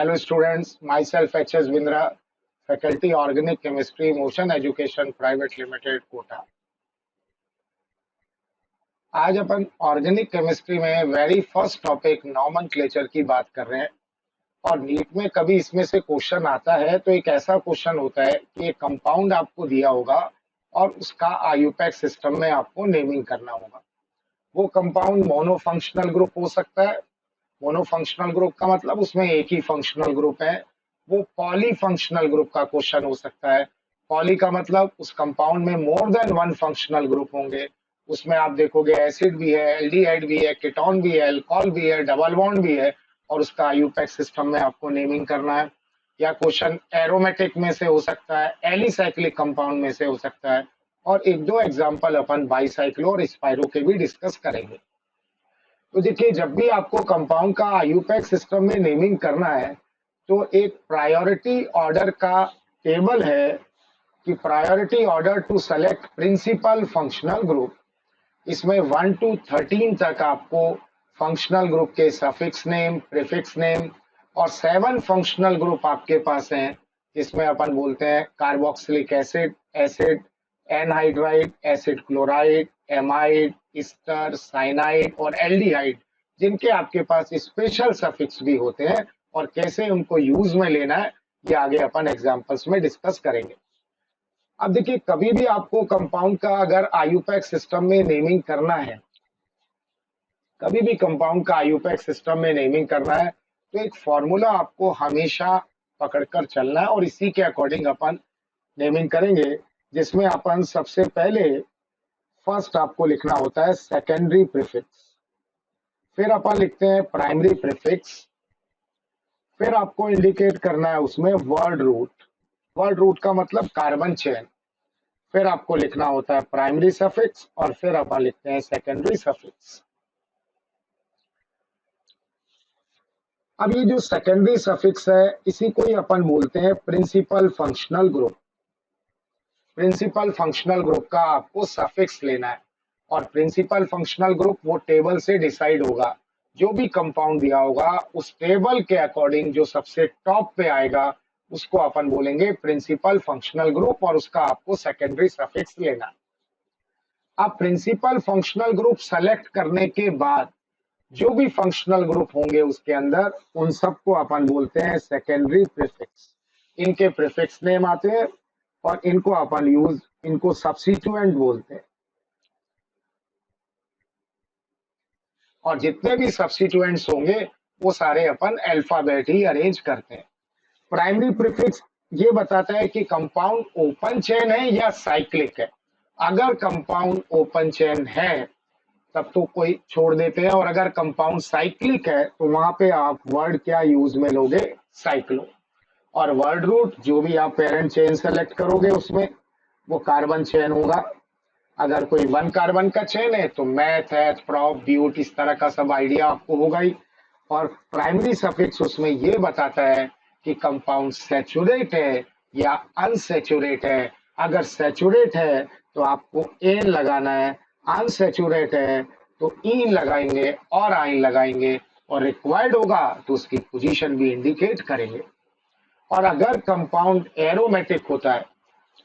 Hello students, myself H.S. Vindra, Faculty Organic Chemistry, Motion Education Private Limited, Kota. आज अपन organic chemistry में very first topic nomenclature की बात कर रहे हैं। और नीट में कभी इसमें से क्वेश्चन आता है तो एक ऐसा क्वेश्चन होता है कि एक कंपाउंड आपको दिया होगा और उसका आईयूपैक सिस्टम में आपको नेमिंग करना होगा। वो कंपाउंड मोनोफंक्शनल ग्रुप हो सकता है। मोनोफंक्शनल ग्रुप का मतलब उसमें एक ही फंक्शनल ग्रुप है। वो पॉलीफंक्शनल ग्रुप का क्वेश्चन हो सकता है। पॉली का मतलब उस कंपाउंड में more than one functional group होंगे। उसमें आप देखोगे एसिड भी है, एल्डिहाइड भी है, कीटोन भी है, अल्कोहल भी है, डबल बॉन्ड भी है, और उसका आईयूपैक सिस्टम में आपको नेमिंग करना है। या क्वेश्चन एरोमेटिक में से हो सकता है, एलिसाइक्लिक कंपाउंड में से हो सकता है, और एक दो एग्जांपल अपन बाईसाइक्लो और स्पाइरो के भी डिस्कस करेंगे। तो देखिए, जब भी आपको कंपाउंड का आईयूपैक सिस्टम में नेमिंग करना है तो एक प्रायोरिटी ऑर्डर का टेबल है कि priority order to select principal functional group. इसमें 1 to 13 तक आपको फंक्शनल ग्रुप के सफिक्स नेम, प्रीफिक्स नेम, और 7 फंक्शनल ग्रुप आपके पास हैं। इसमें अपन बोलते हैं carboxylic acid, acid anhydride, acid chloride, amide, Easter, cyanide और एल्डिहाइड, जिनके आपके पास स्पेशल सफिक्स भी होते हैं और कैसे उनको यूज में लेना है ये आगे अपन एग्जांपल्स में डिस्कस करेंगे। अब देखिए, कभी भी आपको कंपाउंड का अगर आईयूपैक सिस्टम में नेमिंग करना है, कभी भी कंपाउंड का आईयूपैक सिस्टम में नेमिंग करना है तो एक फॉर्मूला आपको हमेशा पकड़कर चलना है और इसी के अकॉर्डिंग अपन नेमिंग करेंगे, जिसमें अपन सबसे पहले फर्स्ट आपको लिखना होता है सेकेंडरी प्रीफिक्स, फिर अपन लिखते हैं प्राइमरी प्रीफिक्स, फिर आपको इंडिकेट करना है उसमें वर्ड रूट। वर्ड रूट का मतलब कार्बन चेन। फिर आपको लिखना होता है प्राइमरी सफिक्स और फिर अपन लिखते हैं सेकेंडरी सफिक्स। अब ये जो सेकेंडरी सफिक्स है इसी को ही अपन बोलते हैं principal functional group. Principal functional group का आपको सफिक्स लेना है और प्रिंसिपल फंक्शनल ग्रुप वो टेबल से डिसाइड होगा। जो भी कंपाउंड दिया होगा उस टेबल के अकॉर्डिंग जो सबसे टॉप पे आएगा उसको अपन बोलेंगे प्रिंसिपल फंक्शनल ग्रुप और उसका आपको सेकेंडरी सफिक्स लेना है। अब प्रिंसिपल फंक्शनल ग्रुप सेलेक्ट करने के बाद जो भी फंक्शनल ग्रुप होंगे उसके अंदर उन सबको अपन बोलते हैं सेकेंडरी प्रीफिक्स। इनके प्रीफिक्स नेम आते हैं और इनको सब्स्टिट्यूएंट बोलते हैं। और जितने भी सब्स्टिट्यूएंट्स होंगे वो सारे अपन अल्फाबेट ही अरेंज करते हैं। प्राइमरी प्रीफिक्स ये बताता है कि कंपाउंड ओपन चेन है या साइक्लिक है। अगर कंपाउंड ओपन चेन है तब तो कोई छोड़ देते हैं, और अगर कंपाउंड साइक्लिक है तो वहां पे आप वर्ड क्या यूज में लोगे, साइक्लो। और वर्ड रूट जो भी आप पेरेंट चेन सेलेक्ट करोगे उसमें वो कार्बन चेन होगा। अगर कोई वन कार्बन का चेन है तो मैथ, एथ, प्रॉप, ब्यूट, इस तरह का सब आइडिया आपको होगा ही। और प्राइमरी सफिक्स उसमें ये बताता है कि कंपाउंड सैचुरेट है या अनसैचुरेट है। अगर सैचुरेट है तो आपको एन लगाना है, अनसैचुरेट है तो इन लगाएंगे और आइन लगाएंगे, और रिक्वायर्ड होगा तो उसकी पोजीशन भी इंडिकेट करेंगे। और अगर कंपाउंड एरोमेटिक होता है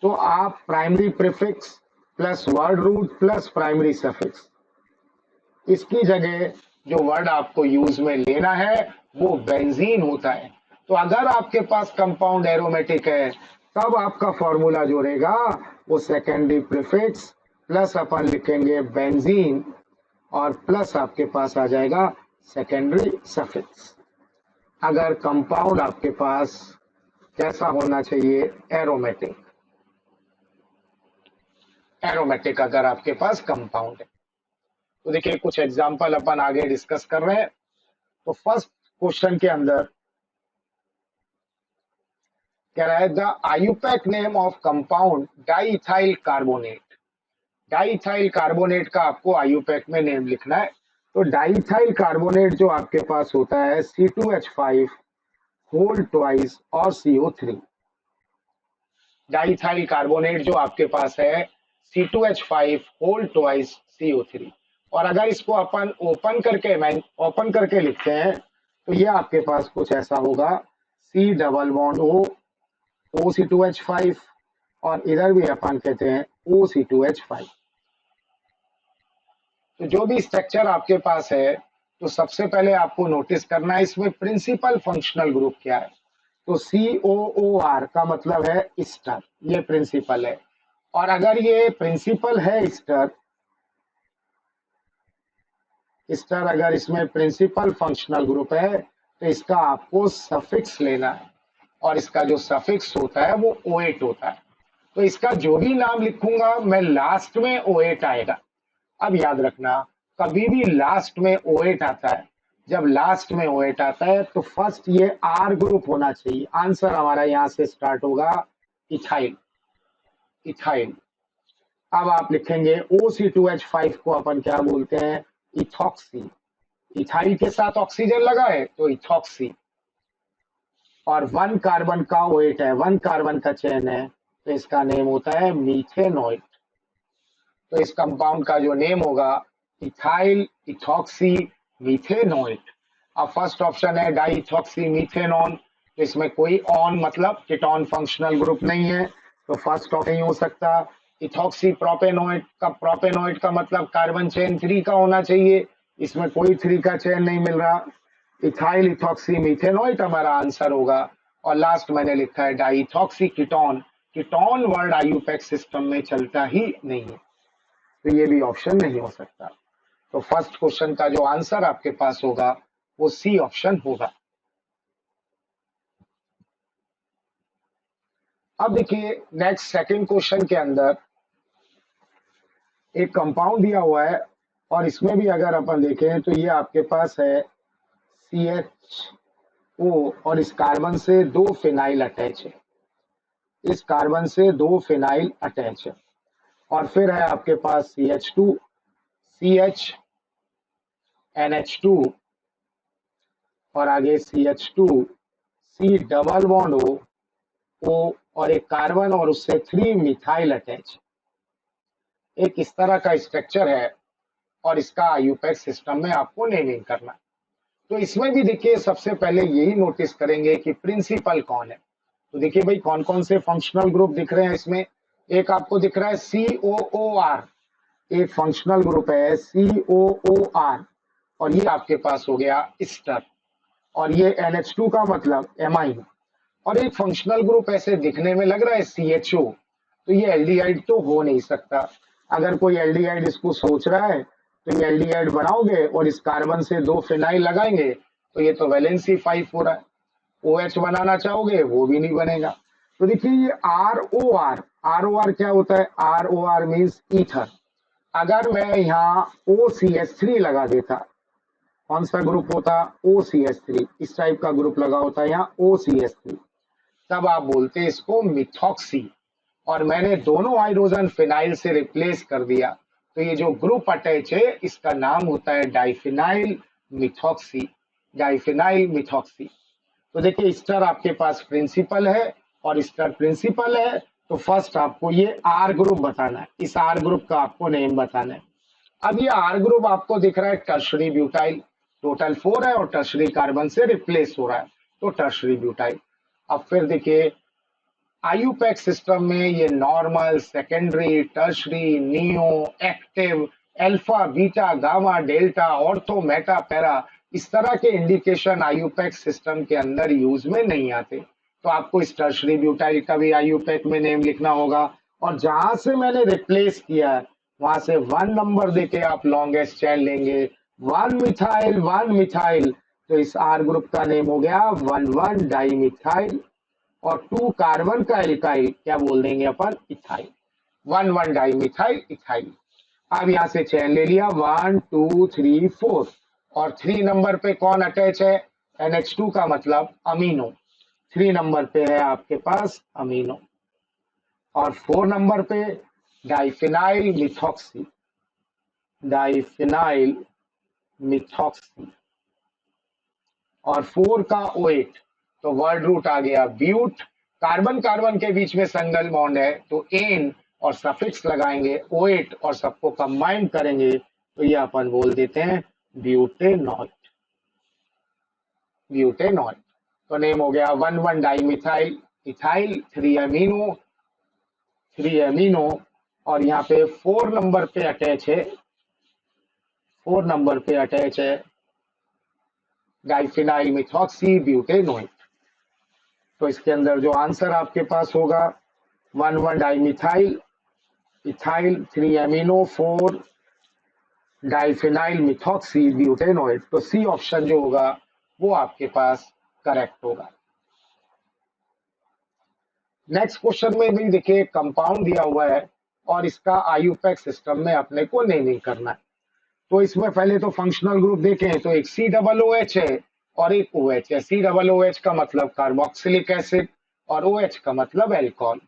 तो आप primary prefix plus word root plus primary suffix, इसकी जगह जो वर्ड आपको यूज में लेना है वो बेंजीन होता है। तो अगर आपके पास कंपाउंड एरोमेटिक है तब आपका फॉर्मूला जो रहेगा वो सेकेंडरी प्रीफिक्स प्लस अपन लिखेंगे बेंजीन और प्लस आपके पास आ जाएगा सेकेंडरी सफिक्स। अगर कंपाउंड आपके पास कैसा होना चाहिए, एरोमेटिक। एरोमेटिक अगर आपके पास कंपाउंड है तो देखिए कुछ एग्जांपल अपन आगे डिस्कस कर रहे हैं। तो फर्स्ट क्वेश्चन के अंदर कह रहा है the IUPAC name of compound diethyl carbonate. Diethyl carbonate का आपको आईयूपैक में नेम लिखना है। तो डाइइथाइल कार्बोनेट जो आपके पास होता है C2H5 होल ट्वाइस और CO3। डाइइथाइल कार्बोनेट जो आपके पास है C2H5 होल ट्वाइस CO3। और अगर इसको अपन ओपन करके लिखते हैं तो ये आपके पास कुछ ऐसा होगा C O OC2H5 और इधर भी अपन कहते हैं OC2H5। तो जो भी स्ट्रक्चर आपके पास है, तो सबसे पहले आपको नोटिस करना है इसमें प्रिंसिपल फंक्शनल ग्रुप क्या है। तो COOR का मतलब है ईस्टर, ये प्रिंसिपल है। और अगर ये प्रिंसिपल है ईस्टर अगर इसमें प्रिंसिपल फंक्शनल ग्रुप है तो इसका आपको सफिक्स लेना है, और इसका जो सफिक्स होता है वो O8 होता है। तो इसका जो भी नाम लिखूंगा मैं लास्ट में O8 आएगा। अब याद रखना, कभी भी लास्ट में O8 आता है, जब लास्ट में O8 आता है तो फर्स्ट ये R ग्रुप होना चाहिए। आंसर हमारा यहां से स्टार्ट होगा इथाइल। इथाइल। अब आप लिखेंगे OC2H5 को अपन क्या बोलते हैं, इथॉक्सी। इथाइल के साथ ऑक्सीजन लगा है तो इथॉक्सी। और 1 कार्बन का O8 है, 1 कार्बन का चेन है, तो इसका नेम होता है मीथेनॉइड। तो इस कंपाउंड का जो नेम होगा इथाइल इथॉक्सी मीथेनॉइड। अब फर्स्ट ऑप्शन है डाइथॉक्सी मीथेनॉन, तो इसमें कोई ऑन मतलब कीटोन फंक्शनल ग्रुप नहीं है, तो फर्स्ट ऑप्शन नहीं हो सकता। इथॉक्सी प्रोपेनॉइड का मतलब कार्बन चेन 3 का होना चाहिए, इसमें कोई 3 का चेन नहीं मिल रहा। इथाइल इथॉक्सी मीथेनॉइड हमारा आंसर होगा। और लास्ट मैंने लिखा है डाइथॉक्सी कीटोन। कीटोन वर्ड आईयूपैक्स सिस्टम में चलता ही नहीं है, तो ये भी ऑप्शन नहीं हो सकता। तो फर्स्ट क्वेश्चन का जो आंसर आपके पास होगा वो सी ऑप्शन होगा। अब देखिए नेक्स्ट सेकंड क्वेश्चन के अंदर एक कंपाउंड दिया हुआ है, और इसमें भी अगर अपन देखें तो ये आपके पास है CHO, और इस कार्बन से 2 फिनाइल अटैच है। इस कार्बन से 2 फिनाइल अटैच है। और फिर है आपके पास CH2 CH NH2, और आगे CH2 C double bond O और एक कार्बन और उससे 3 मिथाइल अटैच। एक इस तरह का स्ट्रक्चर है, और इसका आईयूपैक्स सिस्टम में आपको नेमिंग करना है। तो इसमें भी देखिए सबसे पहले यही नोटिस करेंगे कि प्रिंसिपल कौन है। तो देखिए भाई कौन कौन से फंक्शनल ग्रुप दिख रहे हैं इसमें। एक आपको दिख रहा है COOR, एक फंक्शनल ग्रुप है COOR, और ये आपके पास हो गया ईस्टर। और ये NH2 का मतलब एमाइन। और एक फंक्शनल ग्रुप ऐसे दिखने में लग रहा है CHO, तो ये एल्डिहाइड तो हो नहीं सकता। अगर कोई एल्डिहाइड इसको सोच रहा है तो ये एल्डिहाइड बनाओगे और इस कार्बन से 2 फिनाइल लगाएंगे तो ये तो वैलेंसी 5 हो रहा है। OH बनाना चाहोगे वो भी नहीं बनेगा। तो देखिए ये ROR क्या होता है, ROR मीन्स ईथर। अगर मैं यहाँ OCH3 लगा देता, कौन सा ग्रुप होता, OCH3, इस टाइप का ग्रुप लगा होता है यहाँ OCH3, तब आप बोलते इसको मिथॉक्सी। और मैंने दोनों हाइड्रोजन फिनाइल से रिप्लेस कर दिया, तो ये जो ग्रुप अटैच है इसका नाम होता है डाइफिनाइल मिथॉक्सी। Diphenyl methoxy. तो देखिए ईस्टर आपके पास प्रिंसिपल है, और ईस्टर प्रिंसिपल है तो फर्स्ट आपको ये आर ग्रुप बताना है। इस आर ग्रुप का आपको नेम बताना है। अब ये आर ग्रुप आपको दिख रहा है टर्शरी ब्यूटाइल, टोटल 4 है और टर्शरी कार्बन से रिप्लेस हो रहा है, तो टर्शरी ब्यूटाइल। अब फिर देखिए आईयूपैक सिस्टम में ये normal, secondary, tertiary, neo, active, alpha, beta, gamma, delta, ortho, Meta, para, इस तरह के इंडिकेशन आईयूपैक सिस्टम के अंदर यूज में नहीं आते। तो आपको इस टर्शरी ब्यूटाइल का भी आईयूपैक में नेम लिखना होगा। और जहां से मैंने रिप्लेस किया है वहां से 1 नंबर देके आप लॉन्गेस्ट चेन लेंगे, 1 मिथाइल, तो इस आर ग्रुप का नेम हो गया 1 डाई मिथाइल। और 2 कार्बन का एल्काइल क्या बोल देंगे अपन, इथाइल। 1 di methyl ethyl. अब यहां से चेन ले लिया 1 2 3 4, और 3 नंबर पे कौन अटैच है, NH2 का मतलब अमीनो। 3 नंबर पे है आपके पास अमीनो। और 4 नंबर पे डाइफिनाइल मिथॉक्सी। Diphenyl methoxy. और 4 का O8, तो वर्ड रूट आ गया ब्यूट। कार्बन कार्बन के बीच में सिंगल बॉन्ड है तो एन और सफिक्स लगाएंगे O8 और सबको कंबाइन करेंगे तो ये अपन बोल देते हैं ब्यूटेनॉइड। ब्यूटेनॉइड। तो नेम हो गया 1,1 डाइमिथाइल इथाइल 3 अमीनो और यहाँ पे 4 नंबर पे अटैच है 4 नंबर पे अटैच है डाइफिनाइल मिथॉक्सी ब्यूटेनोइक। तो इसके अंदर जो आंसर आपके पास होगा 1,1 dimethyl ethyl 3 amino 4 diphenyl methoxy butanoid. तो सी ऑप्शन जो होगा वो आपके पास करेक्ट होगा। नेक्स्ट क्वेश्चन में भी देखिए कंपाउंड दिया हुआ है और इसका आईयूपैक सिस्टम में अपने को नेमिंग करना है। तो इसमें पहले तो फंक्शनल ग्रुप देखें तो एक COOH है और एक OH है। COOH का मतलब कार्बोक्सिलिक एसिड और OH का मतलब एल्कोहल।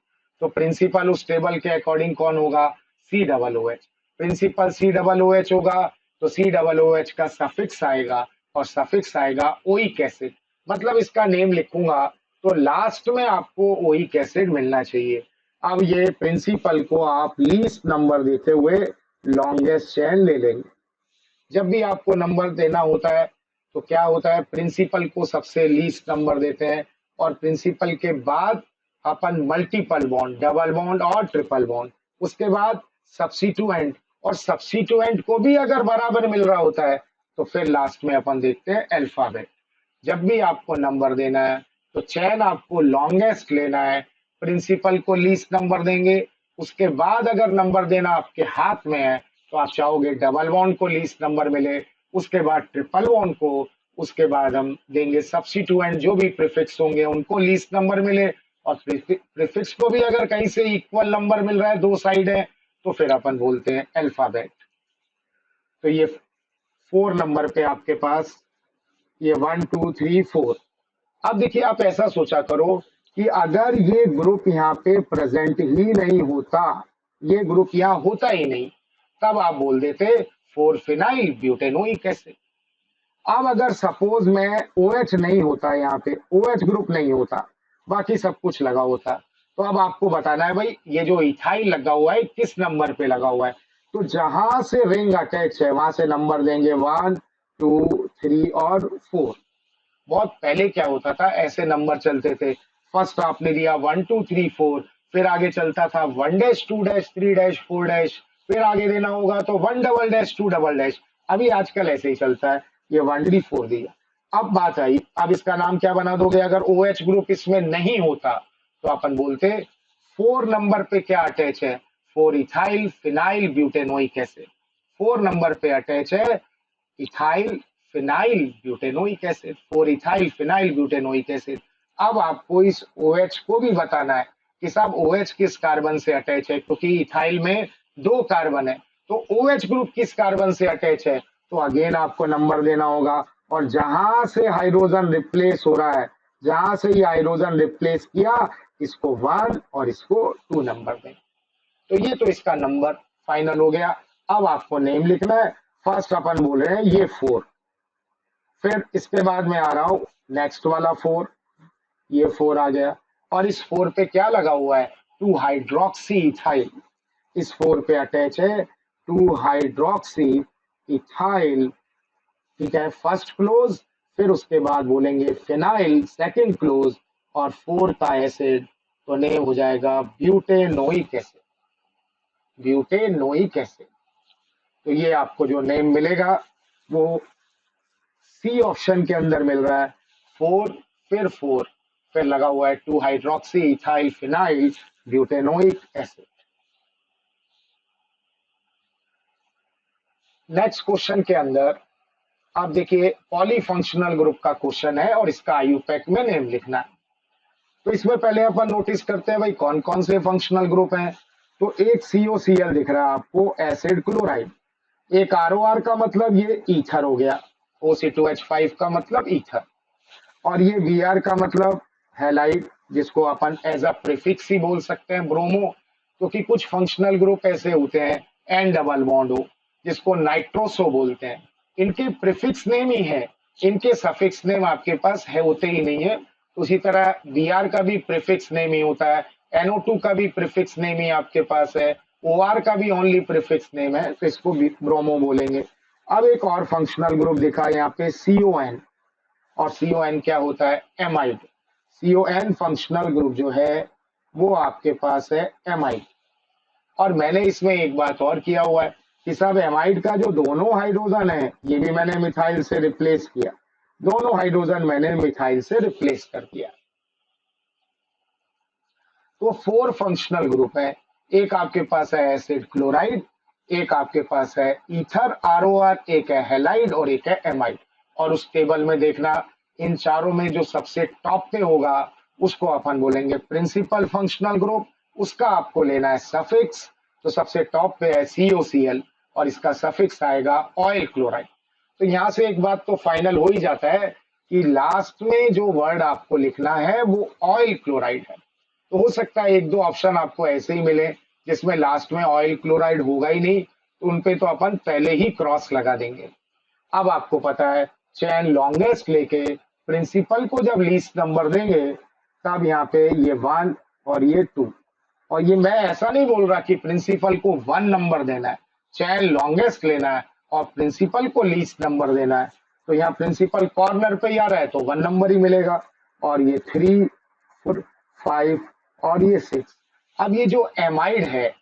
तो प्रिंसिपल उस टेबल के अकॉर्डिंग कौन होगा? COOH। प्रिंसिपल COOH होगा तो COOH का सफिक्स आएगा और सफिक्स आएगा ओइक एसिड। मतलब इसका नेम लिखूंगा तो लास्ट में आपको ओइक एसिड मिलना चाहिए। अब ये प्रिंसिपल को आप लीस्ट नंबर देते हुए लॉन्गेस्ट चेन ले लेंगे। जब भी आपको नंबर देना होता है तो क्या होता है, प्रिंसिपल को सबसे लीस्ट नंबर देते हैं और प्रिंसिपल के बाद अपन मल्टीपल बॉन्ड, डबल बॉन्ड और ट्रिपल बॉन्ड, उसके बाद सब्स्टिट्यूएंट, और सब्स्टिट्यूएंट को भी अगर बराबर मिल रहा होता है तो फिर लास्ट में अपन देखते हैं अल्फाबेट। जब भी आपको नंबर देना है तो चैन आपको लॉन्गेस्ट लेना है, प्रिंसिपल को लीस्ट नंबर देंगे, उसके बाद अगर नंबर देना आपके हाथ में है तो आप चाहोगे डबल बॉन्ड को लीस्ट नंबर मिले, उसके बाद ट्रिपल बॉन्ड को, उसके बाद हम देंगे सब्स्टिट्यूएंट जो भी प्रीफिक्स होंगे उनको लीस्ट नंबर मिले, और प्रीफिक्स को भी अगर कहीं से इक्वल नंबर मिल रहा है, दो साइड है, तो फिर अपन बोलते हैं अल्फाबेट। तो ये 4 नंबर पे आपके पास ये 1 2 3 4। अब देखिए आप ऐसा सोचा करो कि अगर ये ग्रुप यहाँ पे प्रेजेंट ही नहीं होता, ये ग्रुप यहाँ होता ही नहीं, तब आप बोल देते 4 फिनाइल ब्यूटेनोइक एसिड। अब अगर सपोज में OH नहीं होता, यहाँ पे OH ग्रुप नहीं होता, बाकी सब कुछ लगा होता, तो अब आपको बताना है भाई ये जो इथाइल लगा हुआ है किस नंबर पे लगा हुआ है। तो जहां से रिंग अटैच है वहां से नंबर देंगे 1 2 3 और 4। बहुत पहले क्या होता था, ऐसे नंबर चलते थे, फर्स्ट आपने दिया 1 2 3 4, फिर आगे चलता था 1 डैश 2 डैश 3 डैश 4 डैश, फिर आगे देना होगा तो 1 डबल डैश 2 डबल डैश। अभी आजकल ऐसे ही चलता है, ये 1 3 4 दिया। अब बात आई, अब इसका नाम क्या बना दोगे? अगर OH ग्रुप इसमें नहीं होता तो अपन बोलते 4 नंबर पे क्या अटैच है? 4 ethyl phenyl butanoic acid. 4 number पे अटैच है ethyl phenyl butanoic acid, 4 ethyl phenyl butanoic acid. अब आपको इस OH को भी बताना है कि साहब OH किस कार्बन से अटैच है, क्योंकि इथाइल में 2 कार्बन है, तो OH ग्रुप किस कार्बन से अटैच है, तो अगेन आपको नंबर देना होगा। और जहां से हाइड्रोजन रिप्लेस हो रहा है, जहां से ये हाइड्रोजन रिप्लेस किया, इसको 1 और इसको 2 नंबर दें। तो ये तो इसका नंबर फाइनल हो गया। अब आपको नेम लिखना है। फर्स्ट अपन बोल रहे हैं ये 4, फिर इसके बाद में आ रहा हूं नेक्स्ट वाला 4, ये 4 आ गया, और इस 4 पे क्या लगा हुआ है? 2 हाइड्रोक्सी इथाइल। इस 4 पे अटैच है 2 हाइड्रोक्सी इथाइल, ठीक है, फर्स्ट क्लोज, फिर उसके बाद बोलेंगे फिनाइल सेकंड क्लोज, और 4 का एसिड तो नेम हो जाएगा ब्यूटेनोइक एसिड, ब्यूटेनोइक एसिड। तो ये आपको जो नेम मिलेगा वो सी ऑप्शन के अंदर मिल रहा है, 4 फिर 4 फिर लगा हुआ है 2 hydroxy ethyl phenyl butanoic acid. Next question के अंदर आप देखिए पॉलीफंक्शनल ग्रुप का क्वेश्चन है और इसका आईयूपैक में नेम लिखना है। तो इसमें पहले अपन नोटिस करते हैं भाई कौन कौन से फंक्शनल ग्रुप हैं। तो एक COCl दिख रहा है आपको, एसिड क्लोराइड। एक ROR का मतलब ये ईथर हो गया, OC2H5 का मतलब ईथर, और ये Br का मतलब हैलाइड, जिसको अपन एज अ प्रीफिक्स ही बोल सकते हैं, ब्रोमो। क्योंकि कुछ फंक्शनल ग्रुप ऐसे होते हैं एन डबल बॉन्ड हो, जिसको नाइट्रोसो बोलते हैं, इनके प्रीफिक्स नेम ही है, इनके सफिक्स नेम आपके पास है होते ही नहीं है। उसी तरह Br का भी प्रीफिक्स नेम ही होता है, NO2 का भी प्रीफिक्स नेम ही आपके पास है, OR का भी ओनली प्रीफिक्स नेम है, तो इसको ब्रोमो बोलेंगे। अब एक और फंक्शनल ग्रुप दिखा यहाँ पे CON। और CON क्या होता है? एमाइड। CON फंक्शनल ग्रुप जो है वो आपके पास है एमाइड। और मैंने इसमें एक बात और किया हुआ है कि सब एमाइड का जो दोनों हाइड्रोजन है ये भी मैंने मिथाइल से रिप्लेस किया, दोनों हाइड्रोजन मैंने मिथाइल से रिप्लेस कर दिया। तो 4 फंक्शनल ग्रुप है। एक आपके पास है एसिड क्लोराइड, एक आपके पास है ईथर ROR, एक है हैलाइड और एक है एमाइड। और उस टेबल में देखना इन चारों में जो सबसे टॉप पे होगा उसको अपन बोलेंगे प्रिंसिपल फंक्शनल ग्रुप, उसका आपको लेना है सफिक्स। तो सबसे टॉप पे है COCl और इसका सफिक्स आएगा ऑयल क्लोराइड। तो यहाँ से एक बात तो फाइनल हो ही जाता है कि लास्ट में जो वर्ड आपको लिखना है वो ऑयल क्लोराइड है। तो हो सकता है एक दो ऑप्शन आपको ऐसे ही मिले जिसमें लास्ट में ऑयल क्लोराइड होगा ही नहीं, तो उनपे तो अपन पहले ही क्रॉस लगा देंगे। अब आपको पता है चेन लॉन्गेस्ट लेके प्रिंसिपल को जब लीस्ट नंबर देंगे तब यहाँ पे ये 1 और ये 2। और ये मैं ऐसा नहीं बोल रहा कि प्रिंसिपल को 1 नंबर देना है, चेन लॉन्गेस्ट लेना है और प्रिंसिपल को लीस्ट नंबर देना है। तो यहाँ प्रिंसिपल कॉर्नर पे ही आ रहा है तो 1 नंबर ही मिलेगा। और ये 3, 5 और ये 6। अब ये जो एमाइड है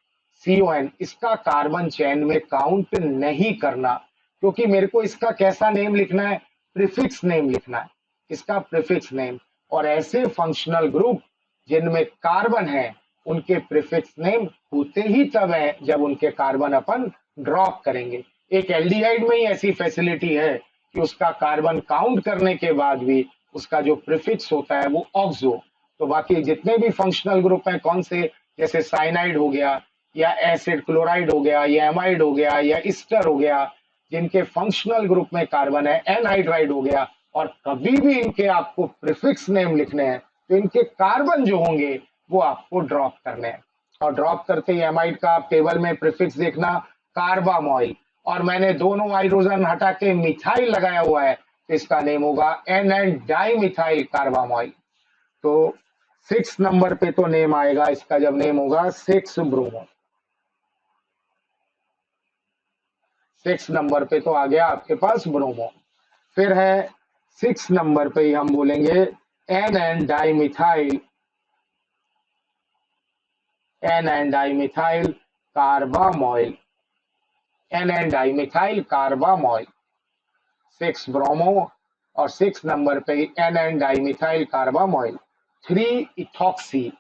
CON, इसका कार्बन चेन में काउंट नहीं करना, क्योंकि मेरे को इसका कैसा नेम लिखना है? प्रीफिक्स नेम लिखना है, इसका प्रीफिक्स नेम। और ऐसे फंक्शनल ग्रुप जिनमें कार्बन है उनके प्रीफिक्स नेम होते ही तब है जब उनके कार्बन अपन ड्रॉप करेंगे। एक एल्डिहाइड में ही ऐसी फैसिलिटी है कि उसका कार्बन काउंट करने के बाद भी उसका जो प्रीफिक्स होता है वो ऑक्सो। तो बाकी जितने भी फंक्शनल ग्रुप हैं कौन से, जैसे साइनाइड हो गया या एसिड क्लोराइड हो गया या एमाइड हो गया या ईस्टर हो गया, जिनके फंक्शनल ग्रुप में कार्बन है, एनहाइड्राइड हो गया, और कभी भी इनके आपको प्रीफिक्स नेम लिखने हैं तो इनके कार्बन जो होंगे वो आपको ड्रॉप करने हैं। और ड्रॉप करते ही एमाइड का आप टेबल में प्रीफिक्स देखना कार्बामॉइल, और मैंने दोनों हाइड्रोजन हटा के मिथाइल लगाया हुआ है तो इसका नेम होगा एन डाई मिथाइल कार्बामॉइल। तो 6 नंबर पे तो नेम आएगा इसका, जब नेम होगा 6 ब्रोमो। 6 नंबर पे तो आ गया आपके पास ब्रोमो। फिर है 6 नंबर पे ही हम बोलेंगे N dimethyl, N dimethyl carbamoyl, N dimethyl carbamoyl 6 bromo. और 6 नंबर पे N dimethyl carbamoyl 3 ethoxy,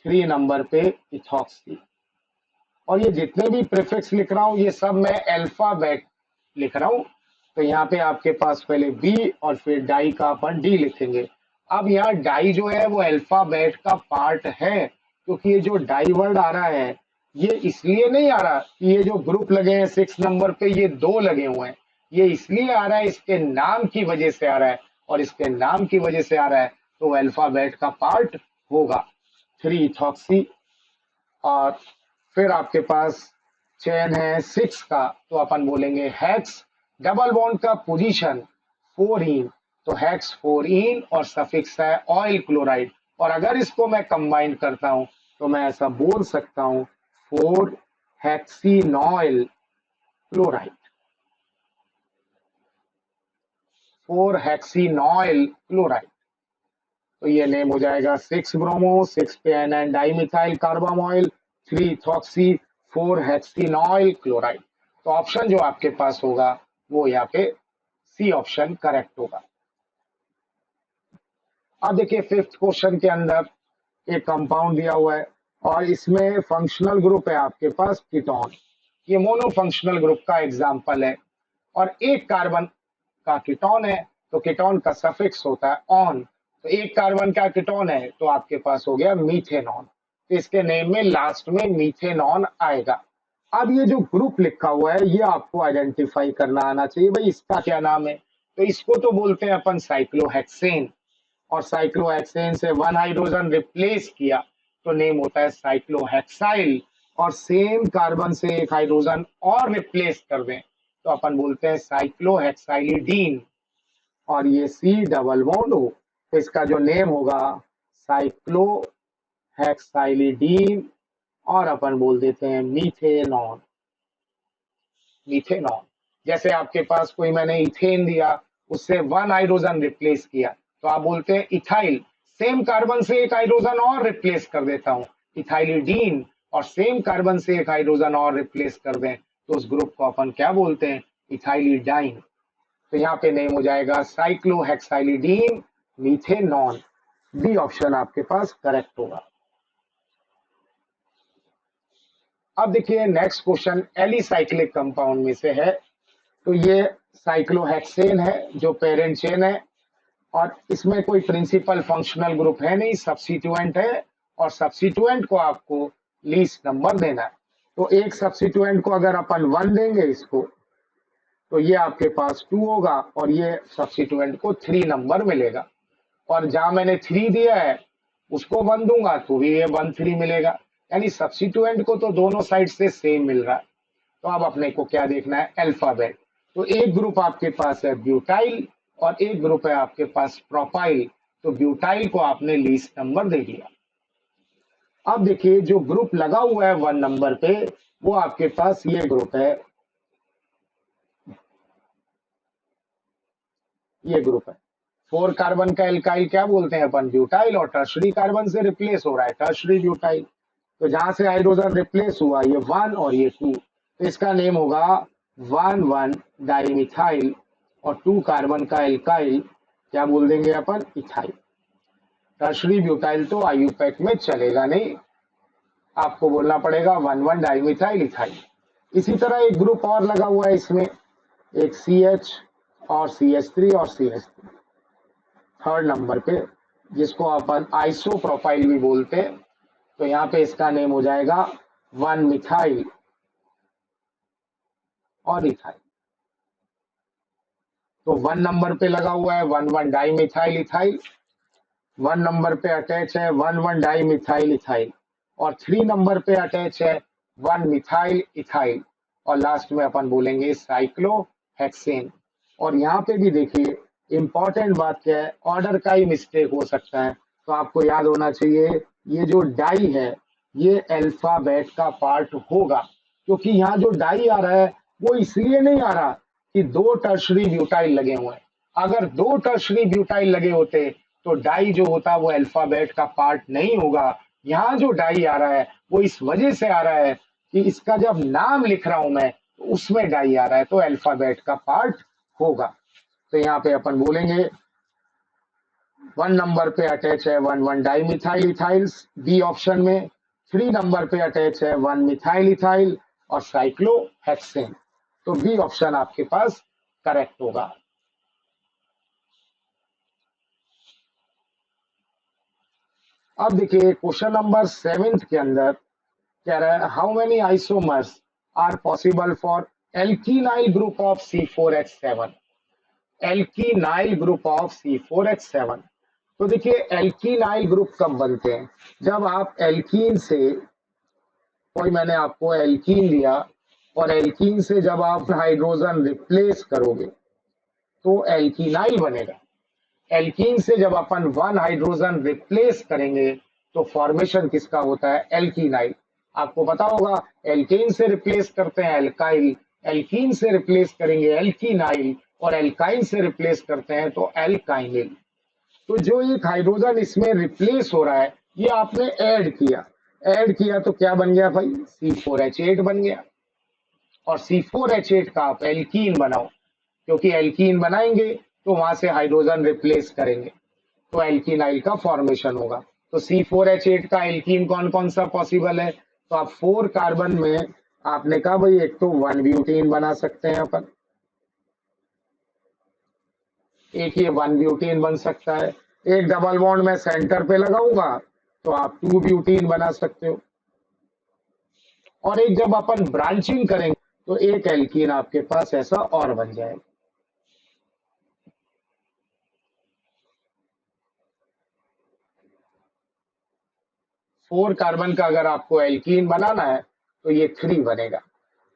3 number पे इथॉक्सी। और ये जितने भी प्रीफिक्स लिख रहा हूं ये सब मैं अल्फाबेट लिख रहा हूं। तो यहाँ पे आपके पास पहले बी और फिर डाई का अपन डी लिखेंगे। अब यहाँ डाई जो है वो अल्फाबेट का पार्ट है, क्योंकि ये जो डाई वर्ड आ रहा है ये इसलिए नहीं आ रहा कि ये जो ग्रुप लगे हैं 6 नंबर पे ये 2 लगे हुए हैं, ये इसलिए आ रहा है इसके नाम की वजह से आ रहा है, और इसके नाम की वजह से आ रहा है तो अल्फाबेट का पार्ट होगा 3 इथॉक्सी। और फिर आपके पास चेन है 6 का तो अपन बोलेंगे हेक्स। डबल बॉन्ड का पोजीशन 4 इन, तो हेक्स 4 इन और सफिक्स है ऑयल क्लोराइड। और अगर इसको मैं कंबाइन करता हूं तो मैं ऐसा बोल सकता हूं 4 हेक्सीनॉयल क्लोराइड, 4 हेक्सीनॉयल क्लोराइड। तो ये नेम हो जाएगा 6 ब्रोमो, 6 पे N dimethyl carbamoyl, 3 ethoxy, 4 हेक्सीनॉयल chloride. तो ऑप्शन जो आपके पास होगा वो यहाँ पे सी ऑप्शन करेक्ट होगा। अब देखिए 5th क्वेश्चन के अंदर एक कंपाउंड दिया हुआ है और इसमें फंक्शनल ग्रुप है आपके पास कीटोन। ये मोनो फंक्शनल ग्रुप का एग्जाम्पल है और एक कार्बन का कीटोन है तो कीटोन का सफिक्स होता है ऑन। तो एक कार्बन का कीटोन है तो आपके पास हो गया मीथेनॉन, तो इसके नेम में लास्ट में मीथेनॉन आएगा। अब ये जो ग्रुप लिखा हुआ है ये आपको आइडेंटिफाई करना आना चाहिए, भाई इसका क्या नाम है। तो इसको तो बोलते हैं अपन साइक्लोहेक्सेन, और साइक्लोहेक्सेन से 1 हाइड्रोजन रिप्लेस किया तो नेम होता है साइक्लोहेक्साइल। और सेम कार्बन से एक हाइड्रोजन और रिप्लेस कर दें तो अपन बोलते हैं साइक्लोहेक्साइलिडीन। और ये सी डबल बॉन्ड हो तो इसका जो नेम होगा साइक्लोहेक्साइलिडीन, और अपन बोल देते हैं मीथेनॉन। मीथेनॉन जैसे आपके पास कोई मैंने इथेन दिया उससे 1 हाइड्रोजन रिप्लेस किया, तो आप बोलते हैं इथाइल। सेम कार्बन से एक हाइड्रोजन और रिप्लेस कर देता हूं, इथाइलिडीन, और सेम कार्बन से एक हाइड्रोजन और रिप्लेस कर दें, तो उस ग्रुप को अपन क्या बोलते हैं? इथाइलिडाइन। तो यहाँ पे नेम हो जाएगा साइक्लोहेक्साइलिडीन मीथेनॉन। बी ऑप्शन आपके पास करेक्ट होगा। अब देखिए नेक्स्ट क्वेश्चन एलिसाइक्लिक कंपाउंड में से है। तो ये साइक्लोहेक्सेन है जो पेरेंट चेन है, और इसमें कोई प्रिंसिपल फंक्शनल ग्रुप है नहीं, सब्स्टिट्यूएंट है, और सब्स्टिट्यूएंट को आपको लीस्ट नंबर देना है। तो एक सब्स्टिट्यूएंट को अगर अपन 1 देंगे इसको, तो ये आपके पास 2 होगा, और ये सब्स्टिट्यूएंट को 3 नंबर मिलेगा। और जहां मैंने 3 दिया है उसको 1 दूंगा तो भी ये 1 3 मिलेगा, यानी सब्स्टिट्यूएंट को तो दोनों साइड से सेम मिल रहा है। तो अब अपने को क्या देखना है? अल्फाबेट। तो एक ग्रुप आपके पास है ब्यूटाइल और एक ग्रुप है आपके पास प्रोपाइल। तो ब्यूटाइल को आपने लीस्ट नंबर दे दिया। अब देखिए जो ग्रुप लगा हुआ है 1 नंबर पे, वो आपके पास ये ग्रुप है, ये ग्रुप है 4 कार्बन का एल्काइल क्या बोलते हैं अपन? ब्यूटाइल, और टर्शरी कार्बन से रिप्लेस हो रहा है टर्शरी ब्यूटाइल। तो जहां से हाइड्रोजन रिप्लेस हुआ ये 1 और ये 2, तो इसका नेम होगा 1,1 डाइमिथाइल, और 2 कार्बन का एल्काइल क्या बोल देंगे अपन? इथाइल। टर्शरी ब्यूटाइल तो आईयूपैक में चलेगा नहीं, आपको बोलना पड़ेगा 1,1 डाइमिथाइल इथाइल। इसी तरह एक ग्रुप और लगा हुआ है इसमें, एक CH और CH3 और CH3 थर्ड नंबर पे, जिसको अपन आइसोप्रोपाइल भी बोलते हैं। तो यहाँ पे इसका नेम हो जाएगा 1 मिथाइल और इथाइल। तो 1 नंबर पे लगा हुआ है 1,1 डाइमिथाइल इथाइल, 1 नंबर पे अटैच है 1,1 डाइमिथाइल इथाइल, और 3 नंबर पे अटैच है 1 मिथाइल इथाइल, और लास्ट में अपन बोलेंगे साइक्लोहेक्सेन। और यहाँ पे भी देखिए इंपॉर्टेंट बात क्या है, ऑर्डर का ही मिस्टेक हो सकता है। तो आपको याद होना चाहिए ये जो डाई है ये अल्फाबेट का पार्ट होगा, क्योंकि यहाँ जो डाई आ रहा है वो इसलिए नहीं आ रहा कि 2 टर्शरी ब्यूटाइल लगे हुए हैं। अगर 2 टर्शरी ब्यूटाइल लगे होते तो डाई जो होता वो अल्फाबेट का पार्ट नहीं होगा। यहाँ जो डाई आ रहा है वो इस वजह से आ रहा है कि इसका जब नाम लिख रहा हूं मैं तो उसमें डाई आ रहा है, तो अल्फाबेट का पार्ट होगा। तो यहाँ पे अपन बोलेंगे 1 नंबर पे अटैच है 1,1 डाइमिथाइल इथाइल्स बी ऑप्शन में, 3 नंबर पे अटैच है 1 मिथाइल इथाइल और साइक्लोहेक्सेन। तो बी ऑप्शन आपके पास करेक्ट होगा। अब देखिए क्वेश्चन नंबर 7 के अंदर कह रहा है how many isomers are possible for alkenyl group of C4H7। Alkenyl group of C4H7। तो देखिए एल्कीनाइल ग्रुप कब बनते हैं? जब आप एल्कीन से, कोई मैंने आपको एल्कीन दिया और एल्कीन से जब आप हाइड्रोजन रिप्लेस करोगे तो एल्कीनाइल बनेगा। एल्कीन से जब अपन 1 हाइड्रोजन रिप्लेस करेंगे तो फॉर्मेशन किसका होता है? एल्कीनाइल। आपको पता होगा एल्केन से रिप्लेस करते हैं एल्काइल, एल्कीन से रिप्लेस करेंगे एल्कीनाइल, और एल्काइन से रिप्लेस करते हैं तो एल्काइनिल। तो जो एक हाइड्रोजन इसमें रिप्लेस हो रहा है ये आपने ऐड किया, ऐड किया तो क्या बन गया भाई? C4H8 बन गया। और C4H8 का आप एल्कीन बनाओ, क्योंकि एल्कीन बनाएंगे तो वहां से हाइड्रोजन रिप्लेस करेंगे तो एल्कीनाइल का फॉर्मेशन होगा। तो C4H8 का एल्कीन कौन कौन सा पॉसिबल है? तो आप 4 कार्बन में आपने कहा भाई एक तो 1 ब्यूटीन बना सकते हैं अपन, एक ये 1 ब्यूटीन बन सकता है, एक डबल बॉन्ड में सेंटर पे लगाऊंगा तो आप 2 ब्यूटीन बना सकते हो, और एक जब अपन ब्रांचिंग करेंगे तो एक एल्कीन आपके पास ऐसा और बन जाएगा। 4 कार्बन का अगर आपको एल्कीन बनाना है तो ये 3 बनेगा।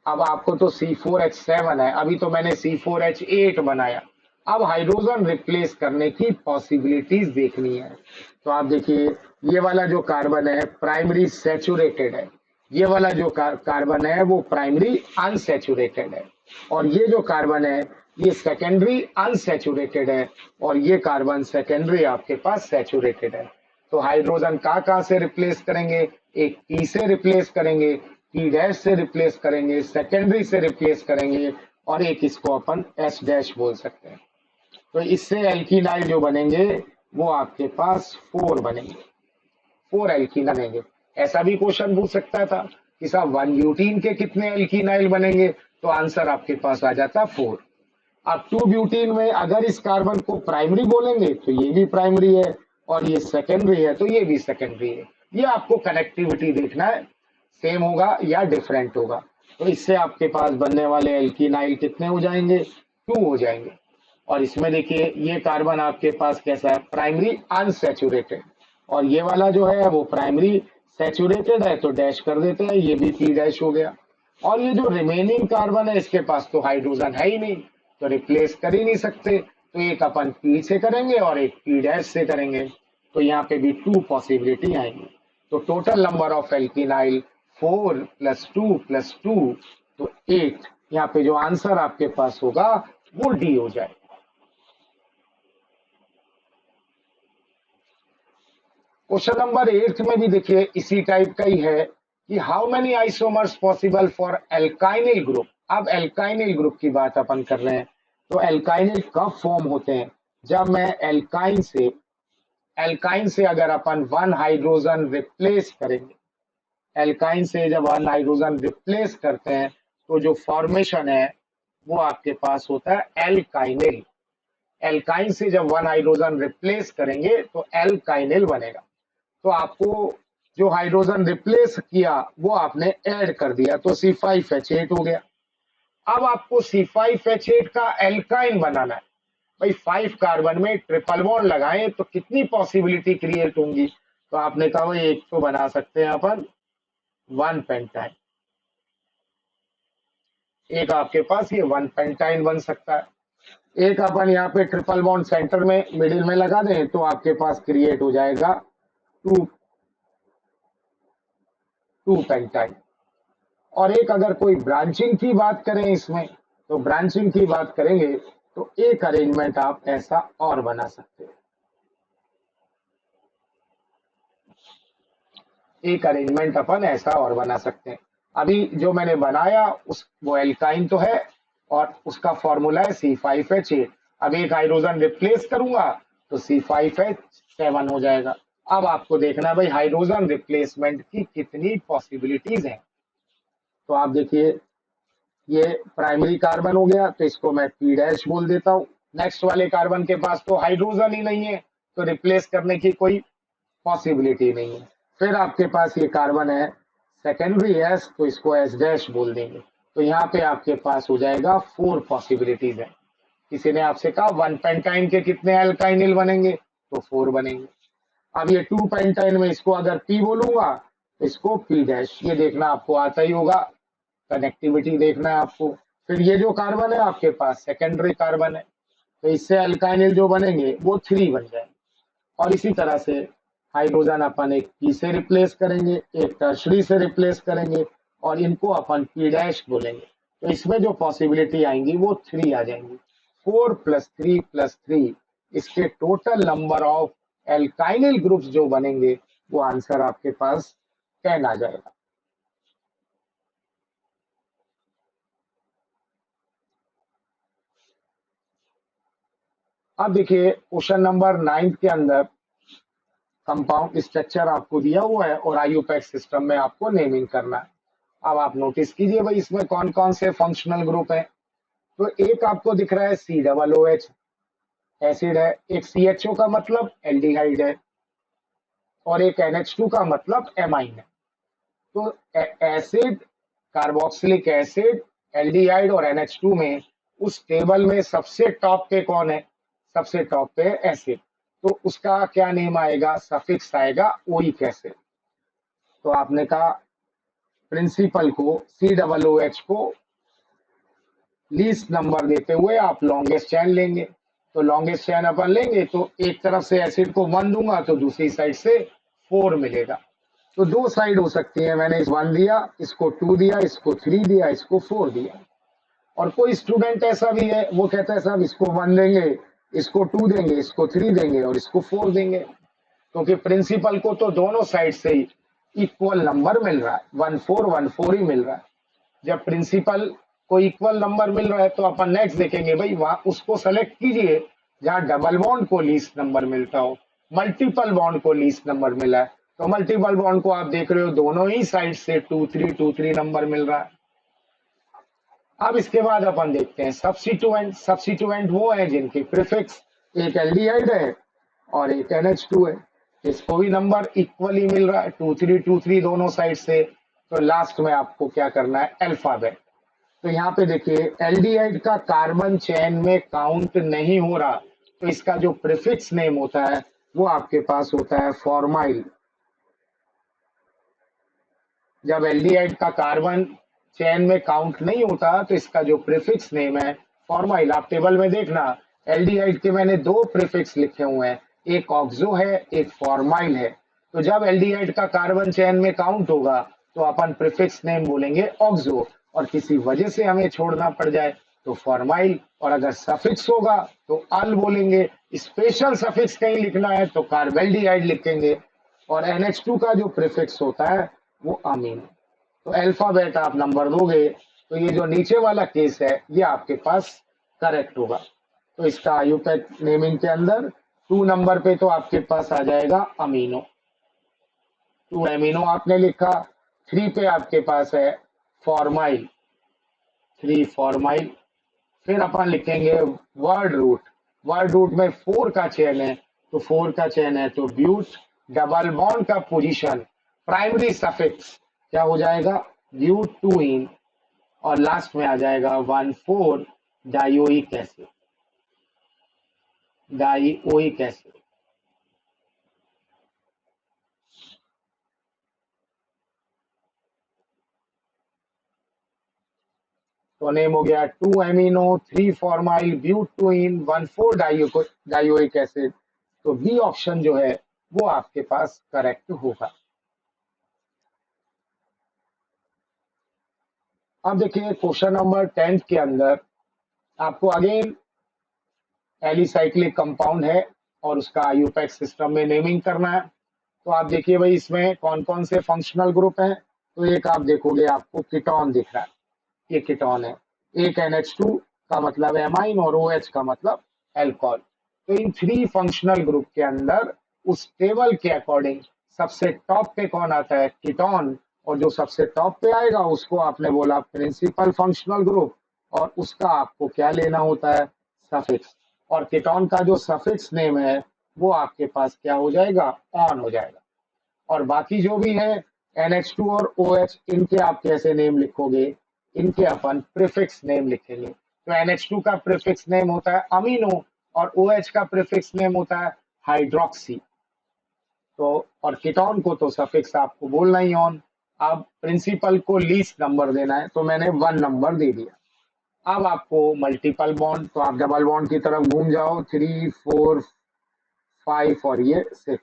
अब आपको तो C4H7 है, अभी तो मैंने C4H8 बनाया। अब हाइड्रोजन रिप्लेस करने की पॉसिबिलिटीज देखनी है। तो आप देखिए ये वाला जो कार्बन है प्राइमरी सैचुरेटेड है, ये वाला जो कार्बन है वो प्राइमरी अनसैचुरेटेड है, और ये जो कार्बन है ये सेकेंडरी अनसैचुरेटेड है और ये कार्बन सेकेंडरी आपके पास सैचुरेटेड है। तो हाइड्रोजन कहाँ से रिप्लेस करेंगे? एक पी से रिप्लेस करेंगे, पी डैश से रिप्लेस करेंगे, सेकेंडरी से रिप्लेस करेंगे और एक इसको अपन एस डैश बोल सकते हैं। तो इससे एल्कीनाइल जो बनेंगे वो आपके पास 4 बनेंगे, 4 एल्कीन बनेंगे। ऐसा भी क्वेश्चन पूछ सकता था कि साहब 1 ब्यूटीन के कितने एल्कीनाइल बनेंगे, तो आंसर आपके पास आ जाता 4। अब 2 ब्यूटीन में अगर इस कार्बन को प्राइमरी बोलेंगे तो ये भी प्राइमरी है और ये सेकेंडरी है तो ये भी सेकेंडरी है। ये आपको कनेक्टिविटी देखना है, सेम होगा या डिफरेंट होगा। तो इससे आपके पास बनने वाले एल्कीनाइल कितने हो जाएंगे? 2 हो जाएंगे। और इसमें देखिए ये कार्बन आपके पास कैसा है? प्राइमरी अनसैचुरेटेड, और ये वाला जो है वो प्राइमरी सैचुरेटेड है तो डैश कर देते हैं, ये भी पी डैश हो गया। और ये जो रिमेनिंग कार्बन है इसके पास तो हाइड्रोजन है ही नहीं तो रिप्लेस कर ही नहीं सकते, तो एक अपन पी से करेंगे और एक पी डैश से करेंगे। तो यहाँ पे भी 2 पॉसिबिलिटी आएंगी। तो टोटल नंबर ऑफ एल्कीनाइल 4 + 2 + 2 तो 8। यहाँ पे जो आंसर आपके पास होगा वो डी हो जाए। क्वेश्चन नंबर 8 में भी देखिए इसी टाइप का ही है कि how many isomers possible for alkynyl group. अब एल्काइनिल ग्रुप की बात अपन कर रहे हैं, तो एल्काइनिल कब फॉर्म होते हैं? जब मैं एल्काइन से अगर अपन 1 हाइड्रोजन रिप्लेस करेंगे, एल्काइन से जब 1 हाइड्रोजन रिप्लेस करते हैं तो जो फॉर्मेशन है वो आपके पास होता है एल्काइनिल। एल्काइन से जब 1 हाइड्रोजन रिप्लेस करेंगे तो एल्काइनिल बनेगा। तो आपको जो हाइड्रोजन रिप्लेस किया वो आपने ऐड कर दिया तो C5H8 हो गया। अब आपको C5H8 का एल्काइन बनाना है। भाई 5 कार्बन में ट्रिपल बॉन्ड लगाएं तो कितनी पॉसिबिलिटी क्रिएट होंगी? तो आपने कहा भाई एक तो बना सकते हैं अपन 1 पेंटाइन, एक आपके पास ये 1 पेंटाइन बन सकता है। एक अपन यहाँ पे ट्रिपल बॉन्ड सेंटर में मिडिल में लगा दें तो आपके पास क्रिएट हो जाएगा 2 पेंटाइन। और एक अगर कोई ब्रांचिंग की बात करें इसमें, तो ब्रांचिंग की बात करेंगे तो एक अरेंजमेंट आप ऐसा और बना सकते हैं। एक अरेंजमेंट अपन ऐसा और बना सकते हैं। अभी जो मैंने बनाया उस वो एल्काइन तो है और उसका फॉर्मूला है C5H8। अब एक हाइड्रोजन रिप्लेस करूंगा तो C5H7 हो जाएगा। अब आपको देखना है भाई हाइड्रोजन रिप्लेसमेंट की कितनी पॉसिबिलिटीज हैं। तो आप देखिए ये प्राइमरी कार्बन हो गया तो इसको मैं पी डैश बोल देता हूँ। नेक्स्ट वाले कार्बन के पास तो हाइड्रोजन ही नहीं है तो रिप्लेस करने की कोई पॉसिबिलिटी नहीं है। फिर आपके पास ये कार्बन है सेकेंडरी एस तो इसको एस डैश बोल देंगे। तो यहाँ पे आपके पास हो जाएगा 4 पॉसिबिलिटीज है। किसी ने आपसे कहा 1 पेंटाइन के कितने एल्काइनिल बनेंगे? तो 4 बनेंगे। अब ये 2 पेंटाइन में इसको अगर पी बोलूंगा तो इसको पी डैश, ये देखना आपको आता ही होगा, कनेक्टिविटी देखना है आपको। फिर ये जो कार्बन है आपके पास सेकेंडरी कार्बन है तो इससे अल्काइनिल जो बनेंगे वो 3 बन जाए। और इसी तरह से हाइड्रोजन अपन एक पी से रिप्लेस करेंगे, एक टर्शरी से रिप्लेस करेंगे और इनको अपन पी डैश बोलेंगे। तो इसमें जो पॉसिबिलिटी आएंगी वो 3 आ जाएंगी। 4 + 3 + 3 इसके टोटल नंबर ऑफ एल्काइनिल ग्रुप्स जो बनेंगे वो आंसर आपके पास 10 आ जाएगा। अब देखिए क्वेश्चन नंबर 9 के अंदर कंपाउंड स्ट्रक्चर आपको दिया हुआ है और आईयूपैक सिस्टम में आपको नेमिंग करना है। अब आप नोटिस कीजिए भाई इसमें कौन कौन से फंक्शनल ग्रुप हैं। तो एक आपको दिख रहा है COOH एसिड है, एक CHO का मतलब एल्डिहाइड है और एक NH2 का मतलब एमाइन है। तो एसिड, कार्बोक्सिलिक एसिड, एल्डिहाइड और NH2 में उस टेबल में सबसे टॉप पे कौन है? सबसे टॉप पे है एसिड, तो उसका क्या नेम आएगा? सफिक्स आएगा ओइक एसिड। तो आपने कहा प्रिंसिपल को COOH को लीस्ट नंबर देते हुए आप लॉन्गेस्ट चैन लेंगे। तो लॉन्गेस्ट चैन अपन लेंगे तो एक तरफ से एसिड को 1 दूंगा तो दूसरी साइड से 4 मिलेगा। तो 2 साइड हो सकती है, मैंने इस 1 दिया, इसको 2 दिया, इसको 3 दिया, इसको 4 दिया। और कोई स्टूडेंट ऐसा भी है, वो कहता है साहब इसको 1 देंगे, इसको 2 देंगे, इसको 3 देंगे और इसको 4 देंगे, क्योंकि प्रिंसिपल को तो दोनों साइड से ही इक्वल नंबर मिल रहा है, 1 4 ही मिल रहा है। जब प्रिंसिपल को इक्वल नंबर मिल रहा है तो अपन नेक्स्ट देखेंगे भाई वहां उसको सेलेक्ट कीजिए जहां डबल बॉन्ड को लीस्ट नंबर मिलता हो, मल्टीपल बॉन्ड को लीस्ट नंबर मिला है, तो मल्टीपल बॉन्ड को आप देख रहे हो दोनों ही साइड से 2 3 नंबर मिल रहा है। अब इसके बाद अपन देखते हैं सब्स्टिट्यूएंट। सब्स्टिट्यूएंट वो है जिनके प्रीफिक्स एक एल्डिहाइड है और एक NH2 है, इसको भी नंबर इक्वली मिल रहा है 2 3 दोनों साइड से। तो लास्ट में आपको क्या करना है, अल्फाबेट। तो यहाँ पे देखिए एल्डिहाइड का कार्बन चेन में काउंट नहीं हो रहा, तो इसका जो प्रीफिक्स नेम होता है वो आपके पास होता है फॉर्माइल। जब एल्डिहाइड का कार्बन चेन में काउंट नहीं होता तो इसका जो प्रीफिक्स नेम है फॉर्माइल। आप टेबल में देखना एल्डिहाइड के मैंने 2 प्रीफिक्स लिखे हुए हैं, एक ऑक्सो है एक फॉर्माइल है। तो जब एल्डिहाइड का कार्बन चेन में काउंट होगा तो अपन प्रीफिक्स नेम बोलेंगे ऑक्सो, और किसी वजह से हमें छोड़ना पड़ जाए तो फॉर्माइल, और अगर सफिक्स होगा तो अल बोलेंगे। स्पेशल सफिक्स कहीं लिखना है तो कार्बेल्डिहाइड लिखेंगे, और NH2 का जो प्रीफिक्स होता है वो अमीन। तो अल्फाबेट आप नंबर दोगे तो ये जो नीचे वाला केस है ये आपके पास करेक्ट होगा। तो इसका आयुपैक नेमिंग के अंदर 2 नंबर पे तो आपके पास आ जाएगा अमीनो, 2 अमीनो आपने लिखा। 3 पे आपके पास है फॉर्माइल, 3 फॉर्माइल। फिर अपन लिखेंगे वर्ड रूट। वर्ड रूट में 4 का चेन है, तो 4 का चेन है तो ब्यूट। डबल बॉन्ड का पोजीशन प्राइमरी सफिक्स क्या हो जाएगा, ब्यूट 2 इन, और लास्ट में आ जाएगा 1 4 डाइओइक एसिड, डाइओइक एसिड। तो नेम हो गया 2 amino, 3 formyl, but 2 ene, 1 4 dioic acid. तो बी ऑप्शन जो है वो आपके पास करेक्ट होगा। अब देखिए क्वेश्चन नंबर 10 के अंदर आपको अगेन एलिसाइक्लिक कंपाउंड है और उसका आयुपैक सिस्टम में नेमिंग करना है। तो आप देखिए भाई इसमें कौन कौन से फंक्शनल ग्रुप हैं। तो एक आप देखोगे आपको कीटोन दिख रहा है, ये कीटोन है। एक NH2 का मतलब एमाइन और OH का मतलब एल्कोहल। तो इन 3 फंक्शनल ग्रुप के अंदर उस टेबल के अकॉर्डिंग सबसे टॉप पे कौन आता है, कीटोन। और जो सबसे टॉप पे आएगा उसको आपने बोला प्रिंसिपल फंक्शनल ग्रुप, और उसका आपको क्या लेना होता है, सफिक्स। और कीटोन का जो सफिक्स नेम है वो आपके पास क्या हो जाएगा, ऑन हो जाएगा। और बाकी जो भी है NH2 और OH, इनके आप कैसे नेम लिखोगे, इनके अपन प्रीफिक्स नेम लिखेंगे। तो NH2 का प्रीफिक्स नेम होता है अमीनो और OH का प्रीफिक्स नेम होता है हाइड्रोक्सी। तो और कीटोन को तो सफिक्स आपको बोलना ही ऑन। अब प्रिंसिपल को लीस्ट नंबर देना है तो मैंने 1 नंबर दे दिया। अब आपको मल्टीपल बॉन्ड, तो आप डबल बॉन्ड की तरफ घूम जाओ, 3 4 5 और ये 6।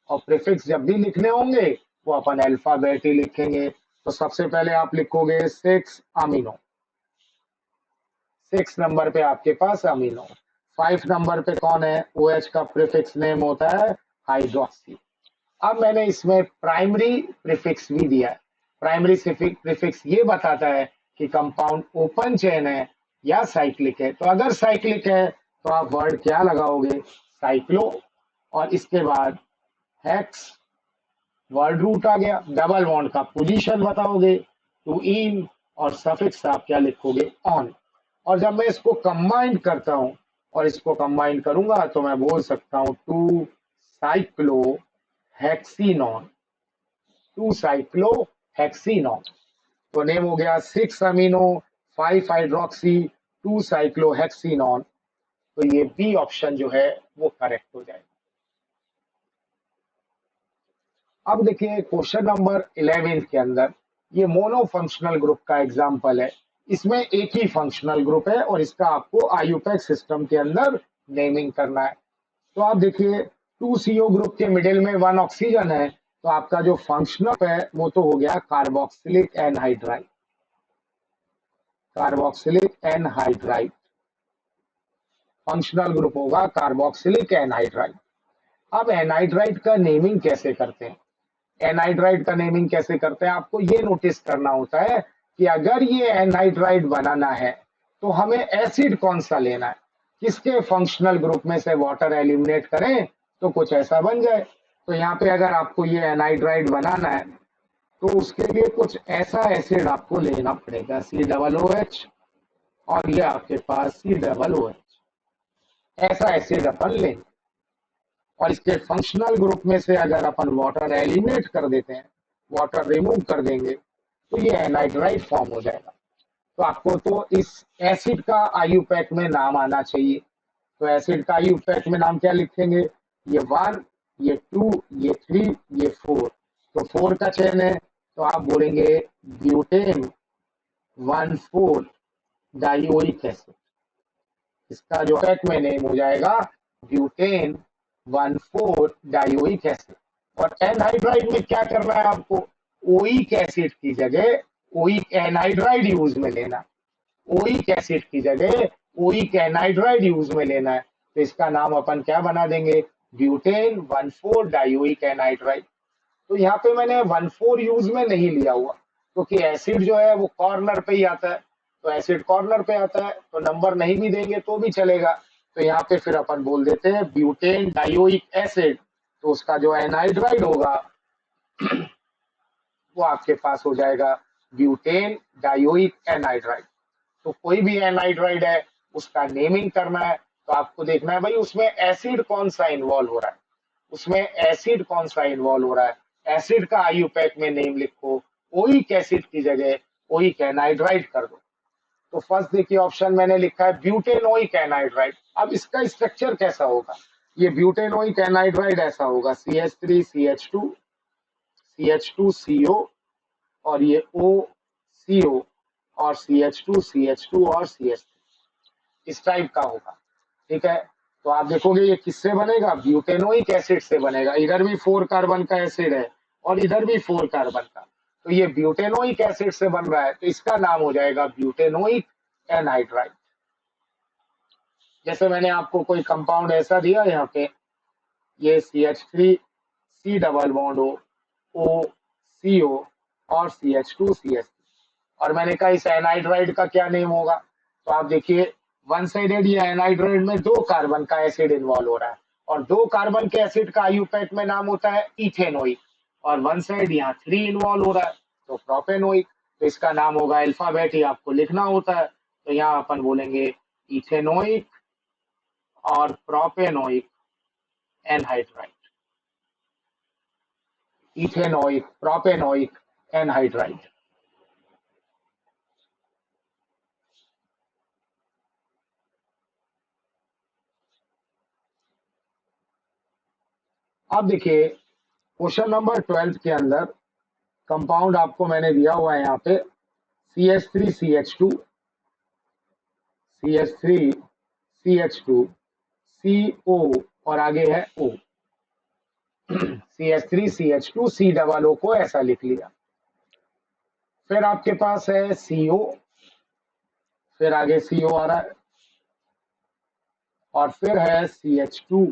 और प्रीफिक्स जब भी लिखने होंगे वो अपन अल्फाबेट ही लिखेंगे। तो सबसे पहले आप लिखोगे 6 अमीनो, 6 नंबर पे आपके पास अमीनो। 5 नंबर पे कौन है, OH का प्रीफिक्स नेम होता है हाइड्रोक्सी। अब मैंने इसमें प्राइमरी प्रीफिक्स भी दिया है। प्राइमरी प्रीफिक्स ये बताता है कि कंपाउंड ओपन चेन है या साइक्लिक है। तो अगर साइक्लिक है तो आप वर्ड क्या लगाओगे, साइक्लो, और इसके बाद हेक्स, वर्ड रूट आ गया। डबल बॉन्ड का पोजीशन बताओगे, टू इन, और सफिक्स आप क्या लिखोगे, ऑन। और जब मैं इसको कंबाइन करता हूं और इसको कंबाइन करूंगा तो मैं बोल सकता हूं 2 साइक्लो हेक्सीनॉन, 2 साइक्लो हेक्सीनॉन। तो नेम हो गया 6 अमीनो, 5 हाइड्रोक्सी, 2 साइक्लो हेक्सीनॉन। तो ये बी ऑप्शन जो है वो करेक्ट हो जाएगा। अब देखिए क्वेश्चन नंबर 11 के अंदर ये मोनो फंक्शनल ग्रुप का एग्जांपल है। इसमें एक ही फंक्शनल ग्रुप है और इसका आपको आयुपैक सिस्टम के अंदर नेमिंग करना है। तो आप देखिए 2CO ग्रुप के मिडिल में 1 ऑक्सीजन है, तो आपका जो फंक्शनल है वो तो हो गया carboxylic anhydride. Carboxylic anhydride, functional group होगा कार्बोक्सिलिक एनहाइड्राइड। अब एनहाइड्राइड का नेमिंग कैसे करते हैं? एनहाइड्राइड का नेमिंग कैसे करते हैं, आपको ये नोटिस करना होता है कि अगर ये एनहाइड्राइड बनाना है तो हमें एसिड कौन सा लेना है, किसके फंक्शनल ग्रुप में से वाटर एलिमिनेट करें तो कुछ ऐसा बन जाए। तो यहाँ पे अगर आपको ये एनहाइड्राइड बनाना है तो उसके लिए कुछ ऐसा एसिड आपको लेना पड़ेगा, COOH, और ये आपके पास COOH, ऐसा एसिड अपन लेंगे। और इसके फंक्शनल ग्रुप में से अगर अपन वाटर एलिमिनेट कर देते हैं, वाटर रिमूव कर देंगे, तो ये एनहाइड्राइड फॉर्म हो जाएगा। तो आपको तो इस एसिड का आईयूपैक में नाम आना चाहिए। तो एसिड का आईयूपैक में नाम क्या लिखेंगे? ये 1, ये 2, ये 3, ये 4। तो 4 का चयन है तो आप बोलेंगे ब्यूटेन 1,4 डाइओइक एसिड। इसका जो पैक में नेम हो जाएगा ब्यूटेन 1,4 डाइओइक एसिड। और एनहाइड्राइड में क्या करना है आपको? ओइक एसिड की जगह ओइक एनहाइड्राइड यूज में लेना, ओइक एसिड की जगह ओइक एनहाइड्राइड यूज में लेना है। तो इसका नाम अपन क्या बना देंगे? Butane 1,4 dioic anhydride. तो यहाँ पे मैंने 1,4 यूज में नहीं लिया हुआ क्योंकि एसिड जो है वो कॉर्नर पे ही आता है। तो एसिड कॉर्नर पे आता है तो नंबर नहीं भी देंगे तो भी चलेगा। तो यहाँ पे फिर अपन बोल देते हैं ब्यूटेन डाइओइक एसिड। तो उसका जो एनहाइड्राइड होगा वो आपके पास हो जाएगा ब्यूटेन डाइओइक एनहाइड्राइड। तो कोई भी एनहाइड्राइड है उसका नेमिंग करना है तो आपको देखना है भाई उसमें एसिड कौन सा इन्वॉल्व हो रहा है, उसमें एसिड कौन सा इन्वॉल्व हो रहा है। एसिड का आईयूपैक में नेम लिखो, ओइक एसिड की जगह ओइक एनहाइड्राइड कर दो। तो फर्स्ट देखिए ऑप्शन मैंने लिखा है ब्यूटेनोइक एनहाइड्राइड। अब इसका स्ट्रक्चर कैसा होगा? ये ब्यूटेनोइक एनहाइड्राइड ऐसा होगा CH3CH2 CH2CO और ये OCO और CH2CH2 और CH3, इस टाइप का होगा। ठीक है, तो आप देखोगे ये किससे बनेगा? ब्यूटेनोइक एसिड से बनेगा। इधर भी 4 कार्बन का एसिड है और इधर भी 4 कार्बन का, तो ये ब्यूटेनोइक एसिड से बन रहा है तो इसका नाम हो जाएगा ब्यूटेनोइक एनहाइड्राइड। जैसे मैंने आपको कोई कंपाउंड ऐसा दिया यहाँ पे, ये CH3 C double bond O CO और CH2CH3, और मैंने कहा इस एनहाइड्राइड का क्या नेम होगा? तो आप देखिए वन साइडेड ये एनहाइड्राइड में 2 कार्बन का एसिड इन्वॉल्व हो रहा है और 2 कार्बन के एसिड का आईयूपैक में नाम होता है इथेनोइक, और वन साइड यहाँ 3 इन्वॉल्व हो रहा है तो प्रोपेनोइक। तो इसका नाम होगा, अल्फाबेट ही आपको लिखना होता है। तो यहाँ अपन बोलेंगे इथेनोइक और propanoic anhydride, ethanoic propanoic anhydride. अब देखिए क्वेश्चन नंबर 12 के अंदर कंपाउंड आपको मैंने दिया हुआ है यहाँ पे CH3CH2 CH3 CH2 CO और आगे है O। CH3CH2 C double O को ऐसा लिख लिया। फिर आपके पास है CO, फिर आगे CO आ रहा है और फिर है CH2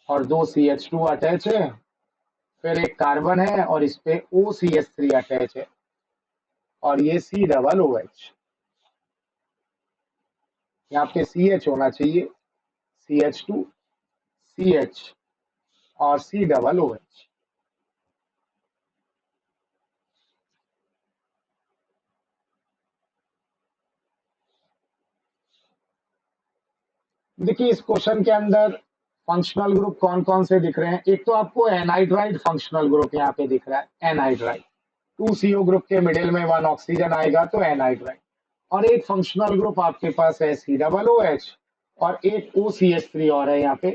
और 2 CH2 अटैच है, फिर एक कार्बन है और इस पे OCH3 अटैच है और ये C डबल OH। यहाँ पे CH होना चाहिए, CH2 CH और C डबल OH। देखिए इस क्वेश्चन के अंदर फंक्शनल ग्रुप कौन कौन से दिख रहे हैं? एक तो आपको एनहाइड्राइड फंक्शनल ग्रुप यहाँ पे दिख रहा है, एनहाइड्राइड। 2CO ग्रुप के मिडिल में 1 ऑक्सीजन आएगा तो एनहाइड्राइड। और एक फंक्शनल ग्रुप आपके पास है COOH और एक OCH3 और है यहाँ पे।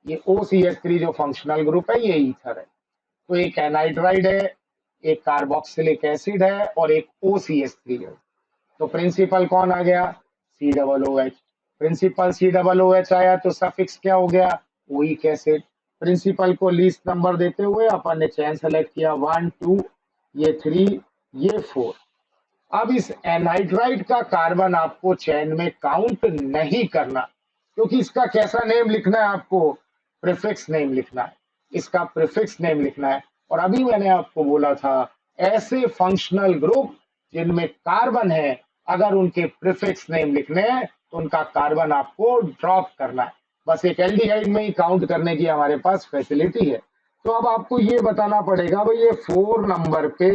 ये OCH3 जो फंक्शनल ग्रुप है ये ईथर है। तो एक एनहाइड्राइड है, एक कार्बोक्सिलिक एसिड है और एक OCH3 है। तो प्रिंसिपल कौन आ गया? COOH। प्रिंसिपल COOH आया तो सफिक्स क्या हो गया? Oic acid. प्रिंसिपल को लीस्ट नंबर देते हुए अपन ने चेन सेलेक्ट किया 1 2, ये 3, ये 4। अब इस एनहाइड्राइड का कार्बन आपको चेन में काउंट नहीं करना, क्योंकि इसका कैसा नेम लिखना है आपको, प्रीफिक्स नेम लिखना है, इसका प्रीफिक्स नेम लिखना है। और अभी मैंने आपको बोला था ऐसे फंक्शनल ग्रुप जिनमें कार्बन है, अगर उनके प्रीफिक्स नेम लिखने हैं तो उनका कार्बन आपको ड्रॉप करना है। बस एक एल्डिहाइड में ही काउंट करने की हमारे पास फैसिलिटी है। तो अब आपको ये बताना पड़ेगा भाई ये 4 नंबर पे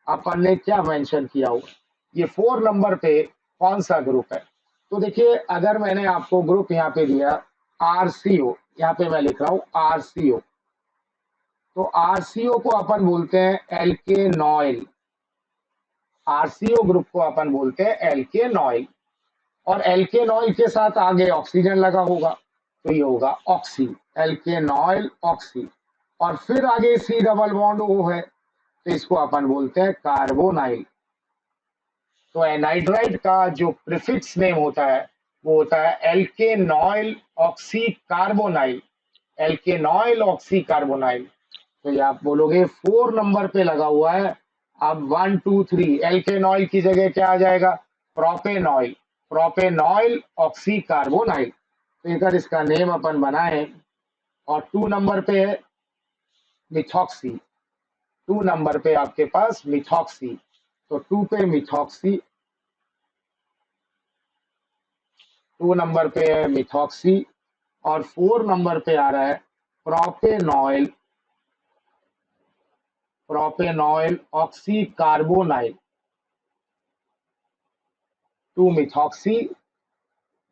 अपन ने क्या मेंशन किया हुआ, ये 4 नंबर पे कौन सा ग्रुप है। तो देखिए अगर मैंने आपको ग्रुप यहाँ पे दिया आरसीओ, यहाँ पे मैं लिख रहा हूँ आरसीओ, तो आरसीओ को अपन बोलते हैं एल्केनॉइल, आरसीओ ग्रुप को अपन बोलते हैं एल्केनॉइल। और एल्केनॉइल के साथ आगे ऑक्सीजन लगा होगा तो ये होगा ऑक्सी, एल्केनॉइल ऑक्सी। और फिर आगे सी डबल बॉन्ड ओ है तो इसको अपन बोलते हैं कार्बोनाइल। तो एनाइड्राइड का जो प्रीफिक्स नेम होता है वो होता है एल्केनॉइल ऑक्सी कार्बोनाइल, एल्केनॉइल ऑक्सी कार्बोनाइल। तो ये आप बोलोगे 4 नंबर पे लगा हुआ है। अब 1 2 3 एल्केनॉइल की जगह क्या आ जाएगा, प्रोपेनॉइल, प्रोपेनॉइल ऑक्सी कार्बोनाइल। तो अगर इसका नेम अपन बनाए, और 2 नंबर पे है मिथॉक्सी, 2 नंबर पे आपके पास मिथॉक्सी, तो 2 पे मिथॉक्सी, 2 नंबर पे है मिथॉक्सी। और 4 नंबर पे आ रहा है प्रोपेनॉइल, प्रोपेनॉइल ऑक्सी कार्बोनाइल, 2 मिथॉक्सी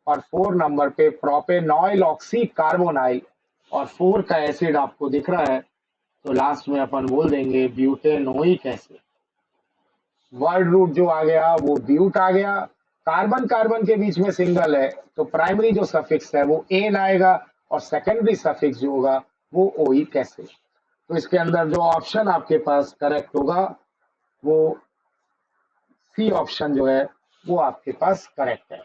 और 4 नंबर पे प्रोपेनॉइल ऑक्सी कार्बोनाइल। और 4 का एसिड आपको दिख रहा है तो लास्ट में अपन बोल देंगे ब्यूटेनोइक एसिड। वर्ड रूट जो आ गया वो ब्यूट आ गया, कार्बन कार्बन के बीच में सिंगल है तो प्राइमरी जो सफिक्स है वो एन आएगा और सेकेंडरी सफिक्स जो होगा वो ओइक एसिड। तो इसके अंदर जो ऑप्शन आपके पास करेक्ट होगा वो सी ऑप्शन जो है वो आपके पास करेक्ट है।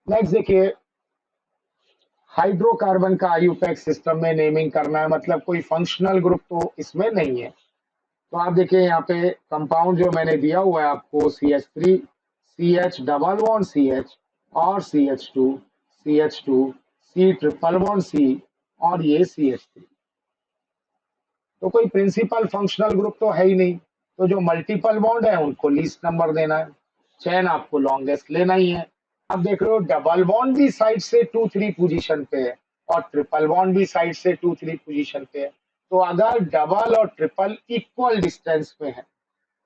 नेक्स्ट देखिए, हाइड्रोकार्बन का आईयूपैक सिस्टम में नेमिंग करना है, मतलब कोई फंक्शनल ग्रुप तो इसमें नहीं है। तो आप देखिए यहाँ पे कंपाउंड जो मैंने दिया हुआ है आपको CH3, CH double bond CH और CH2, CH2, C triple bond C और ये CH3। तो कोई प्रिंसिपल फंक्शनल ग्रुप तो है ही नहीं, तो जो मल्टीपल बॉन्ड है उनको लीस्ट नंबर देना है, चेन आपको लॉन्गेस्ट लेना ही है। अब देख रहे हो डबल बॉन्ड भी साइड से 2 3 पोजीशन पे है और ट्रिपल बॉन्ड भी साइड से 2 3 पोजीशन पे है। तो अगर डबल और ट्रिपल इक्वल डिस्टेंस पे है,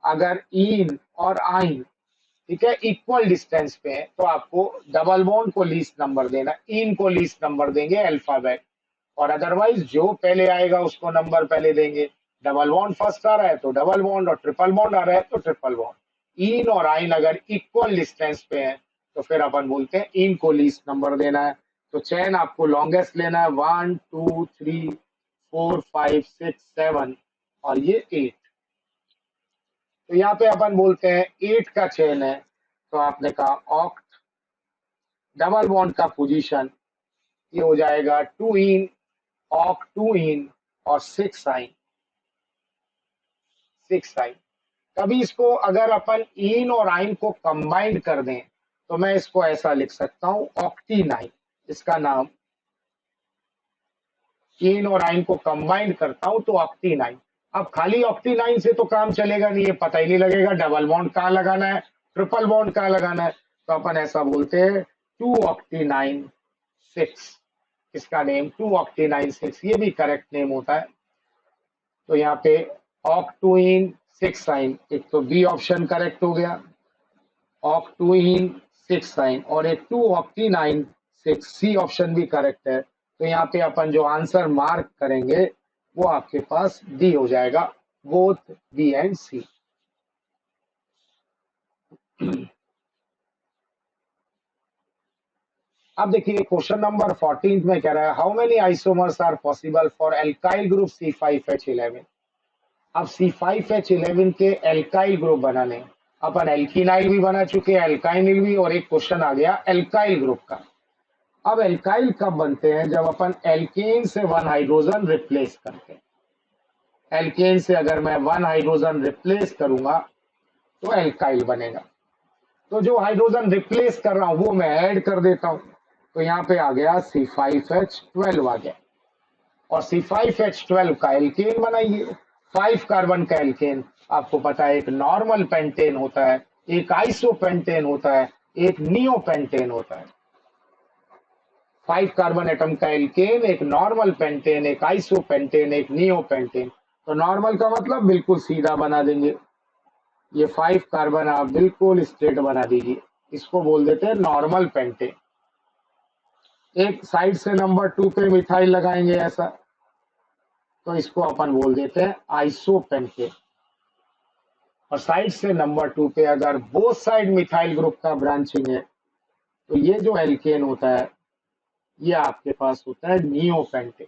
अगर इन और आइन ठीक है इक्वल डिस्टेंस पे है तो आपको डबल बॉन्ड को लीस्ट नंबर देना, इन को लीस्ट नंबर देंगे अल्फाबेट, और अदरवाइज जो पहले आएगा उसको नंबर पहले देंगे। डबल बॉन्ड फर्स्ट आ रहा है तो डबल बॉन्ड, और ट्रिपल बॉन्ड आ रहा है तो ट्रिपल बॉन्ड। इन और आइन अगर इक्वल डिस्टेंस पे है तो फिर अपन बोलते हैं इन को लीस्ट नंबर देना है। तो चेन आपको लॉन्गेस्ट लेना है 1 2 3 4 5 6 7 और ये 8। तो यहाँ पे अपन बोलते हैं 8 का चेन है तो आपने कहा ऑक्ट, डबल बॉन्ड का पोजीशन ये हो जाएगा 2 इन, ऑक 2 इन और 6 आइन, 6 आइन। कभी इसको अगर अपन इन और आइन को कंबाइंड कर दें तो मैं इसको ऐसा लिख सकता हूं ऑक्टीनाइन, इसका नाम इन और आइन को कंबाइंड करता हूं तो ऑक्टीनाइन। अब खाली ऑक्टीनाइन से तो काम चलेगा नहीं, ये पता ही नहीं लगेगा डबल बॉन्ड कहाँ लगाना है, ट्रिपल बॉन्ड कहाँ लगाना है। तो अपन ऐसा बोलते हैं 2 ऑक्टीनाइन 6, इसका नेम 2 ऑक्टीनाइन 6, ये भी करेक्ट नेम होता है। तो यहाँ पे ऑक्टुइन 6 आइन, एक तो बी ऑप्शन करेक्ट हो गया, ऑक्टुइन 6 आइन, और एक 2 ऑक्टीनाइन 6 सी ऑप्शन भी करेक्ट है। तो यहाँ पे अपन जो आंसर मार्क करेंगे वो आपके पास डी हो जाएगा, बोथ बी एंड सी। अब देखिए क्वेश्चन नंबर 14 में कह रहा है how many isomers are possible for alkyl group C5H11। अब C5H11 के एल्काइल ग्रुप बनाने, अपन एल्किनाइल भी बना चुके हैं, एल्काइनिल भी, और एक क्वेश्चन आ गया एल्काइल ग्रुप का। अब एल्काइल कब बनते हैं, जब अपन एल्केन से 1 हाइड्रोजन रिप्लेस करते हैं। एल्केन से अगर मैं 1 हाइड्रोजन रिप्लेस करूंगा तो एल्काइल बनेगा। तो जो हाइड्रोजन रिप्लेस कर रहा हूं वो मैं ऐड कर देता हूं, तो यहाँ पे आ गया C5H12 आ गया। और C5H12 का एल्केन बनाइए। 5 कार्बन का एल्केन आपको पता है एक नॉर्मल पेंटेन होता है, एक आइसोपेंटेन होता है, एक नियोपेंटेन होता है। 5 कार्बन एटम का एल्केन, एक नॉर्मल पेंटेन, एक आइसोपेंटेन, एक नियोपेंटेन। तो नॉर्मल का मतलब बिल्कुल सीधा बना देंगे, ये 5 कार्बन आप बिल्कुल स्ट्रेट बना दीजिए, इसको बोल देते हैं नॉर्मल पेंटेन। एक साइड से नंबर 2 पे मिथाइल लगाएंगे ऐसा, तो इसको अपन बोल देते हैं आइसोपेंटेन। और साइड से नंबर 2 पे अगर बोथ साइड मिथाइल ग्रुप का ब्रांचिंग है, तो ये जो एल्केन होता है ये आपके पास होता है नियोपेंटेन।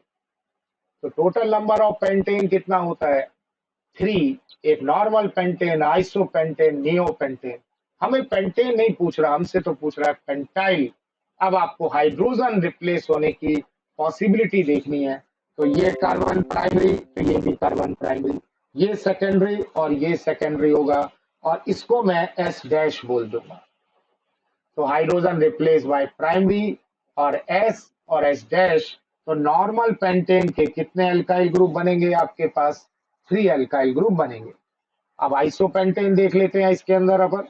तो टोटल नंबर ऑफ पेंटेन कितना होता है? 3। एक नॉर्मल पेंटेन, आइसोपेंटेन, नियोपेंटेन। हमें पेंटेन नहीं पूछ रहा, हमसे तो पूछ रहा है पेंटाइल। अब आपको हाइड्रोजन रिप्लेस होने की पॉसिबिलिटी देखनी है, तो ये कार्बन प्राइमरी, तो ये भी कार्बन प्राइमरी, ये सेकेंडरी और ये सेकेंडरी होगा, और इसको मैं एस डैश बोल दूंगा। तो हाइड्रोजन रिप्लेस बाय प्राइमरी और एस डैश। तो नॉर्मल पेंटेन के कितने एल्काइल ग्रुप बनेंगे आपके पास? 3 एल्काइल ग्रुप बनेंगे। अब आइसोपेंटेन देख लेते हैं इसके अंदर अपन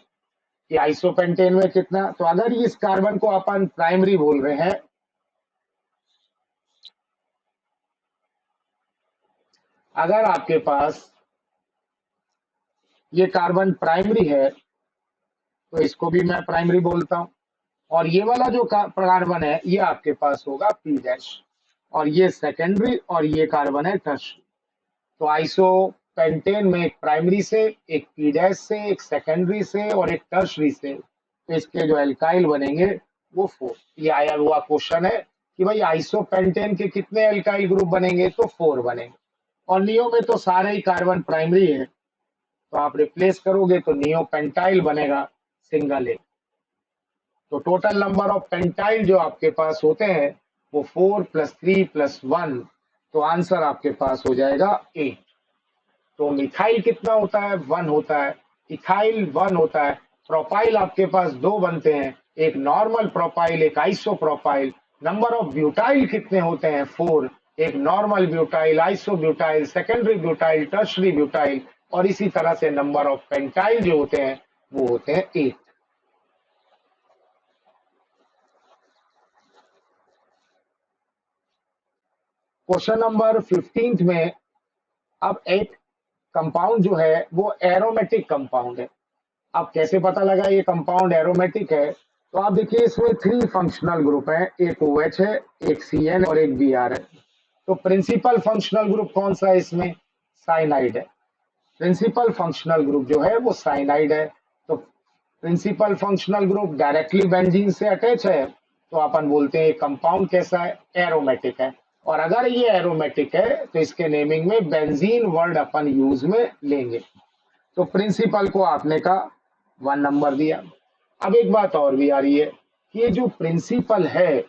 कि आइसोपेंटेन में कितना। तो अगर इस कार्बन को अपन प्राइमरी बोल रहे हैं, अगर आपके पास ये कार्बन प्राइमरी है तो इसको भी मैं प्राइमरी बोलता हूं, और ये वाला जो कार्बन है ये आपके पास होगा पी डैश, और ये सेकेंडरी और ये कार्बन है टर्शियरी। तो आइसोपेंटेन में एक प्राइमरी से, एक पी डैश से, एक सेकेंडरी से और एक टर्शियरी से, तो इसके जो एल्काइल बनेंगे वो 4। ये आया हुआ क्वेश्चन है कि भाई आइसोपेंटेन के कितने एल्काइल ग्रुप बनेंगे? तो 4 बनेंगे। और नियो में तो सारे ही कार्बन प्राइमरी है, तो आप रिप्लेस करोगे तो नियोपेंटाइल बनेगा सिंगल ए। तो टोटल नंबर ऑफ पेंटाइल जो आपके पास होते हैं वो 4 + 3 + 1, तो आंसर आपके पास हो जाएगा 8। तो मिथाइल कितना होता है? 1 होता है। इथाइल 1 होता है। प्रोपाइल आपके पास 2 बनते हैं, एक नॉर्मल प्रोपाइल, एक iso propyl. Number of butyl कितने होते हैं? 4। एक normal butyl, iso butyl, secondary butyl, tertiary butyl. और इसी तरह से नंबर ऑफ पेंटाइल जो होते हैं वो होते हैं 8। क्वेश्चन नंबर 15 में अब एक कंपाउंड जो है वो एरोमेटिक कंपाउंड है। अब कैसे पता लगा ये कंपाउंड एरोमेटिक है? तो आप देखिए इसमें 3 फंक्शनल ग्रुप हैं, एक OH है, एक CN और एक Br है। तो प्रिंसिपल फंक्शनल ग्रुप कौन सा है इसमें? साइनाइड है। प्रिंसिपल फंक्शनल ग्रुप जो है वो साइनाइड है। तो principal functional group directly benzene से अटैच है, तो अपन बोलते हैं कंपाउंड कैसा है? एरोमेटिक है। और अगर ये एरोमेटिक है तो इसके नेमिंग में बेंजीन वर्ड अपन यूज में लेंगे। तो प्रिंसिपल को आपने का 1 नंबर दिया। अब एक बात और भी आ रही है कि ये जो प्रिंसिपल है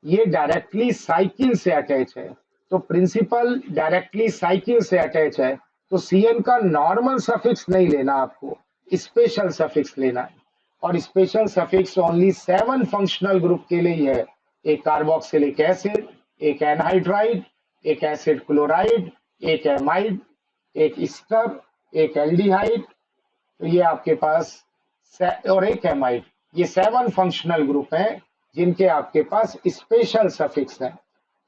ये डायरेक्टली साइकिल से अटैच है। तो प्रिंसिपल डायरेक्टली साइकिल से अटैच है, तो CN का नॉर्मल सफिक्स नहीं लेना, आपको स्पेशल सफिक्स लेना है। और special suffix only 7 functional group के लिए ही है। एक कार्बोक्सिलिक एसिड, एक एनहाइड्राइड, एक एसिड क्लोराइड, एक एमाइड, एक स्टर, एक एल्डिहाइड, तो ये आपके पास और एक एमाइड। ये 7 फंक्शनल ग्रुप हैं जिनके आपके पास स्पेशल सफिक्स हैं।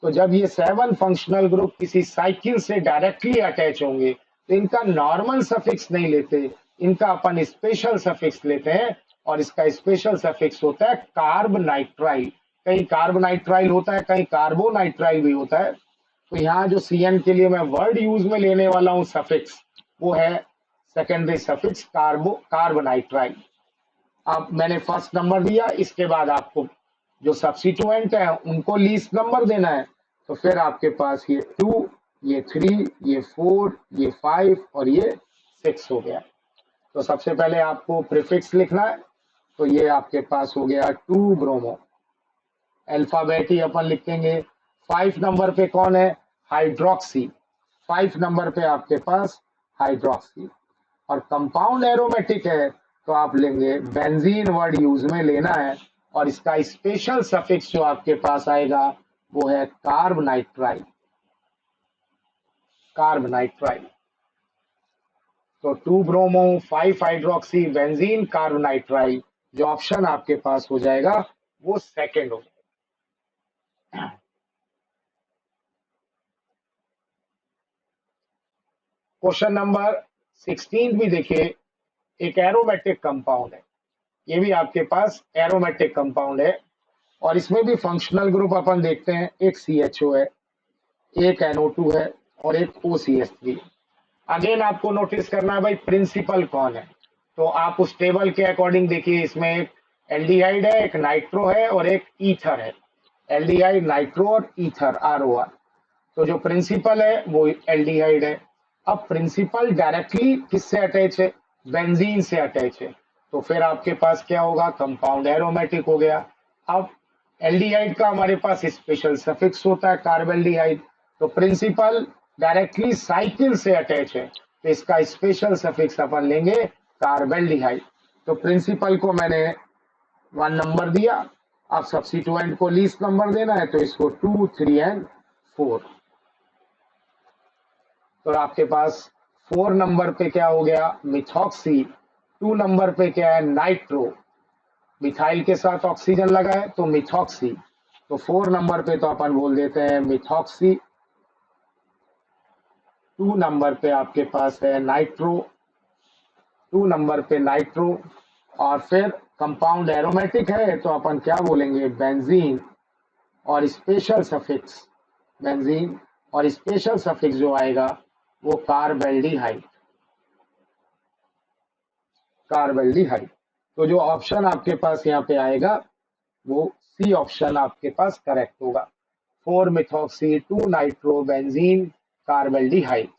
तो जब ये 7 फंक्शनल ग्रुप किसी साइकिल से डायरेक्टली अटैच होंगे तो इनका नॉर्मल सफिक्स नहीं लेते, इनका अपन स्पेशल सफिक्स लेते हैं। और इसका स्पेशल सफिक्स होता है कार्ब नाइट्राइल। कहीं कार्ब नाइट्राइल होता है, कहीं कार्बो नाइट्राइल भी होता है। तो यहाँ जो CN के लिए मैं वर्ड यूज में लेने वाला हूँ सफिक्स, वो है सेकेंडरी सफिक्स कार्बोनाइट्राइल। अब मैंने फर्स्ट नंबर दिया, इसके बाद आपको जो सब्सिट्यूएंट है उनको लीस्ट नंबर देना है। तो फिर आपके पास ये 2, ये 3, ये 4, ये 5 और ये 6 हो गया। तो सबसे पहले आपको प्रीफिक्स लिखना है, तो ये आपके पास हो गया 2 ब्रोमो। अल्फाबेट ही अपन लिखेंगे। 5 नंबर पे कौन है? हाइड्रोक्सी। 5 नंबर पे आपके पास हाइड्रोक्सी। और कंपाउंड एरोमेटिक है तो आप लेंगे बेंजीन, वर्ड यूज में लेना है, और इसका स्पेशल सफिक्स जो आपके पास आएगा वो है कार्ब नाइट्राइल। Carb nitrile. तो 2 bromo 5 hydroxy benzene carb nitrile, जो ऑप्शन आपके पास हो जाएगा वो सेकंड हो जाएगा। क्वेश्चन नंबर 16 भी देखिए, एक एरोमेटिक कंपाउंड है, ये भी आपके पास एरोमेटिक कंपाउंड है, और इसमें भी फंक्शनल ग्रुप अपन देखते हैं, एक CHO है, एक NO2 है, और एक OCH3। अगेन आपको नोटिस करना है भाई प्रिंसिपल कौन है, तो आप उस टेबल के अकॉर्डिंग देखिए, इसमें एक एल्डिहाइड है, एक नाइट्रो है, और एक ईथर है। एल्डिहाइड, नाइट्रो और ईथर, ROR। तो जो प्रिंसिपल है वो एल्डिहाइड है। अब प्रिंसिपल डायरेक्टली किससे अटैच है? बेंजीन से अटैच है, तो फिर आपके पास क्या होगा? कंपाउंड एरोमेटिक हो गया। अब एल्डिहाइड का हमारे पास स्पेशल सफिक्स होता है कार्बेल्डिहाइड, तो प्रिंसिपल डायरेक्टली साइकिल से अटैच है, तो इसका स्पेशल सफिक्स अपन लेंगे कार्बेल्डिहाइड। तो प्रिंसिपल को मैंने 1 नंबर दिया, अब सब्स्टिट्यूएंट को लीस्ट नंबर देना है, तो इसको 2, 3 एंड 4। तो आपके पास 4 नंबर पे क्या हो गया? मिथॉक्सी। 2 नंबर पे क्या है? नाइट्रो। मिथाइल के साथ ऑक्सीजन लगा है तो मिथॉक्सी। तो 4 नंबर पे तो अपन बोल देते हैं मिथॉक्सी। 2 नंबर पे आपके पास है नाइट्रो। 2 नंबर पे नाइट्रो। और फिर कंपाउंड एरोमेटिक है तो अपन क्या बोलेंगे? बेंजीन, और स्पेशल सफिक्स बेंजीन, और स्पेशल सफिक्स जो आएगा वो कार्बेल्डिहाइड। कार्बेल्डिहाइड। तो जो ऑप्शन आपके पास यहाँ पे आएगा वो सी ऑप्शन आपके पास करेक्ट होगा। 4 मिथॉक्सी, 2 नाइट्रो बेंजीन, कार्बेल्डिहाइड।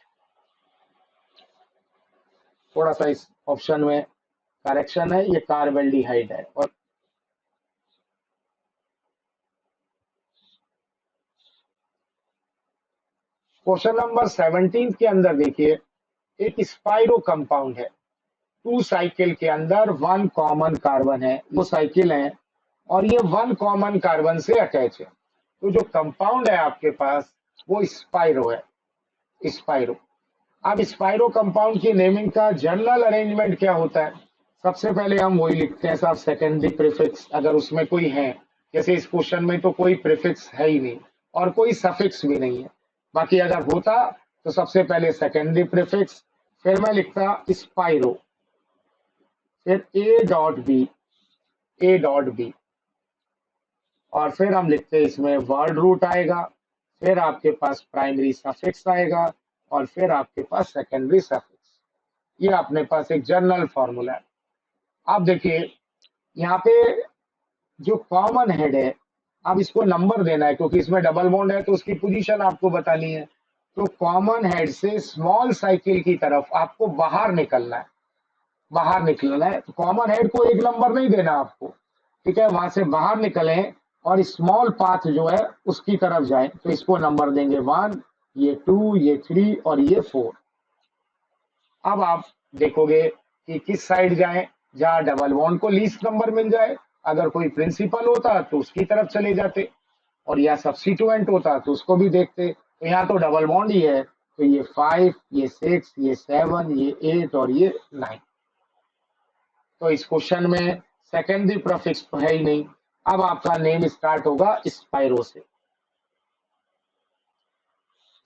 थोड़ा सा इस ऑप्शन में करेक्शन है, ये कार्बेल्डिहाइड है। और क्वेश्चन नंबर 17 के अंदर देखिए, एक स्पाइरो कंपाउंड है, 2 साइकिल के अंदर 1 कॉमन कार्बन है, वो साइकिल है, और ये 1 कॉमन कार्बन से अटैच है। तो जो कंपाउंड है आपके पास वो स्पाइरो है। स्पाइरो। अब स्पाइरो कंपाउंड की नेमिंग का जनरल अरेंजमेंट क्या होता है? सबसे पहले हम वही लिखते हैं साहब, सेकेंडरी प्रीफिक्स, अगर उसमें कोई है। जैसे इस क्वेश्चन में तो कोई प्रीफिक्स है ही नहीं, और कोई सफिक्स भी नहीं है। बाकी अगर होता तो सबसे पहले सेकेंडरी प्रीफिक्स, फिर मैं लिखता स्पाइरो, फिर A.B, A.B, और फिर हम लिखते हैं इसमें वर्ड रूट आएगा, फिर आपके पास प्राइमरी सफिक्स आएगा, और फिर आपके पास सेकेंडरी सफिक्स। ये अपने पास एक जनरल फॉर्मूला है। अब देखिए यहाँ पे जो कॉमन हेड है, अब इसको नंबर देना है क्योंकि इसमें डबल बॉन्ड है, तो उसकी पोजीशन आपको बतानी है। तो कॉमन हेड से स्मॉल साइकिल की तरफ आपको बाहर निकलना है। बाहर निकलना है तो कॉमन हेड को एक नंबर नहीं देना आपको, ठीक है? वहां से बाहर निकलें और स्मॉल पाथ जो है उसकी तरफ जाएं, तो इसको नंबर देंगे 1, ये 2, ये 3 और ये 4। अब आप देखोगे कि किस साइड जाएं, जहां डबल बॉन्ड को लीस्ट नंबर मिल जाए। अगर कोई प्रिंसिपल होता तो उसकी तरफ चले जाते, और या सब्स्टिट्यूएंट होता तो उसको भी देखते। तो यहाँ तो डबल बॉन्ड ही है, तो ये 5, ये 6, ये 7, ये 8 और ये 9। तो इस क्वेश्चन में सेकेंडरी प्रीफिक्स तो है ही नहीं। अब आपका नेम स्टार्ट होगा स्पाइरो से,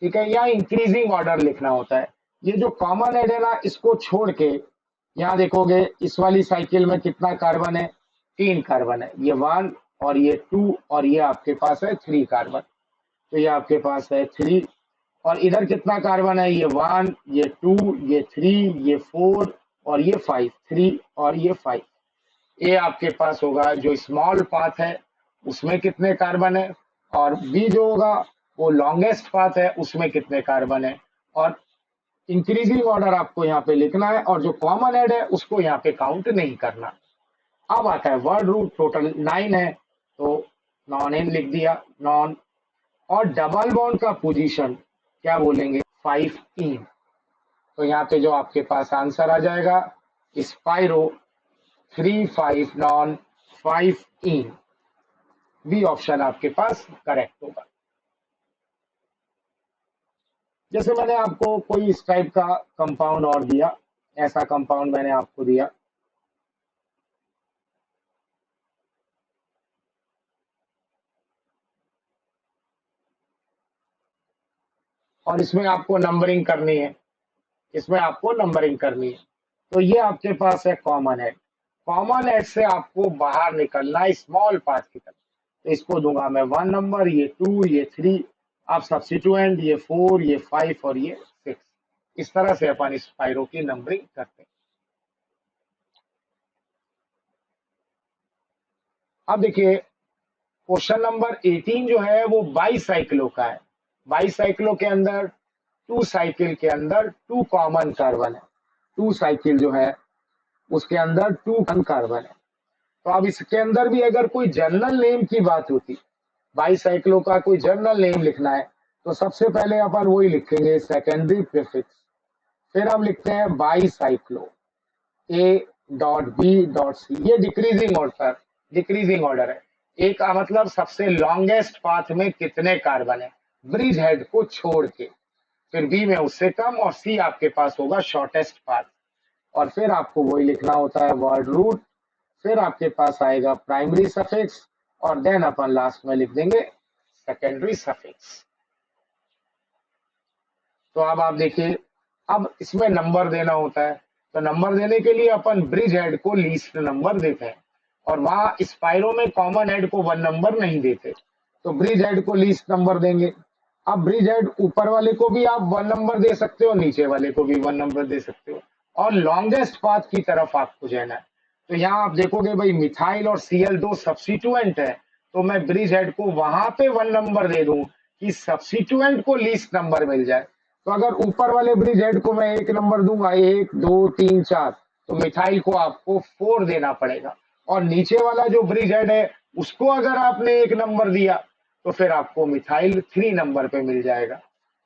ठीक है? या इंक्रीजिंग ऑर्डर लिखना होता है। ये जो कॉमन हेड है ना, इसको छोड़ के यहाँ देखोगे इस वाली साइकिल में कितना कार्बन है? 3 कार्बन है, ये 1 और ये 2 और ये आपके पास है 3 कार्बन। तो ये आपके पास है 3, और इधर कितना कार्बन है? ये 1, ये 2, ये 3, ये 4 और ये 5। 3 और ये 5। ए आपके पास होगा जो स्मॉल पाथ है उसमें कितने कार्बन है, और बी जो होगा वो लॉन्गेस्ट पाथ है उसमें कितने कार्बन है। और इंक्रीजिंग ऑर्डर आपको यहाँ पे लिखना है, और जो कॉमन हेड है उसको यहाँ पे काउंट नहीं करना। अब आता है वर्ड रूट, टोटल 9 है, तो नॉन एन लिख दिया, नॉन। और डबल बॉन्ड का पोजीशन क्या बोलेंगे? 5इन। तो यहाँ पे जो आपके पास आंसर आ जाएगा स्पाइरो 3,5 नॉन 5इन, बी ऑप्शन आपके पास करेक्ट होगा। जैसे मैंने आपको कोई इस टाइप का कंपाउंड और दिया, ऐसा कंपाउंड मैंने आपको दिया, और इसमें आपको नंबरिंग करनी है, इसमें आपको नंबरिंग करनी है। तो ये आपके पास है कॉमन हेड। कॉमन हेड से आपको बाहर निकलना है स्मॉल पाथ की तरफ। तो इसको दूंगा मैं 1 नंबर, ये 2, ये 3, आप सब्सिट्यूएंट, ये 4, ये 5 और ये 6। इस तरह से अपन स्पाइरो की नंबरिंग करते हैं। अब देखिए क्वेश्चन नंबर 18 जो है वो बाईसाइक्लो का है। बाईसाइक्लो के अंदर 2 साइकिल के अंदर 2 कॉमन कार्बन है। 2 साइकिल जो है उसके अंदर 2 कार्बन है। तो अब इसके अंदर भी अगर कोई जर्नल नेम की बात होती, बाईसाइक्लो का कोई जर्नल नेम लिखना है, तो सबसे पहले अपन वही लिखेंगे सेकेंडरी प्रीफिक्स। फिर हम लिखते हैं बाईसाइक्लो A.B.C। ये डिक्रीजिंग ऑर्डर है। ए का मतलब सबसे लॉन्गेस्ट पाथ में कितने कार्बन है, ब्रिज हेड को छोड़ के। फिर बी में उससे कम, और सी आपके पास होगा शॉर्टेस्ट पाथ। और फिर आपको वही लिखना होता है वर्ड रूट। फिर आपके पास आएगा प्राइमरी सफिक्स, और देन अपन लास्ट में लिख देंगे सेकेंडरी सफिक्स। तो अब आप देखिए, अब इसमें नंबर देना होता है। तो नंबर देने के लिए अपन ब्रिज हेड को लीस्ट नंबर देते हैं, और वहां स्पाइरो में कॉमन हेड को 1 नंबर नहीं देते, तो ब्रिज हेड को लीस्ट नंबर देंगे। अब ब्रिज हेड ऊपर वाले को भी आप 1 नंबर दे सकते हो, नीचे वाले को भी 1 नंबर दे सकते हो, और लॉन्गेस्ट पाथ की तरफ आपको जाना है। तो यहाँ आप देखोगे भाई मिथाइल और Cl दो सब्सिट्यूएंट है, तो मैं ब्रिज हेड को वहां पे 1 नंबर दे दूं कि सब्सिट्यूएंट को लीस्ट नंबर मिल जाए। तो अगर ऊपर वाले ब्रिज हेड को मैं 1 नंबर दूंगा, 1, 2, 3, 4, तो मिथाइल को आपको 4 देना पड़ेगा। और नीचे वाला जो ब्रिज हेड है उसको अगर आपने 1 नंबर दिया, तो फिर आपको मिथाइल 3 नंबर पे मिल जाएगा।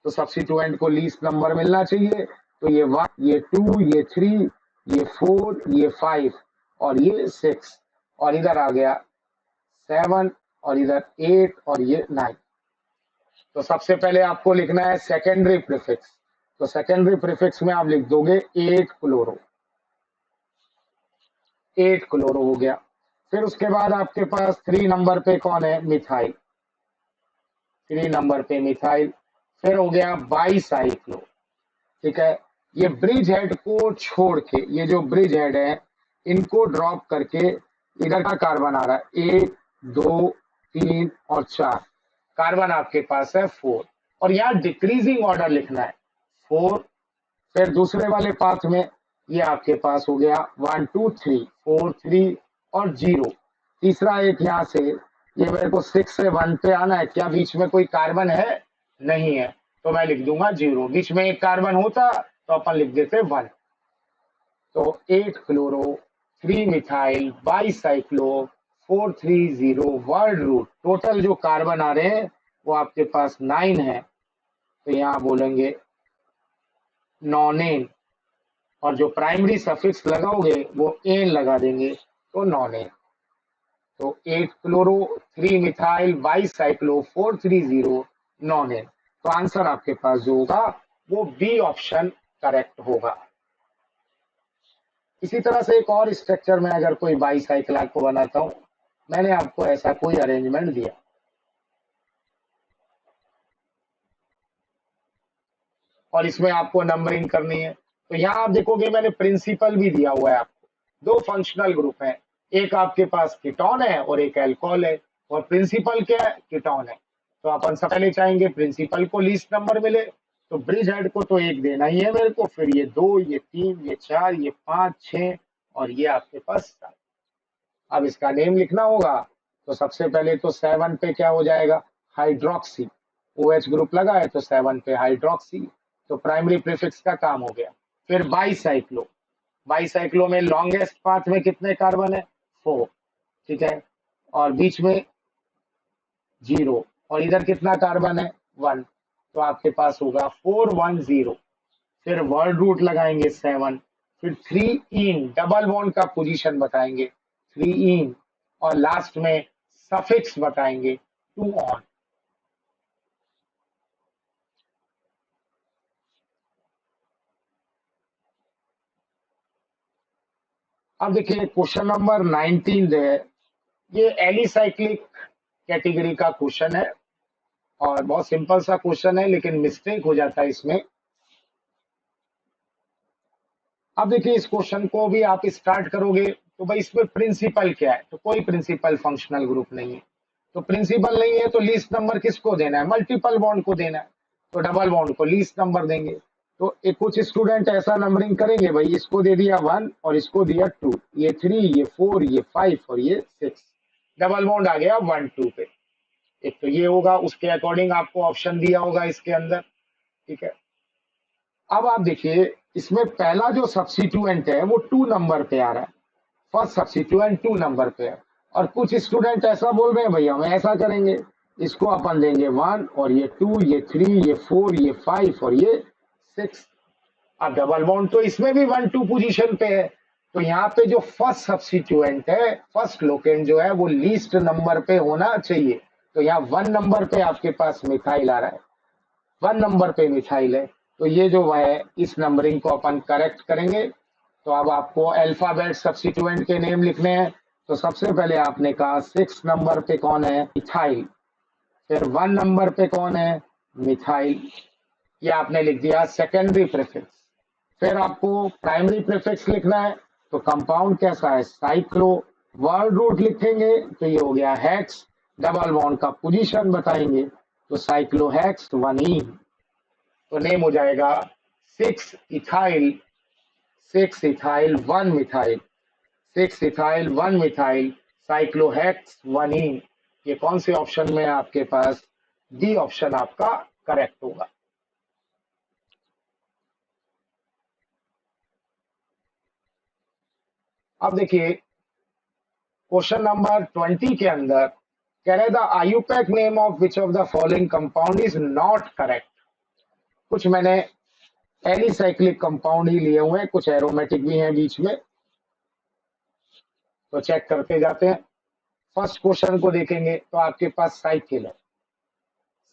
तो सब्सिट्यूएंट को लीस्ट नंबर मिलना चाहिए। तो ये 1, ये 2, ये 3, ये 4, ये 5 और ये 6, और इधर आ गया 7, और इधर 8 और ये 9। तो सबसे पहले आपको लिखना है सेकेंडरी प्रीफिक्स। तो सेकेंडरी प्रीफिक्स में आप लिख दोगे 8 क्लोरो। 8 क्लोरो हो गया। फिर उसके बाद आपके पास 3 नंबर पे कौन है, मिथाइल। 3 नंबर पे मिथाइल। फिर हो गया बाईसाइक्लो। ठीक है, ये ब्रिज हेड को छोड़ के, ये जो ब्रिज हेड है इनको ड्रॉप करके इधर का कार्बन आ रहा है 1, 2, 3 और 4। कार्बन आपके पास है 4, और यहाँ डिक्रीजिंग ऑर्डर लिखना है 4। फिर दूसरे वाले पाथ में ये आपके पास हो गया 1, 2, 3, 4, 3 और 0। तीसरा एक यहाँ से, ये मेरे को 6 से 1 पे आना है, क्या बीच में कोई कार्बन है, नहीं है, तो मैं लिख दूंगा 0। बीच में एक कार्बन होता तो अपन लिख देते 1। तो 8 chloro, 3 methyl, bicyclo, 4, 3, 0 word root. Total जो कार्बन आ रहे हैं वो आपके पास 9 है। तो यहाँ बोलेंगे नॉनेन, और जो प्राइमरी सफिक्स लगाओगे वो एन लगा देंगे, तो नॉनेन। तो 8 क्लोरो, 3 मिथाइल, बाईसाइक्लो, 4, 3, 0 नॉनेन। तो आंसर आपके पास जो होगा वो बी ऑप्शन करेक्ट होगा। इसी तरह से एक और स्ट्रक्चर में अगर कोई बाईसाइकिल को बनाता हूं, मैंने आपको ऐसा कोई अरेंजमेंट दिया, और इसमें आपको नंबरिंग करनी है। तो यहाँ आप देखोगे मैंने प्रिंसिपल भी दिया हुआ है आपको। दो फंक्शनल ग्रुप हैं, एक आपके पास कीटोन है और एक अल्कोहल है, और प्रिंसिपल क्या है, कीटोन है। तो अपन सब पहले चाहेंगे प्रिंसिपल को लीस्ट नंबर मिले, तो ब्रिज हेड को तो 1 देना ही है मेरे को, फिर ये 2, ये 3, ये 4, ये 5, 6 और ये आपके पास 7। अब इसका नेम लिखना होगा। तो सबसे पहले तो 7 पे क्या हो जाएगा, हाइड्रोक्सी। OH ग्रुप लगा है तो 7 पे हाइड्रोक्सी। तो प्राइमरी प्रीफिक्स का काम हो गया। फिर बाईसाइक्लो। बाईसाइक्लो में लॉन्गेस्ट पाथ में कितने कार्बन है, 4। ठीक है, और बीच में 0, और इधर कितना कार्बन है, 1। तो आपके पास होगा 410। फिर वर्ड रूट लगाएंगे 7, फिर 3 इन, डबल बॉन्ड का पोजीशन बताएंगे 3 इन, और लास्ट में सफिक्स बताएंगे 2 ऑन। अब देखिए क्वेश्चन नंबर 19 जो है, ये एलिसाइक्लिक कैटेगरी का क्वेश्चन है और बहुत सिंपल सा क्वेश्चन है, लेकिन मिस्टेक हो जाता है इसमें। अब देखिए इस क्वेश्चन को भी आप स्टार्ट करोगे तो भाई इसमें प्रिंसिपल क्या है, तो कोई प्रिंसिपल फंक्शनल ग्रुप नहीं है। तो प्रिंसिपल नहीं है तो लीस्ट नंबर किसको देना है, मल्टीपल बॉन्ड को देना है। तो डबल बॉन्ड को लीस्ट नंबर देंगे। तो एक कुछ स्टूडेंट ऐसा नंबरिंग करेंगे, भाई इसको दे दिया 1 और इसको दिया 2, ये 3, ये 4, ये 5 और ये 6। डबल बॉन्ड आ गया 1 2 पे। एक तो ये होगा, उसके अकॉर्डिंग आपको ऑप्शन दिया होगा इसके अंदर। ठीक है, अब आप देखिए इसमें पहला जो सब्स्टिट्यूएंट है वो 2 नंबर पे आ रहा है। फर्स्ट सब्स्टिट्यूएंट 2 नंबर पे है। और कुछ स्टूडेंट ऐसा बोल रहे हैं भैया हम ऐसा करेंगे, इसको अपन देंगे 1 और ये 2, ये 3, ये 4, ये 5 और ये 6। अब डबल बॉन्ड तो इसमें भी 1 2 पोजीशन पे है। तो यहाँ पे जो फर्स्ट सब्स्टिट्यूएंट है, फर्स्ट लोकेंड जो है वो लीस्ट नंबर पे होना चाहिए। तो यहाँ 1 नंबर पे आपके पास मिथाइल आ रहा है, 1 नंबर पे मिथाइल है। तो ये जो है इस नंबरिंग को अपन करेक्ट करेंगे। तो अब आपको अल्फाबेट सब्स्टिट्यूएंट के नेम लिखने हैं। तो सबसे पहले आपने कहा 6 नंबर पे कौन है, मिथाइल। फिर 1 नंबर पे कौन है, मिथाइल। ये आपने लिख दिया सेकेंडरी प्रीफिक्स। फिर आपको प्राइमरी प्रीफिक्स लिखना है। तो कंपाउंड कैसा है, साइक्लो। वर्ड रूट लिखेंगे तो ये हो गया हेक्स। डबल बॉन्ड का पोजीशन बताएंगे तो साइक्लोहेक्स 1 ई। तो नेम हो जाएगा 6 ethyl, 6 ethyl 1 methyl, 6 ethyl 1 methyl साइक्लोहेक्स 1 ई। ये कौन से ऑप्शन में है आपके पास, डी ऑप्शन आपका करेक्ट होगा। अब देखिए क्वेश्चन नंबर 20 के अंदर कह रहे the IUPAC name of which of the following compound is not correct. कुछ मैंने एलिसाइक्लिक कंपाउंड ही लिए हुए हैं, कुछ एरोमेटिक भी हैं बीच में, तो चेक करते जाते हैं। फर्स्ट क्वेश्चन को देखेंगे तो आपके पास साइकिल है,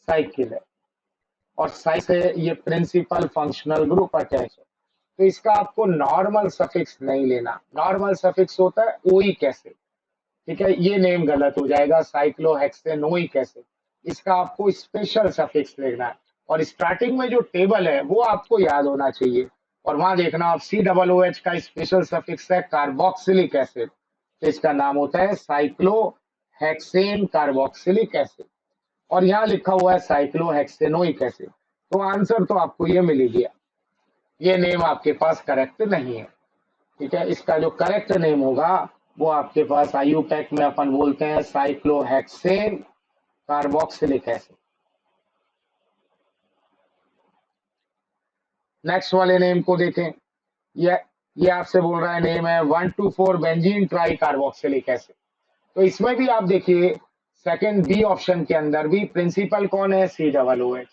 साइकिल है, और साइकिल से ये प्रिंसिपल फंक्शनल ग्रुप अटैच है। तो इसका आपको नॉर्मल सफिक्स नहीं लेना, नॉर्मल सफिक्स होता है ओइक एसिड। ठीक है, ये नेम गलत हो जाएगा, साइक्लोहेक्सेनोइक एसिड। इसका आपको स्पेशल सफिक्स लेना है। और स्टार्टिंग में जो टेबल है वो आपको याद होना चाहिए। और वहां देखना आप COOH का स्पेशल सफिक्स है कार्बोक्सिलिक एसिड, तो इसका नाम होता है साइक्लोहेक्सेन कार्बोक्सिलिक एसिड। और यहाँ लिखा हुआ है साइक्लोहेक्सेनोइक एसिड। तो आंसर तो आपको ये मिल गया, ये नेम आपके पास करेक्ट नहीं है। ठीक है, इसका जो करेक्ट नेम होगा वो आपके पास आयुपैक में अपन बोलते हैं साइक्लोहेक्सेन कार्बोक्सिलिक एसिड। नेक्स्ट वाले नेम को देखें। ये ये आपसे बोल रहा है नेम है 1,2,4 बेंजीन ट्राई कार्बोक्सिलिक एसिड। तो इसमें भी आप देखिए सेकंड बी ऑप्शन के अंदर भी प्रिंसिपल कौन है, COOH।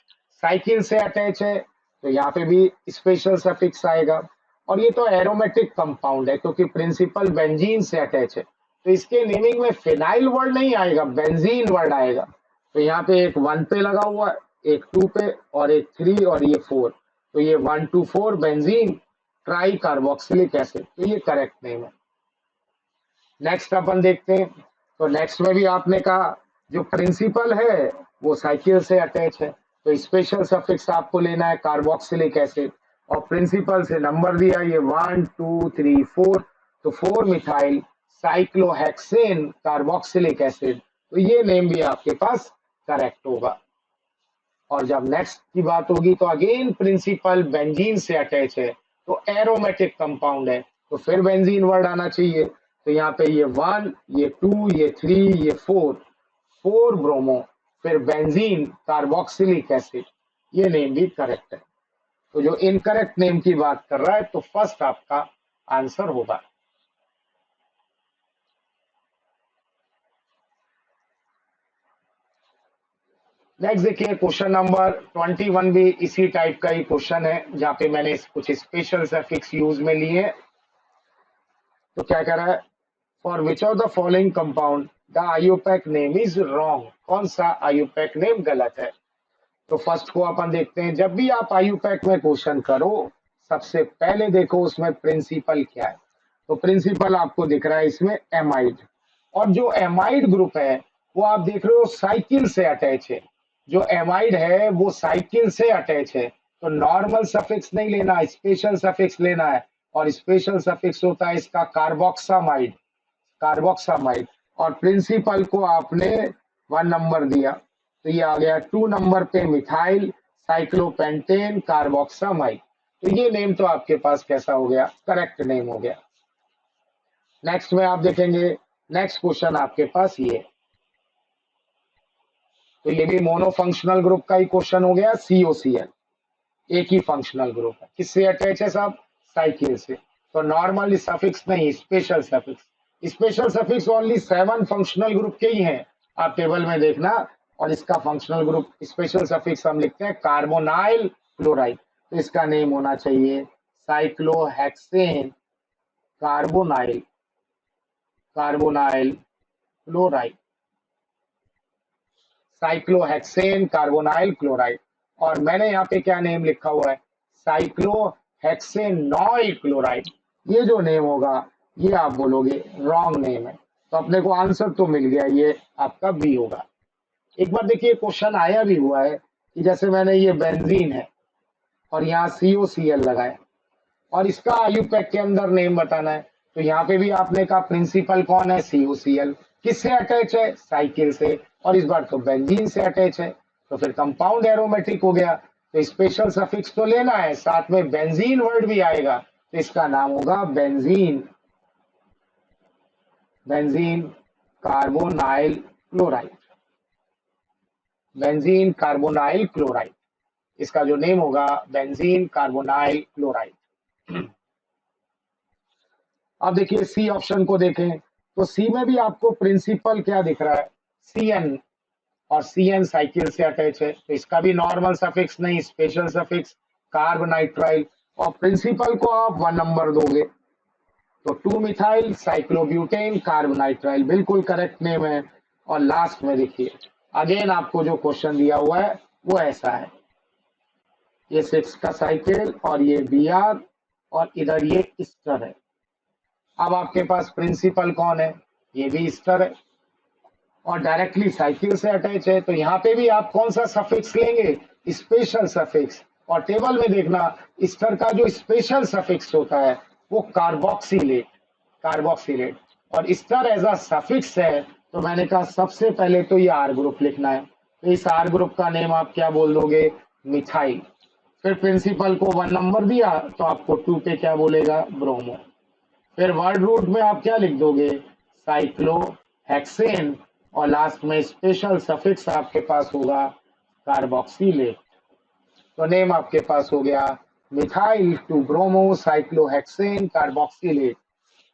साइकिल से अटैच है तो यहाँ पे भी स्पेशल सफिक्स आएगा। और ये तो एरोमेटिक कंपाउंड है क्योंकि प्रिंसिपल बेंजीन से अटैच है, तो इसके नेमिंग में फिनाइल वर्ड नहीं आएगा, बेंजीन वर्ड आएगा। तो यहाँ पे एक 1 पे लगा हुआ है, एक 2 पे, और एक 3 और ये 4। तो ये 1,2,4 बेंजीन ट्राई कार्बोक्सिलिक एसिड, तो ये करेक्ट नेम है। नेक्स्ट अपन देखते हैं। तो नेक्स्ट में भी आपने कहा जो प्रिंसिपल है वो साइकिल से अटैच है, तो स्पेशल सफिक्स आपको लेना है कार्बोक्सिलिक एसिड। और प्रिंसिपल से नंबर दिया ये 1 2 3 4, तो 4 मिथाइल साइक्लोहेक्सेन कार्बोक्सिलिक एसिड। तो ये नेम भी आपके पास करेक्ट होगा। और जब नेक्स्ट की बात होगी तो अगेन प्रिंसिपल बेंजीन से अटैच है, तो एरोमेटिक कंपाउंड है, तो फिर बेंजीन वर्ड आना चाहिए। तो यहाँ पे ये 1, ये 2, ये 3, ये 4, 4 ब्रोमो, फिर बेंजीन कार्बोक्सिलिक एसिड। ये नेम भी करेक्ट है। तो जो इनकरेक्ट नेम की बात कर रहा है तो फर्स्ट आपका आंसर होगा। नेक्स्ट देखिए क्वेश्चन नंबर 21 भी इसी टाइप का ही क्वेश्चन है, जहाँ पे मैंने कुछ स्पेशल सफिक्स यूज में लिए हैं। तो क्या कह रहा है, for which of the following compound the IUPAC name is wrong, कौन सा आईयूपैक नेम गलत है। तो फर्स्ट को अपन देखते हैं। जब भी आप आईयूपैक में क्वेश्चन करो, सबसे पहले देखो उसमें प्रिंसिपल क्या है। तो प्रिंसिपल आपको दिख रहा है इसमें एमाइड, और जो एमाइड ग्रुप है वो आप देख रहे हो साइकिल से अटैच है। जो एमाइड है वो साइकिल से अटैच है, तो नॉर्मल सफिक्स नहीं लेना, स्पेशल सफिक्स लेना है। और स्पेशल सफिक्स होता है इसका कार्बोक्सामाइड, कार्बोक्सामाइड। और प्रिंसिपल को आपने 1 नंबर दिया, तो ये आ गया 2 नंबर पे मिथाइल साइक्लोपेंटेन कार्बोक्सामाइड। तो ये नेम तो आपके पास कैसा हो गया, करेक्ट नेम हो गया। नेक्स्ट में आप देखेंगे, नेक्स्ट क्वेश्चन आपके पास ये, तो ये भी मोनो फंक्शनल ग्रुप का ही क्वेश्चन हो गया। COCl एक ही फंक्शनल ग्रुप है, किससे अटैच है साहब, साइकिल से। तो नॉर्मल सफिक्स नहीं, special suffix. Special suffix only 7 functional group के ही हैं, आप टेबल में देखना। और इसका फंक्शनल ग्रुप स्पेशल सफिक्स हम लिखते हैं कार्बोनाइल क्लोराइड। तो इसका नेम होना चाहिए cyclohexane carbonyl, carbonyl chloride, cyclohexane carbonyl chloride. और मैंने यहाँ पे क्या नेम लिखा हुआ है, साइक्लोहेक्सेनॉइल क्लोराइड। ये जो नेम होगा ये आप बोलोगे रॉन्ग नेम है। तो अपने को आंसर तो मिल गया, ये आपका बी होगा। एक बार देखिए क्वेश्चन आया भी हुआ है कि जैसे मैंने ये बेंजीन है और यहाँ COCl लगाए, और इसका आयुपैक के अंदर नेम बताना है। तो यहाँ पे भी आपने कहा प्रिंसिपल कौन है, COCl। किससे अटैच है, साइकिल से। और इस बार तो बेंजीन से अटैच है, तो फिर कंपाउंड एरोमेटिक हो गया। तो स्पेशल सफिक्स तो लेना है, साथ में बेंजीन वर्ड भी आएगा, तो इसका नाम होगा benzene, benzene carbonyl chloride, benzene carbonyl chloride. इसका जो नेम होगा बेंजीन कार्बोनाइल क्लोराइड। अब देखिए सी ऑप्शन को देखें, तो सी में भी आपको प्रिंसिपल क्या दिख रहा है, CN। और CN साइकिल से अटैच है, तो इसका भी नॉर्मल सफिक्स नहीं, स्पेशल सफिक्स कार्बोनाइट्राइल। और प्रिंसिपल को आप 1 नंबर दोगे, तो 2 मिथाइल साइक्लोब्यूटेन कार्बोनाइट्राइल बिल्कुल करेक्ट नेम है। और लास्ट में देखिए अगेन आपको जो क्वेश्चन दिया हुआ है वो ऐसा है, ये 6 का साइकिल और ये Br और इधर ये ईस्टर है। अब आपके पास प्रिंसिपल कौन है, ये भी ईस्टर है और डायरेक्टली साइकिल से अटैच है। तो यहाँ पे भी आप कौन सा सफिक्स लेंगे, स्पेशल सफिक्स। और टेबल में देखना ईस्टर का जो स्पेशल सफिक्स होता है वो कार्बोक्सिलेट, कार्बोक्सिलेट। और ईस्टर एज अ सफिक्स है, तो मैंने कहा सबसे पहले तो ये आर ग्रुप लिखना है। तो इस आर ग्रुप का नेम आप क्या बोल दोगे, मिथाइल। फिर प्रिंसिपल को 1 नंबर दिया, तो आपको 2 पे क्या बोलेगा, ब्रोमो। फिर वर्ड रूट में आप क्या लिख दोगे, साइक्लो हेक्सेन। और लास्ट में स्पेशल सफिक्स आपके पास होगा कार्बोक्सिलेट। तो नेम आपके पास हो गया methyl to bromo cyclohexane carboxylate.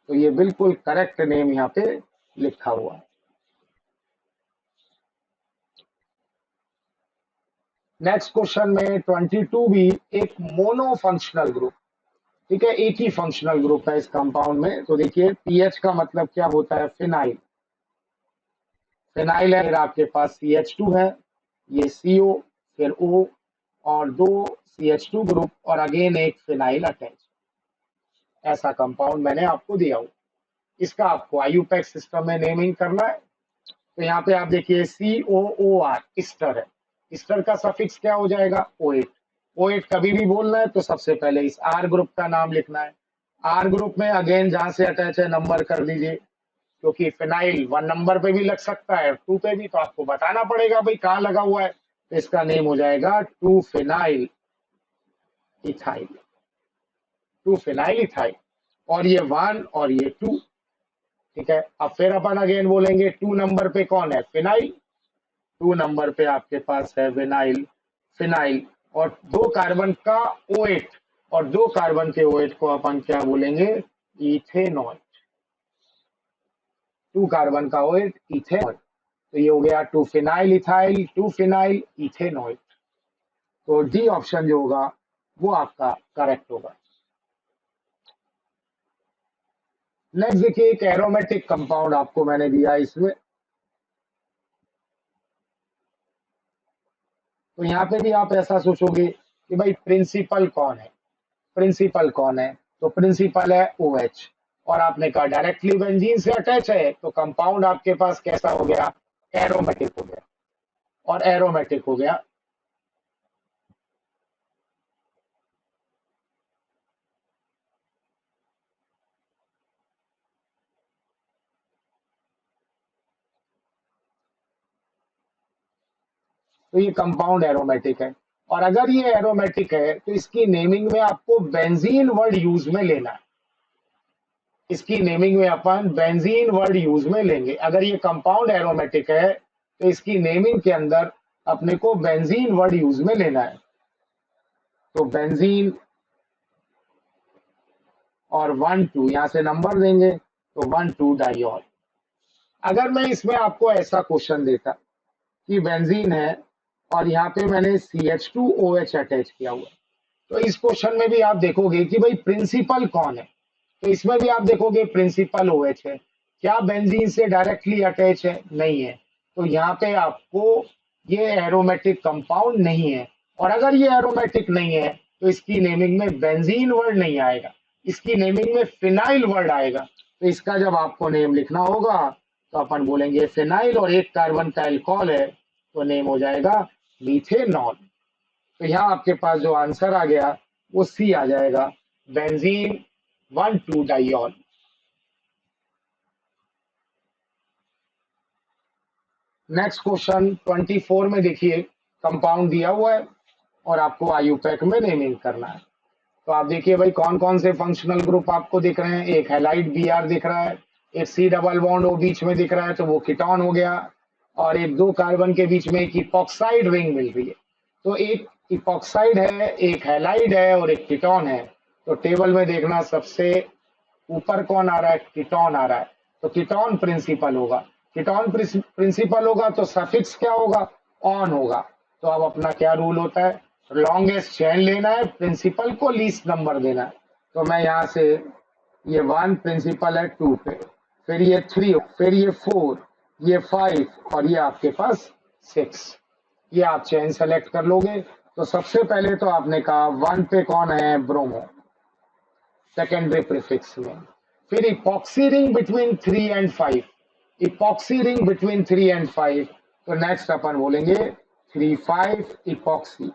तो ये बिल्कुल करेक्ट नेम यहाँ पे लिखा हुआ है। नेक्स्ट क्वेश्चन में 22 भी एक मोनो फंक्शनल ग्रुप, ठीक है, एक ही फंक्शनल ग्रुप है इस कंपाउंड में। तो देखिए पीएच का मतलब क्या होता है, फिनाइल, फिनाइल है। फिर आपके पास CH2 है, ये CO, फिर O और 2 CH2 ग्रुप और अगेन एक फिनाइल अटैच। ऐसा कंपाउंड मैंने आपको दिया हो, इसका आपको आईयूपैक सिस्टम में नेमिंग करना है। तो यहाँ पे आप देखिए COOR ईस्टर है, ईस्टर का सफिक्स क्या हो जाएगा, O8। O8 कभी भी बोलना है तो सबसे पहले इस R ग्रुप का नाम लिखना है। R ग्रुप में अगेन जहां से अटैच है नंबर कर दीजिए, क्योंकि फिनाइल 1 नंबर पे भी लग सकता है, 2 पे भी, तो आपको बताना पड़ेगा भाई कहाँ लगा हुआ है। तो इसका नेम हो जाएगा 2 फिनाइल इथाइल, 2 फिनाइल इथाइल। और ये 1 और ये 2, ठीक है। अब फिर अपन अगेन बोलेंगे 2 नंबर पे कौन है, फिनाइल। 2 नंबर पे आपके पास है विनाइल, फिनाइल। और 2 कार्बन का OH, और 2 कार्बन के OH को अपन क्या बोलेंगे, इथेनॉल। 2 कार्बन का OH इथेनॉल। तो ये हो गया 2 फिनाइल इथाइल 2 फिनाइल इथेनॉल। तो डी ऑप्शन जो होगा वो आपका करेक्ट होगा। नेक्स्ट देखिए, एक एरोमेटिक कंपाउंड आपको मैंने दिया है इसमें। तो यहाँ पे भी आप ऐसा सोचोगे कि भाई प्रिंसिपल कौन है, प्रिंसिपल कौन है, तो प्रिंसिपल है OH। और आपने कहा डायरेक्टली बेंजीन से अटैच है, तो कंपाउंड आपके पास कैसा हो गया, एरोमेटिक हो गया। और एरोमेटिक हो गया। तो ये कंपाउंड एरोमेटिक है। और अगर ये एरोमेटिक है तो इसकी नेमिंग में आपको बेंजीन वर्ड यूज में लेना है। इसकी नेमिंग में अपन बेंजीन वर्ड यूज में लेंगे। अगर ये कंपाउंड एरोमेटिक है तो इसकी नेमिंग के अंदर अपने को बेंजीन वर्ड यूज में लेना है। तो बेंजीन और 1,2 यहां से नंबर देंगे, तो 1,2 डाइऑल। अगर मैं इसमें आपको ऐसा क्वेश्चन देता कि बेंजीन है और यहाँ पे मैंने CH2OH अटैच किया हुआ, तो इस क्वेश्चन में भी आप देखोगे कि भाई प्रिंसिपल कौन है। तो इसमें भी आप देखोगे प्रिंसिपल OH है। क्या बेंजीन से डायरेक्टली अटैच है, नहीं है। तो यहाँ पे आपको ये एरोमेटिक कंपाउंड नहीं है। और अगर ये एरोमेटिक नहीं है तो इसकी नेमिंग में बेंजीन वर्ड नहीं आएगा, इसकी नेमिंग में फिनाइल वर्ड आएगा। तो इसका जब आपको नेम लिखना होगा तो अपन बोलेंगे फिनाइल, और एक कार्बन का एल्कोहल है तो नेम हो जाएगा मीथेनॉल। तो यहाँ आपके पास जो आंसर आ गया वो सी आ जाएगा, बेंजीन 1,2 डाइऑल। नेक्स्ट क्वेश्चन 24 में देखिए, कंपाउंड दिया हुआ है और आपको आयुपैक में नेमिंग करना है। तो आप देखिए भाई कौन कौन से फंक्शनल ग्रुप आपको दिख रहे हैं। एक हैलाइड Br दिख रहा है, एक C डबल बॉन्ड O बीच में दिख रहा है तो वो कीटोन हो गया, और एक दो कार्बन के बीच में एक इपॉक्साइड रिंग मिल रही है। तो एक इपॉक्साइड है, एक हैलाइड है और एक कीटोन है। तो टेबल में देखना सबसे ऊपर कौन आ रहा है, कीटोन आ रहा है। तो कीटोन प्रिंसिपल होगा। कीटोन प्रिंसिपल होगा तो सफिक्स क्या होगा, ऑन होगा। तो अब अपना क्या रूल होता है, लॉन्गेस्ट चेन लेना है, प्रिंसिपल को लीस्ट नंबर देना है। तो मैं यहाँ से ये 1 प्रिंसिपल है 2 पे, फिर ये 3, फिर ये 4, ये 5 और ये आपके पास 6। ये आप चेन सेलेक्ट कर लोगे। तो सबसे पहले तो आपने कहा 1 पे कौन है, ब्रोमो, सेकेंडरी प्रीफिक्स में। फिर epoxy ring between 3 and 5, epoxy ring between 3 and 5। तो नेक्स्ट अपन बोलेंगे 3,5 इपॉक्सी,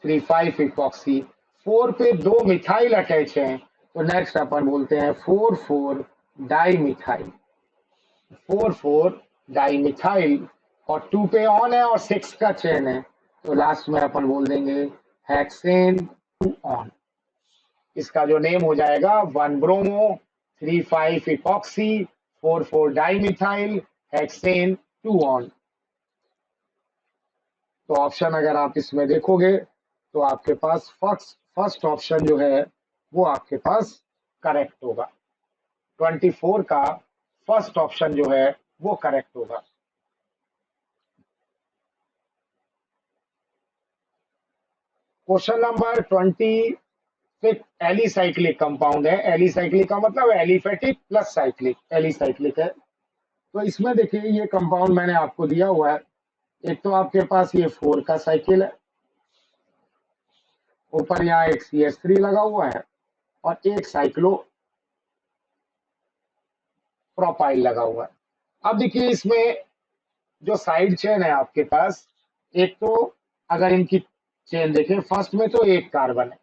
3,5 इपॉक्सी। 4 पे दो मिथाइल अटैच हैं तो नेक्स्ट अपन बोलते हैं 4,4 डाई मिथाइल, 4,4 डाई मिथाइल। और 2 पे ऑन है और 6 का चेन है तो लास्ट में अपन बोल देंगे हेक्सेन 2 ऑन। इसका जो नेम हो जाएगा 1 bromo, 3,5 epoxy, 4,4 dimethyl, hexane 2 on. तो ऑप्शन अगर आप इसमें देखोगे तो आपके पास फर्स्ट ऑप्शन जो है वो आपके पास करेक्ट होगा। 24 का फर्स्ट ऑप्शन जो है वो करेक्ट होगा। क्वेश्चन नंबर 26 एलिसाइक्लिक कंपाउंड है। एलिसाइक्लिक का मतलब एलिफेटिक प्लस साइक्लिक, एलिसाइक्लिक है। तो इसमें देखिए ये कंपाउंड मैंने आपको दिया हुआ है। एक तो आपके पास ये 4 का साइकिल है, ऊपर यहाँ एक CH3 लगा हुआ है और एक साइक्लो प्रोपाइल लगा हुआ है। अब देखिए इसमें जो साइड चेन है आपके पास, एक तो अगर इनकी चेन देखें, फर्स्ट में तो एक कार्बन है,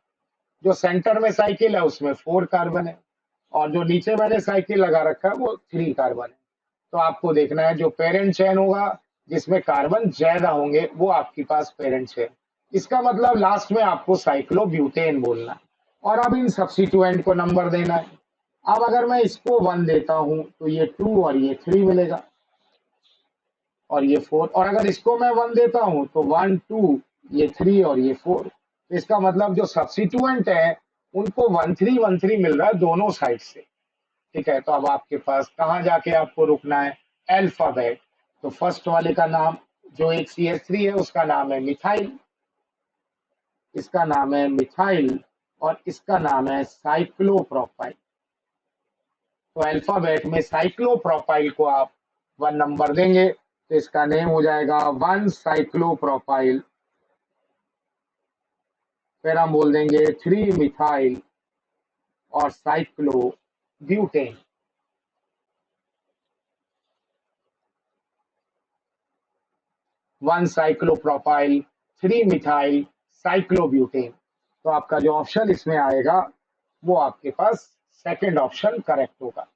जो सेंटर में साइकिल है उसमें 4 कार्बन है, और जो नीचे मैंने साइकिल लगा रखा है वो 3 कार्बन है। तो आपको देखना है जो पेरेंट चेन होगा जिसमें कार्बन ज्यादा होंगे वो आपके पास पेरेंट चेन। इसका मतलब लास्ट में आपको साइक्लोब्यूटेन बोलना है और अब इन सब्स्टिट्यूएंट को नंबर देना है। अब अगर मैं इसको 1 देता हूं तो ये 2 और ये 3 मिलेगा, और ये 4। और अगर इसको मैं 1 देता हूं तो 1 2, ये 3 और ये 4। तो इसका मतलब जो सब्स्टिट्यूएंट है उनको 1 3 1 3 मिल रहा है दोनों साइड से। ठीक है, तो अब आपके पास कहाँ जाके आपको रुकना है, अल्फाबेट। तो फर्स्ट वाले का नाम जो एक CH3 है उसका नाम है मिथाइल, इसका नाम है मिथाइल, और इसका नाम है साइक्लोप्रोपाइल। तो अल्फाबेट में साइक्लोप्रोपाइल को आप 1 नंबर देंगे तो इसका नेम हो जाएगा 1 साइक्लोप्रोपाइल। फिर हम बोल देंगे 3 मिथाइल और साइक्लोब्यूटेन। 1 cyclopropyl, 3 methyl, cyclobutane. तो आपका जो ऑप्शन इसमें आएगा वो आपके पास सेकंड ऑप्शन करेक्ट होगा।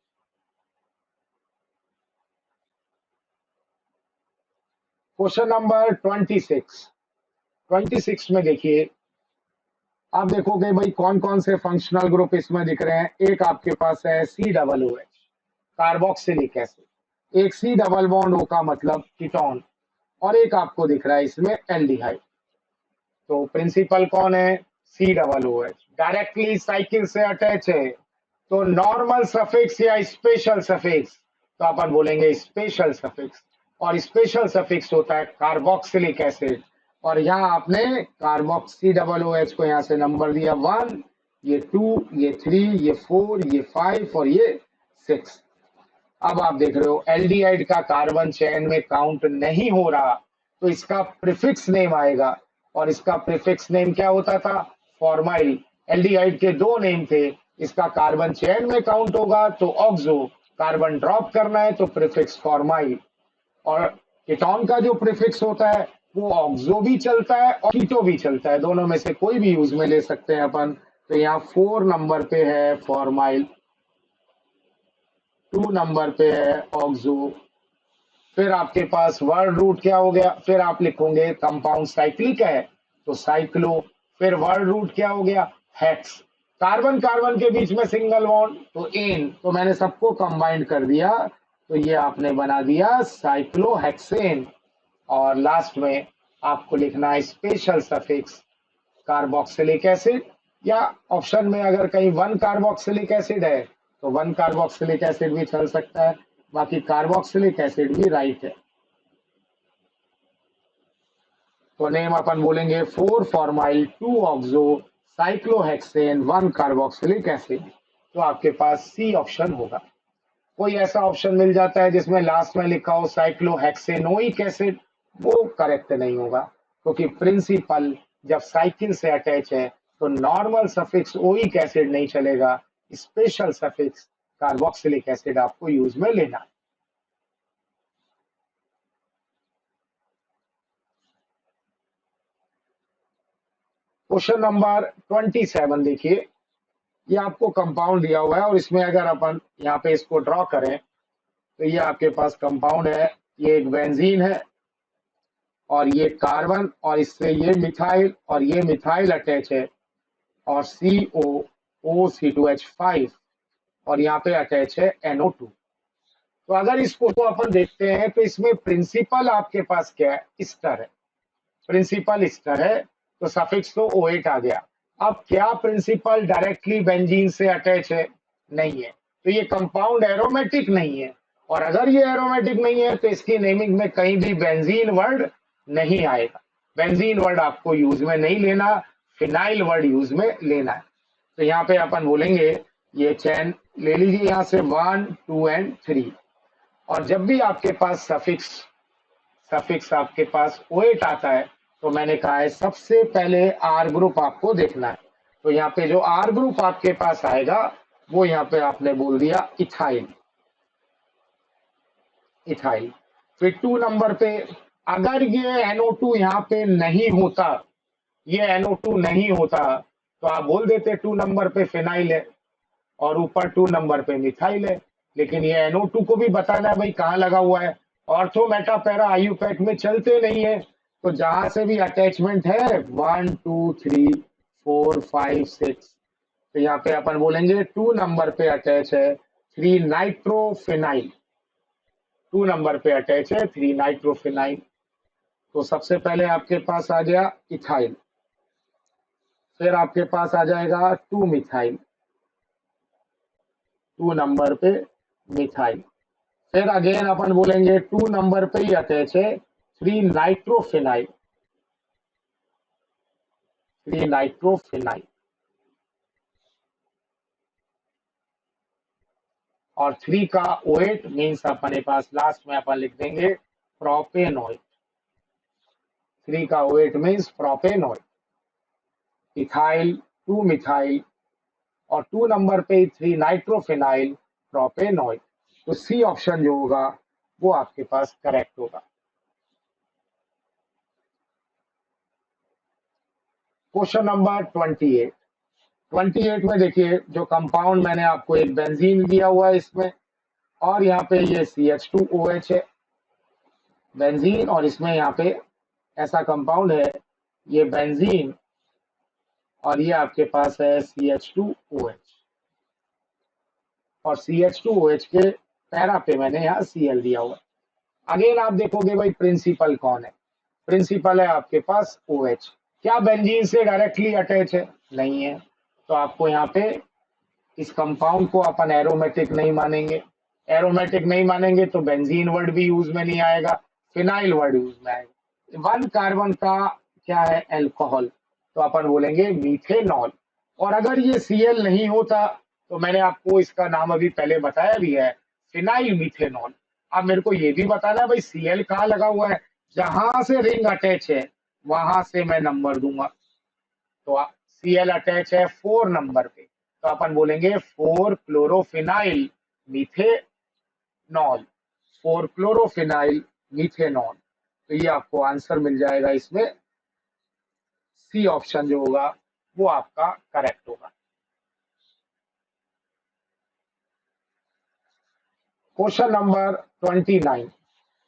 क्वेश्चन नंबर 26 में देखिए, आप देखोगे भाई कौन कौन से फंक्शनल ग्रुप इसमें दिख रहे हैं। एक आपके पास है COOH, कार्बोक्सिलिक एसिड, एक C डबल बॉन्ड O का मतलब कीटोन, और एक आपको दिख रहा है इसमें एल्डिहाइड। तो प्रिंसिपल कौन है? COOH, डायरेक्टली साइकिल से अटैच है। तो नॉर्मल सफिक्स या स्पेशल सफिक्स, तो अपन बोलेंगे स्पेशल सफिक्स, और स्पेशल सफिक्स होता है कार्बोक्सिलिक एसिड। और यहाँ आपने कार्बोक्सी डबल ओ एच को यहाँ से नंबर दिया 1, ये 2, ये 3, ये 4, ये 5 और ये 6। अब आप देख रहे हो एल्डिहाइड का कार्बन चेन में काउंट नहीं हो रहा, तो इसका प्रीफिक्स नेम आएगा, और इसका प्रीफिक्स नेम क्या होता था? फॉर्माइल। एल्डिहाइड के 2 नेम थे, इसका कार्बन चेन में काउंट होगा तो ऑक्सो, कार्बन ड्रॉप करना है तो प्रीफिक्स फॉर्माइल। और कीटोन का जो प्रीफिक्स होता है वो ऑक्सो भी चलता है और कीटो भी चलता है, दोनों में से कोई भी यूज में ले सकते हैं अपन। तो यहाँ 4 नंबर पे है फॉर्माइल, 2 नंबर पे है ऑक्सो। फिर आपके पास वर्ड रूट क्या हो गया? फिर आप लिखोगे कंपाउंड साइक्लिक है तो साइक्लो। फिर वर्ड रूट क्या हो गया? हेक्स। कार्बन कार्बन के बीच में सिंगल बॉन्ड तो एन, तो मैंने सबको कंबाइंड कर दिया, तो ये आपने बना दिया साइक्लोहेक्सेन। और लास्ट में आपको लिखना है स्पेशल सफिक्स कार्बोक्सिलिक एसिड, या ऑप्शन में अगर कहीं 1 कार्बोक्सिलिक एसिड है तो 1 कार्बोक्सिलिक एसिड भी चल सकता है, बाकी कार्बोक्सिलिक एसिड भी राइट है। तो नेम अपन बोलेंगे 4 formyl, 2 oxo, cyclohexane, 1 carboxylic acid. तो आपके पास सी ऑप्शन होगा। कोई ऐसा ऑप्शन मिल जाता है जिसमें लास्ट में लिखा हो साइक्लोहेक्सेनोइक एसिड, वो करेक्ट नहीं होगा, क्योंकि प्रिंसिपल जब साइकिल से अटैच है तो नॉर्मल सफिक्स ओइक एसिड नहीं चलेगा, स्पेशल सफिक्स कार्बोक्सिलिक एसिड आपको यूज में लेना है। क्वेश्चन नंबर 27 देखिए, ये आपको कंपाउंड दिया हुआ है और इसमें अगर अपन यहाँ पे इसको ड्रॉ करें तो ये आपके पास कंपाउंड है, ये एक बेंजीन है और ये कार्बन, और इससे ये मिथाइल और ये मिथाइल अटैच है, और COO(C2H5) और यहाँ पे अटैच है NO2। तो अगर इसको तो अपन देखते हैं तो इसमें प्रिंसिपल आपके पास क्या है? ईस्टर है। प्रिंसिपल ईस्टर है तो सफिक्स तो O8 आ गया। अब क्या प्रिंसिपल डायरेक्टली बेंजीन से अटैच है? नहीं है, तो ये कंपाउंड एरोमेटिक नहीं है। और अगर ये एरोमेटिक नहीं है तो इसकी नेमिंग में कहीं भी बेंजीन वर्ड नहीं आएगा। बेंजीन वर्ड आपको यूज में नहीं लेना, फिनाइल वर्ड यूज में लेना है। तो यहाँ पे अपन बोलेंगे ये चैन ले लीजिए यहाँ से 1, 2 एंड 3। और जब भी आपके पास सफिक्स सफिक्स आपके पास O8 आता है तो मैंने कहा है सबसे पहले आर ग्रुप आपको देखना है। तो यहाँ पे जो आर ग्रुप आपके पास आएगा वो यहाँ पे आपने बोल दिया इथाइल, इथाइल। फिर 2 नंबर पे अगर ये NO2 यहाँ पे नहीं होता, ये NO2 नहीं होता तो आप बोल देते 2 नंबर पे फिनाइल है और ऊपर 2 नंबर पे मिथाइल है। लेकिन ये NO2 को भी बताना है भाई कहाँ लगा हुआ है। ऑर्थो मेटा पैरा आईयूपैक में चलते नहीं है, तो जहां से भी अटैचमेंट है 1, 2, 3, 4, 5, 6, तो यहाँ पे अपन बोलेंगे 2 नंबर पे अटैच है 3 नाइट्रोफिनाइल। 2 नंबर पे अटैच है 3 नाइट्रोफिनाइल। तो सबसे पहले आपके पास आ गया इथाइल, फिर आपके पास आ जाएगा 2 मिथाइल, 2 नंबर पे मिथाइल। फिर अगेन अपन बोलेंगे 2 नंबर पे ही अटैच है 3 नाइट्रोफिनाइल, 3 नाइट्रोफिनाइल। और 3 का ओएट मीन्स अपने पास लास्ट में अपन लिख देंगे प्रोपेनॉइड, 3 का ओएट मीन्स प्रोपेनॉइड। इथाइल 2 मिथाइल और 2 नंबर पे 3 नाइट्रोफिनाइल प्रोपेनॉइड। तो सी ऑप्शन जो होगा वो आपके पास करेक्ट होगा। क्वेश्चन नंबर 28, 28 में देखिए जो कंपाउंड मैंने आपको एक बेंजीन दिया हुआ है इसमें, और यहाँ पे ये CH2OH है बेंजीन, और इसमें यहाँ पे ऐसा कंपाउंड है ये बेंजीन, और ये आपके पास है CH2OH, और CH2OH के पैरा पे मैंने यहाँ Cl दिया हुआ है। अगेन आप देखोगे भाई प्रिंसिपल कौन है, प्रिंसिपल है आपके पास OH। क्या बेंजीन से डायरेक्टली अटैच है? नहीं है। तो आपको यहाँ पे इस कंपाउंड को अपन एरोमेटिक नहीं मानेंगे, एरोमेटिक नहीं मानेंगे तो बेंजीन वर्ड भी यूज में नहीं आएगा, फिनाइल वर्ड यूज में आएगा। 1 कार्बन का क्या है? अल्कोहल, तो अपन बोलेंगे मीथेनॉल। और अगर ये Cl नहीं होता तो मैंने आपको इसका नाम अभी पहले बताया भी है, फिनाइल मीथेनॉल। अब मेरे को ये भी बताना है भाई Cl कहाँ लगा हुआ है, जहां से रिंग अटैच है वहां से मैं नंबर दूंगा। तो Cl अटैच है 4 नंबर पे, तो अपन बोलेंगे 4 क्लोरोफिनाइल मीथेनॉल, 4 क्लोरोफिनाइल मीथेनॉल। तो ये आपको आंसर मिल जाएगा इसमें, सी ऑप्शन जो होगा वो आपका करेक्ट होगा। क्वेश्चन नंबर 29,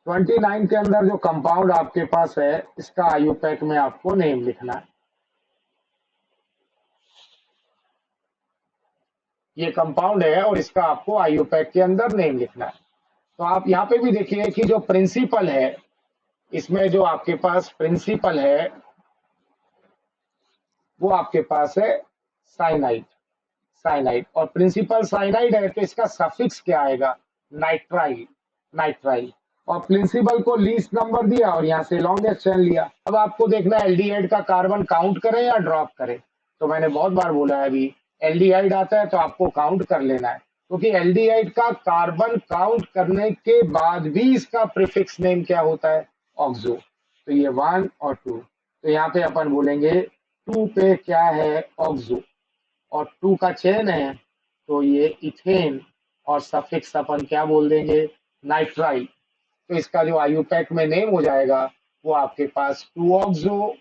29 के अंदर जो कंपाउंड आपके पास है इसका आयुपैक में आपको नेम लिखना है। ये कंपाउंड है और इसका आपको आयुपैक के अंदर नेम लिखना है। तो आप यहाँ पे भी देखिए कि जो प्रिंसिपल है, इसमें जो आपके पास प्रिंसिपल है वो आपके पास है साइनाइड, साइनाइड, और प्रिंसिपल साइनाइड है तो इसका सफिक्स क्या आएगा? Nitrile, nitrile. और प्रिंसिपल को लीस्ट नंबर दिया और यहाँ से लॉन्गेस्ट चेन लिया। अब आपको देखना है एल्डिहाइड का कार्बन काउंट करें या ड्रॉप करें। तो मैंने बहुत बार बोला है अभी, एल्डिहाइड आता है तो आपको काउंट कर लेना है, क्योंकि एल्डिहाइड का कार्बन काउंट करने के बाद भी इसका प्रीफिक्स नेम क्या होता है? ऑक्सो। तो ये 1 और 2, तो यहाँ पे अपन बोलेंगे 2 पे क्या है? ऑक्सो, और 2 का चेन है तो ये इथेन, और सफिक्स अपन क्या बोल देंगे? नाइट्राइल। तो इसका जो आयुपैक में नेम हो जाएगा वो आपके पास 2 oxo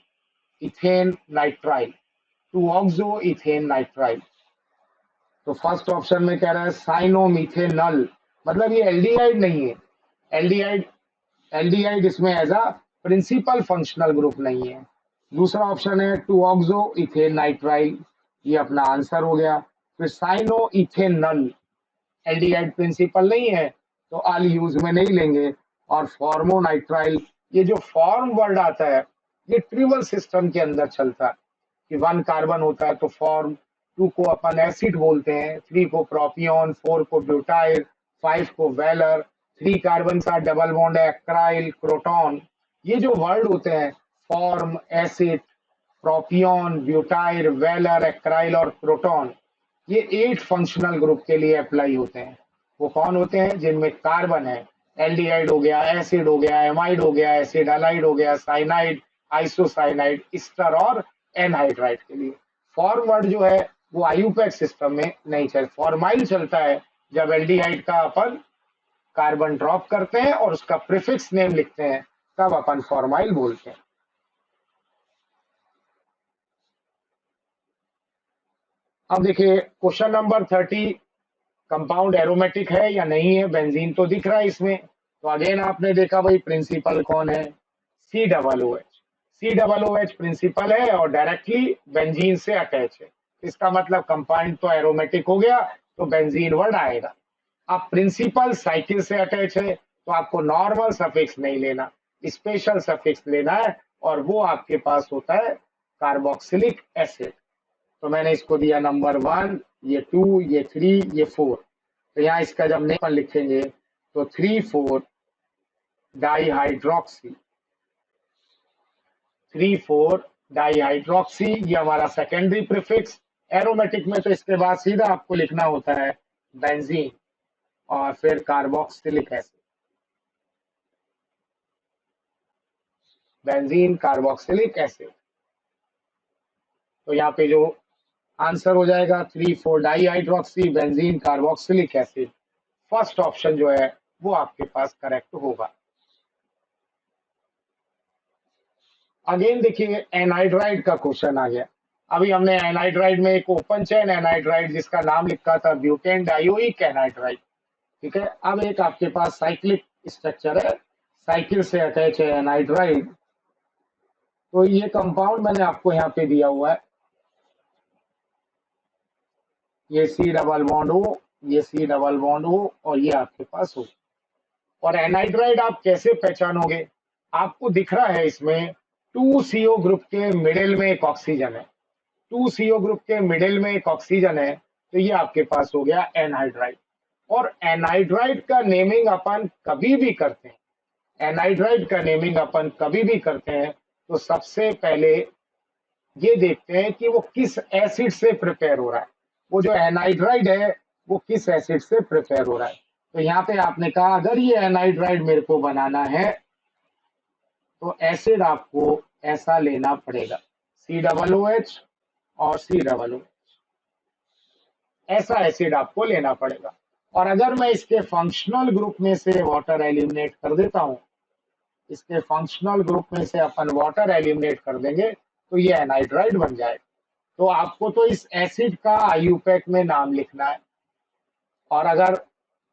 ethane nitrile, 2 oxo ethane nitrile. तो फर्स्ट ऑप्शन में कह रहा है साइनोमीथेनल, मतलब ये एल्डिहाइड नहीं है, एल्डिहाइड, एल्डिहाइड इसमें as a principal functional group नहीं है। दूसरा ऑप्शन है 2 ऑक्सो इथेन नाइट्राइल, ये अपना आंसर हो गया। फिर साइनो इथेनल, एल्डिहाइड प्रिंसिपल नहीं है तो अल यूज में नहीं लेंगे। और फॉर्मोनाइट्राइल, ये जो फॉर्म वर्ड आता है ये ट्रिवल सिस्टम के अंदर चलता है कि 1 कार्बन होता है तो फॉर्म, 2 को अपन एसिड बोलते हैं, 3 को प्रोपियोन, 4 को ब्यूटाइल, 5 को वेलर, 3 कार्बन का डबल बॉन्ड है एक्राइल क्रोटॉन। ये जो वर्ड होते हैं form, acid, propion, butyl, valer, acryl और प्रोटॉन, ये 8 फंक्शनल ग्रुप के लिए अप्लाई होते हैं। वो कौन होते हैं? जिनमें कार्बन है, एल्डिहाइड हो गया, एसिड हो गया, एमाइड हो गया, एसिड हलाइड हो गया, साइनाइड, आइसोसाइनाइड, इस्टर और एनहाइड्राइड के लिए। फॉर्म वर्ड जो है वो आयुपैक सिस्टम में नहीं चल, फॉर्माइल चलता है जब एल्डिहाइड का अपन कार्बन ड्रॉप करते हैं और उसका प्रीफिक्स नेम लिखते हैं तब अपन फॉर्माइल बोलते हैं। अब देखिए क्वेश्चन नंबर 30, कंपाउंड एरोमेटिक है या नहीं है? बेंजीन तो दिख रहा है इसमें, तो अगेन आपने देखा भाई प्रिंसिपल कौन है? COOH, COOH प्रिंसिपल है और डायरेक्टली बेंजीन से अटैच है। इसका मतलब कंपाउंड तो एरोमेटिक हो गया तो बेंजीन वर्ड आएगा। अब प्रिंसिपल साइकिल से अटैच है तो आपको नॉर्मल सफिक्स नहीं लेना, स्पेशल सफिक्स लेना है, और वो आपके पास होता है कार्बोक्सिलिक एसिड। तो मैंने इसको दिया नंबर 1, ये 2, ये 3, ये 4। तो यहाँ इसका जब नेम लिखेंगे तो 3,4 डाईहाइड्रोक्सी, 3,4 डाईहाइड्रोक्सी, ये हमारा सेकेंडरी प्रीफिक्स। एरोमेटिक में तो इसके बाद सीधा आपको लिखना होता है बेंजीन और फिर carboxylic acid, benzene carboxylic acid. तो यहाँ पे जो आंसर हो जाएगा 3,4 dihydroxy benzene carboxylic acid, first option जो है वो आपके पास करेक्ट होगा। अगेन देखिए एनहाइड्राइड का क्वेश्चन आ गया। अभी हमने एनहाइड्राइड में एक ओपन चेन एनहाइड्राइड जिसका नाम लिखा था ब्यूटेन डायोइक एनहाइड्राइड, ठीक है। अब एक आपके पास साइक्लिक स्ट्रक्चर है, साइकिल से अटैच है एनहाइड्राइड। तो ये कंपाउंड मैंने आपको यहाँ पे दिया हुआ है, ये सी डबल बॉन्ड ओ, ये सी डबल बॉन्ड ओ और ये आपके पास हो। और एनहाइड्राइड आप कैसे पहचानोगे? आपको दिख रहा है इसमें 2CO ग्रुप के मिडिल में एक ऑक्सीजन है, 2CO ग्रुप के मिडिल में एक ऑक्सीजन है, तो ये आपके पास हो गया एनहाइड्राइड। और एनहाइड्राइड का नेमिंग अपन कभी भी करते हैं, एनहाइड्राइड का नेमिंग अपन कभी भी करते हैं तो सबसे पहले ये देखते हैं कि वो किस एसिड से प्रिपेयर हो रहा है, वो जो एनहाइड्राइड है वो किस एसिड से प्रिपेयर हो रहा है। तो यहाँ पे आपने कहा अगर ये एनहाइड्राइड मेरे को बनाना है तो एसिड आपको ऐसा लेना पड़ेगा, COOH और COO, ऐसा एसिड आपको लेना पड़ेगा। और अगर मैं इसके फंक्शनल ग्रुप में से वाटर एलिमिनेट कर देता हूं, इसके फंक्शनल ग्रुप में से अपन वाटर एलिमिनेट कर देंगे तो ये एनहाइड्राइड बन जाएगा। तो आपको तो इस एसिड का आईयूपैक में नाम लिखना है, और अगर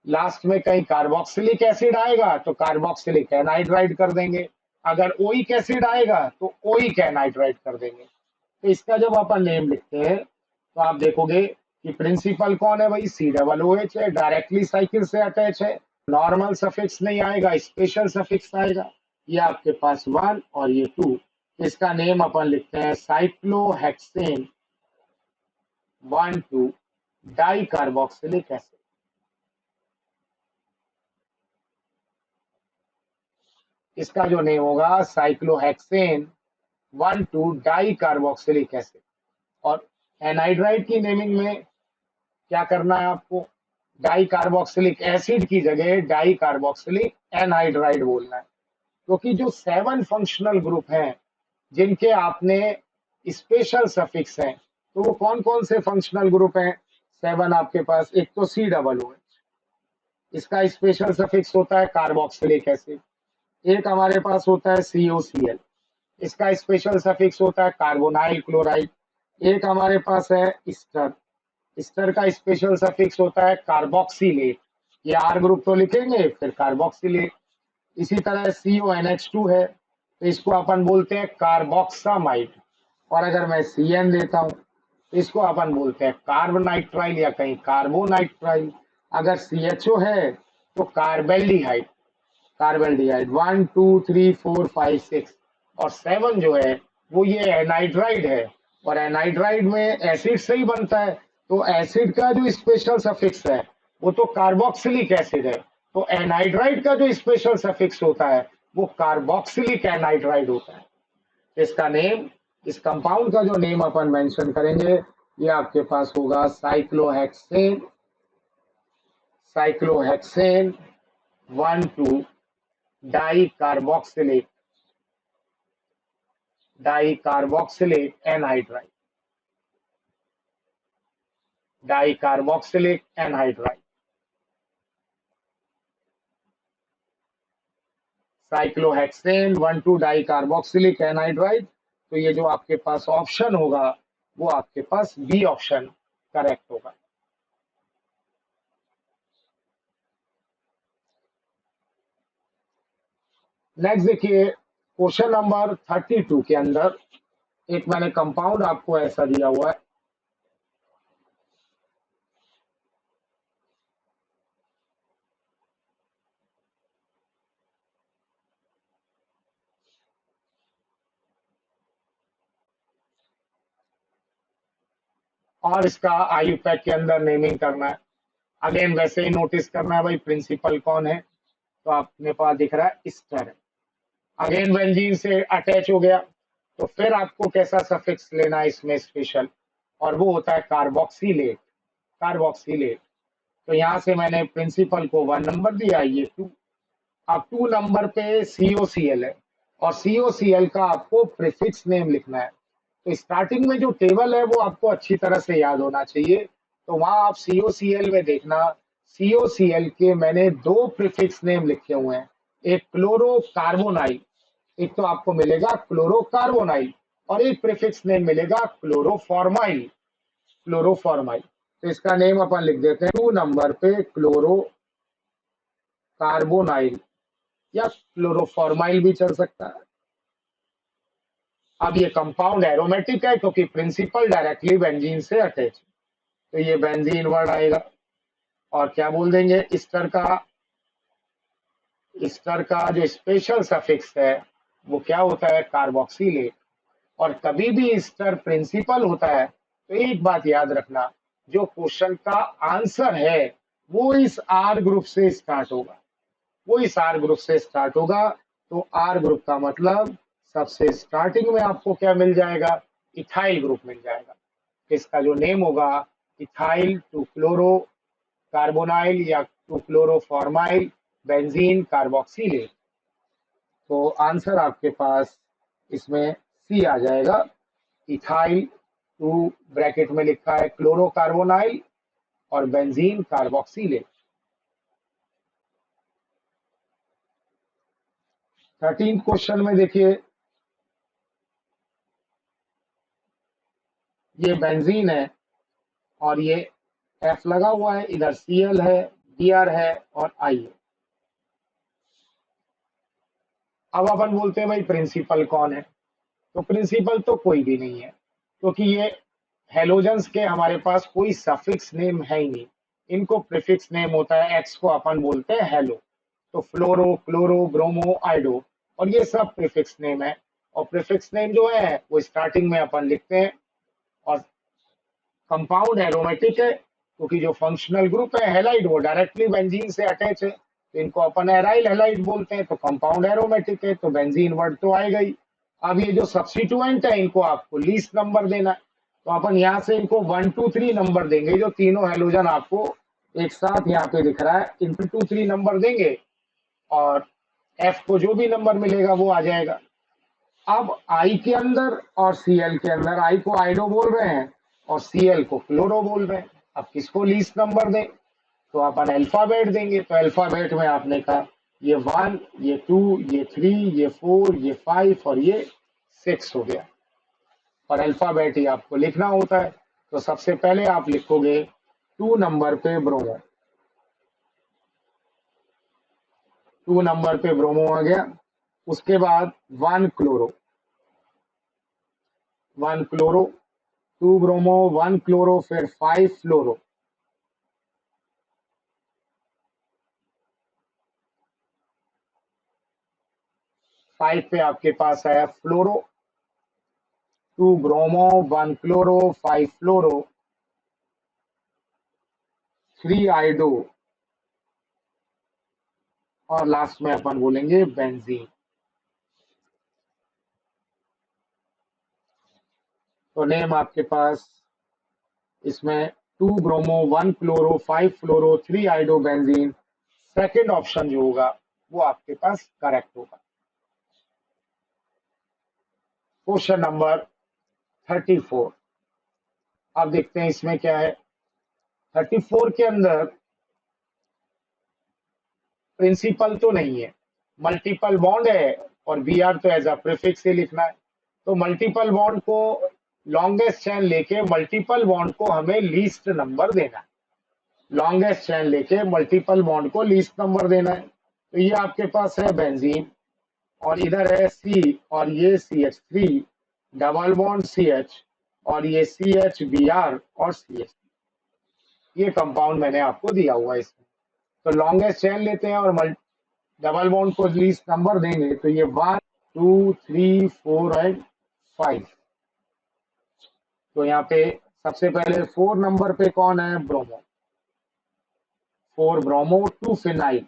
लास्ट में कहीं कार्बोक्सिलिक एसिड आएगा तो कार्बोक्सिलिक एनहाइड्राइड कर देंगे, अगर ओइक एसिड आएगा तो ओइक एनहाइड्राइड कर देंगे। तो इसका जब अपन नेम लिखते हैं तो आप देखोगे कि प्रिंसिपल कौन है भाई, COOH है, डायरेक्टली साइकिल से अटैच है, नॉर्मल सफिक्स नहीं आएगा, स्पेशल सफिक्स आएगा। ये आपके पास 1 और ये 2, इसका नेम अपन लिखते हैं साइक्लोहेक्सेन 1,2 डाई कार्बोक्सिलिक एसिड। इसका जो नेम होगा साइक्लोहेक्सेन 1,2 डाई कार्बोक्सिलिक एसिड। और एनहाइड्राइड की नेमिंग में क्या करना है आपको, डाई कार्बोक्सिलिक एसिड की जगह डाई कार्बोक्सिलिक एनहाइड्राइड बोलना है, क्योंकि जो 7 फंक्शनल ग्रुप हैं जिनके आपने स्पेशल सफिक्स हैं, तो वो कौन कौन से फंक्शनल ग्रुप हैं 7 आपके पास? एक तो COOH, इसका स्पेशल सफिक्स होता है कार्बोक्सिलिक एसिड। एक हमारे पास होता है COCl, इसका स्पेशल सफिक्स होता है कार्बोनाइल क्लोराइड। एक हमारे पास है स्टर, स्टर का स्पेशल सफिक्स होता है कार्बोक्सिलेट, ये R ग्रुप तो लिखेंगे फिर कार्बोक्सिलेट। इसी तरह CONH2 है, तो इसको अपन बोलते हैं कार्बोक्सामाइड। और अगर मैं CN देता हूं तो इसको अपन बोलते हैं कार्बोनाइट्राइल या कहीं कार्बोनाइट्राइल। अगर CHO है तो कार्बेल्डिहाइड, कार्बेल्डिहाइड 1 2 3 4 5 6 और 7 जो है वो ये एनाइड्राइड है। और एनाइड्राइड में एसिड से ही बनता है, तो एसिड का जो स्पेशल सफिक्स है वो तो कार्बोक्सिलिक एसिड है, तो एनाइड्राइड का जो स्पेशल सफिक्स होता है वो कार्बोक्सिलिक एनाइड्राइड होता है। इसका नेम, इस कंपाउंड का जो नेम अपन मेंशन करेंगे ये आपके पास होगा cyclohexane, cyclohexane 1,2 di carboxylate, di carboxylate anhydride, di carboxylic anhydride, cyclohexane 1,2 di carboxylic anhydride. तो ये जो आपके पास ऑप्शन होगा वो आपके पास बी ऑप्शन करेक्ट होगा। नेक्स्ट देखिए क्वेश्चन नंबर 32 के अंदर एक मैंने कंपाउंड आपको ऐसा दिया हुआ है, और इसका आईयूपैक के अंदर नेमिंग करना है। अगेन वैसे ही नोटिस करना है भाई प्रिंसिपल कौन है, तो अपने पास दिख रहा है ईस्टर, अगेन बेंजीन से अटैच हो गया। तो फिर आपको कैसा सफिक्स लेना है इसमें स्पेशल, और वो होता है कार्बोक्सिलेट। कार्बोक्सिलेट, तो यहाँ से मैंने प्रिंसिपल को 1 नंबर दिया, ये 2। अब 2 नंबर पे COCl है, और COCl का आपको प्रीफिक्स नेम लिखना है। तो स्टार्टिंग में जो टेबल है वो आपको अच्छी तरह से याद होना चाहिए। तो वहां आप COCl में देखना, COCl के मैंने 2 प्रीफिक्स नेम लिखे हुए हैं, एक क्लोरोकार्बोनाइल, एक तो आपको मिलेगा क्लोरोकार्बोनाइल, और एक प्रीफिक्स नेम मिलेगा क्लोरोफॉर्माइल। क्लोरोफॉर्माइल, तो इसका नेम अपन लिख देते हैं 2 नंबर पे क्लोरोकार्बोनाइल, या क्लोरोफॉर्माइल भी चल सकता है। अब ये कंपाउंड एरोमेटिक है क्योंकि प्रिंसिपल डायरेक्टली बेंजीन से अटैच, तो ये बेंजीन वर्ड आएगा। और क्या बोल देंगे, ईस्टर का जो स्पेशल सफिक्स है वो क्या होता है, कार्बोक्सिलेट। और कभी भी ईस्टर प्रिंसिपल होता है तो एक बात याद रखना, जो क्वेश्चन का आंसर है वो इस आर ग्रुप से स्टार्ट होगा, वो इस आर ग्रुप से स्टार्ट होगा। तो आर ग्रुप का मतलब सबसे स्टार्टिंग में आपको क्या मिल जाएगा, इथाइल ग्रुप मिल जाएगा। इसका जो नेम होगा, इथाइल टू क्लोरो कार्बोनाइल या टू क्लोरोफॉर्माइल बेंजीन कार्बोक्सिलेट। तो आंसर आपके पास इसमें सी आ जाएगा, इथाइल टू ब्रैकेट में लिखा है क्लोरोकार्बोनाइल और बेंजीन कार्बोक्सिलेट। 13 क्वेश्चन में देखिए, ये बेंजीन है और ये एफ लगा हुआ है, इधर Cl है, Br है और I है। अब अपन बोलते हैं भाई प्रिंसिपल कौन है, तो प्रिंसिपल तो कोई भी नहीं है, क्योंकि ये हेलोजेंस के हमारे पास कोई सफिक्स नेम है ही नहीं, इनको प्रीफिक्स नेम होता है, एक्स को अपन बोलते हैं हेलो। तो फ्लोरो, क्लोरो, ब्रोमो, आइडो, और ये सब प्रीफिक्स नेम है। और प्रीफिक्स नेम जो है वो स्टार्टिंग में अपन लिखते हैं। और कंपाउंड एरोमेटिक है क्योंकि जो फंक्शनल ग्रुप है हेलाइड वो डायरेक्टली बेंजीन से अटैच है, तो इनको अपन एराइल हेलाइड बोलते हैं। तो कंपाउंड एरोमेटिक है तो बेंजीन वर्ड तो आएगा ही। अब ये जो सब्स्टिट्यूएंट है इनको आपको लीस्ट नंबर देना है, तो अपन यहाँ से इनको 1 2 3 नंबर देंगे, जो तीनों हेलोजन आपको एक साथ यहाँ पे दिख रहा है, इनको 2 3 नंबर देंगे, और एफ को जो भी नंबर मिलेगा वो आ जाएगा। अब आई के अंदर और Cl के अंदर, आई को आइडो बोल रहे हैं और Cl को क्लोरो बोल रहे हैं। अब किसको लीस्ट नंबर दें, तो अपन अल्फाबेट देंगे। तो अल्फाबेट में आपने कहा ये 1, ये 2, ये 3, ये 4, ये 5 और ये 6 हो गया। और अल्फाबेट ही आपको लिखना होता है, तो सबसे पहले आप लिखोगे 2 नंबर पे ब्रोमो। 2 नंबर पे ब्रोमो आ गया। उसके बाद 1 क्लोरो, 1 क्लोरो, 2 ब्रोमो, 1 क्लोरो, फिर 5 फ्लोरो। 5 पे आपके पास आया फ्लोरो, 2 ब्रोमो, 1 क्लोरो, 5 फ्लोरो, 3 आइडो, और लास्ट में अपन बोलेंगे बेंजीन। तो नेम आपके पास इसमें 2 ब्रोमो, 1 क्लोरो, 5 फ्लोरो, 3 आइडो बेंजीन, सेकेंड ऑप्शन जो होगा वो आपके पास करेक्ट होगा। क्वेश्चन नंबर 34, अब देखते हैं इसमें क्या है। 34 के अंदर प्रिंसिपल तो नहीं है, मल्टीपल बॉन्ड है, और बी आर तो एज अ प्रीफिक्स ही लिखना है। तो मल्टीपल बॉन्ड को लॉन्गेस्ट चेन लेके मल्टीपल बॉन्ड को हमें लीस्ट नंबर देना है। लॉन्गेस्ट चेन लेके मल्टीपल बॉन्ड को लीस्ट नंबर देना है। तो ये आपके पास है बेंजीन, और इधर है सी, और ये CH3 डबल बॉन्ड CH, और ये CH Br और CH। ये कंपाउंड मैंने आपको दिया हुआ है इसमें। तो लॉन्गेस्ट चेन लेते हैं और डबल बॉन्ड को लीस्ट नंबर देंगे, तो ये 1 2 3 4 एंड 5। तो यहाँ पे सबसे पहले 4 नंबर पे कौन है, bromo. 4 bromo, 2 phenyl,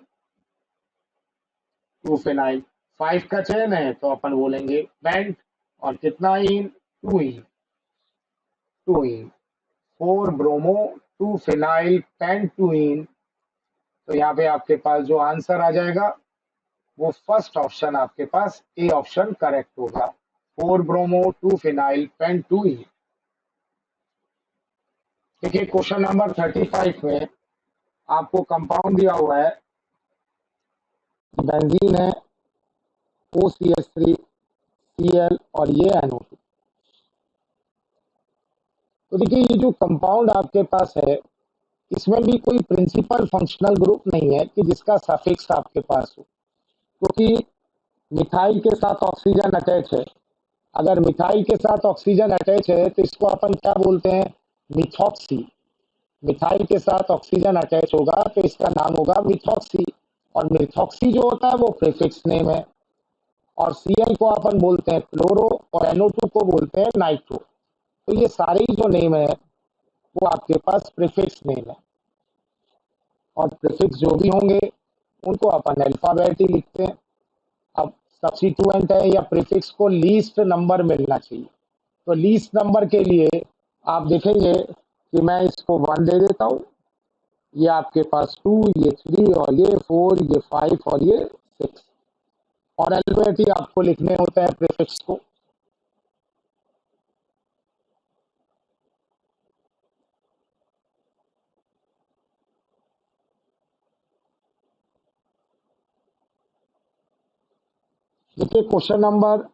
to phenyl. 5 का चेन है तो अपन बोलेंगे पेंट। और कितना इन? 2 इन। 2 इन। 4 ब्रोमो 2 फिनाइल पेंट 2 इन। तो यहाँ पे आपके पास जो आंसर आ जाएगा वो फर्स्ट ऑप्शन आपके पास ए ऑप्शन करेक्ट होगा। 4 ब्रोमो 2 फिनाइल पेंट 2 इन। देखिए क्वेश्चन नंबर 35 में आपको कंपाउंड दिया हुआ है, बेंजीन है, OCH3Cl और ये NO2। तो देखिए ये जो कंपाउंड आपके पास है इसमें भी कोई प्रिंसिपल फंक्शनल ग्रुप नहीं है कि जिसका सफिक्स आपके पास हो, क्योंकि मिथाइल के साथ ऑक्सीजन अटैच है। अगर मिथाइल के साथ ऑक्सीजन अटैच है तो इसको अपन क्या बोलते हैं? मिथॉक्सी। मिथाइल के साथ ऑक्सीजन अटैच होगा तो इसका नाम होगा मिथॉक्सी। और मिथॉक्सी जो होता है वो प्रीफिक्स नेम है। और Cl को अपन बोलते हैं क्लोरो और NO2 को बोलते हैं नाइट्रो। तो ये सारे ही जो नेम है वो आपके पास प्रीफिक्स नेम है। और प्रीफिक्स जो भी होंगे उनको अपन अल्फाबेट ही लिखते हैं। अब सब्स्टिट्यूएंट है या प्रीफिक्स को लीस्ट नंबर मिलना चाहिए। तो लीस्ट नंबर के लिए आप देखेंगे कि मैं इसको 1 दे देता हूँ, ये आपके पास 2, ये 3 और ये 4, ये 5 और ये 6। और अल्फाबेट ही आपको लिखने होते हैं प्रीफिक्स को। देखिए क्वेश्चन नंबर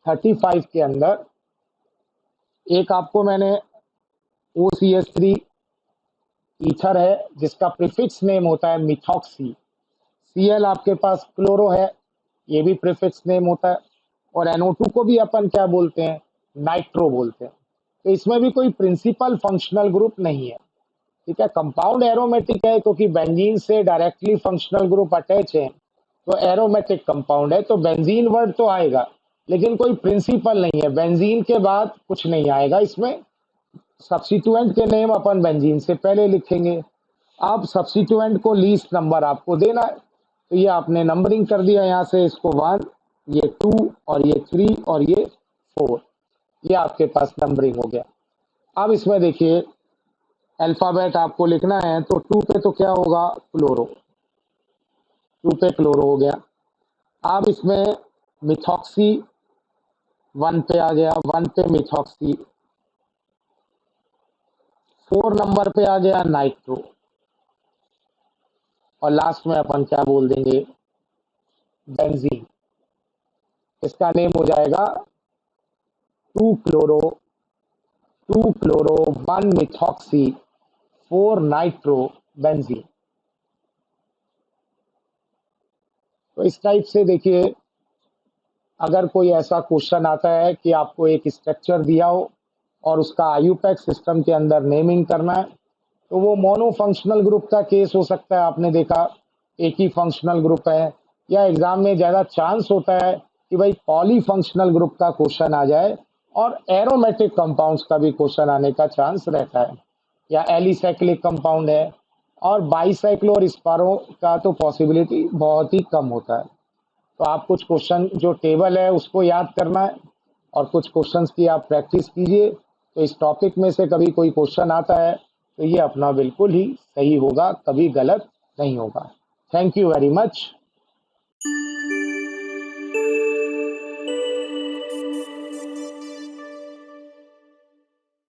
35 के अंदर एक आपको मैंने OCH3 ईथर है जिसका प्रीफिक्स नेम होता है मिथॉक्सी। Cl आपके पास क्लोरो है, ये भी प्रीफिक्स नेम होता है। और NO2 को भी अपन क्या बोलते हैं? नाइट्रो बोलते हैं। तो इसमें भी कोई प्रिंसिपल फंक्शनल ग्रुप नहीं है। ठीक है, कंपाउंड एरोमेटिक है क्योंकि बेंजीन से डायरेक्टली फंक्शनल ग्रुप अटैच है, तो एरोमेटिक कंपाउंड है तो बेंजीन वर्ड तो आएगा, लेकिन कोई प्रिंसिपल नहीं है। बेंजीन के बाद कुछ नहीं आएगा इसमें। सब्स्टिट्यूएंट के नेम अपन बेंजीन से पहले लिखेंगे। अब सब्स्टिट्यूएंट को लीस्ट नंबर आपको देना है, तो ये आपने नंबरिंग कर दिया यहाँ से, इसको 1, ये 2 और ये 3 और ये 4। ये आपके पास नंबरिंग हो गया। अब इसमें देखिए अल्फाबेट आपको लिखना है, तो 2 पे तो क्या होगा? क्लोरो। 2 पे क्लोरो हो गया। अब इसमें मिथॉक्सी 1 पे आ गया, 1 पे मिथॉक्सी। 4 नंबर पे आ गया नाइट्रो। और लास्ट में अपन क्या बोल देंगे? बेंजीन। इसका नेम हो जाएगा 2 chloro, 2 chloro 1 methoxy 4 nitro benzene. तो इस टाइप से देखिए, अगर कोई ऐसा क्वेश्चन आता है कि आपको एक स्ट्रक्चर दिया हो और उसका आईयूपैक सिस्टम के अंदर नेमिंग करना है, तो वो मोनो फंक्शनल ग्रुप का केस हो सकता है। आपने देखा एक ही फंक्शनल ग्रुप है, या एग्जाम में ज्यादा चांस होता है कि भाई पॉली फंक्शनल ग्रुप का क्वेश्चन आ जाए और एरोमेटिक कंपाउंड्स का भी क्वेश्चन आने का चांस रहता है। या एलिसाइक्लिक कंपाउंड है, और बाईसाइक्लो और स्पारो का तो पॉसिबिलिटी बहुत ही कम होता है। तो आप कुछ क्वेश्चन जो टेबल है उसको याद करना है और कुछ क्वेश्चंस की आप प्रैक्टिस कीजिए। तो इस टॉपिक में से कभी कोई क्वेश्चन आता है तो ये अपना बिल्कुल ही सही होगा, कभी गलत नहीं होगा। Thank you very much.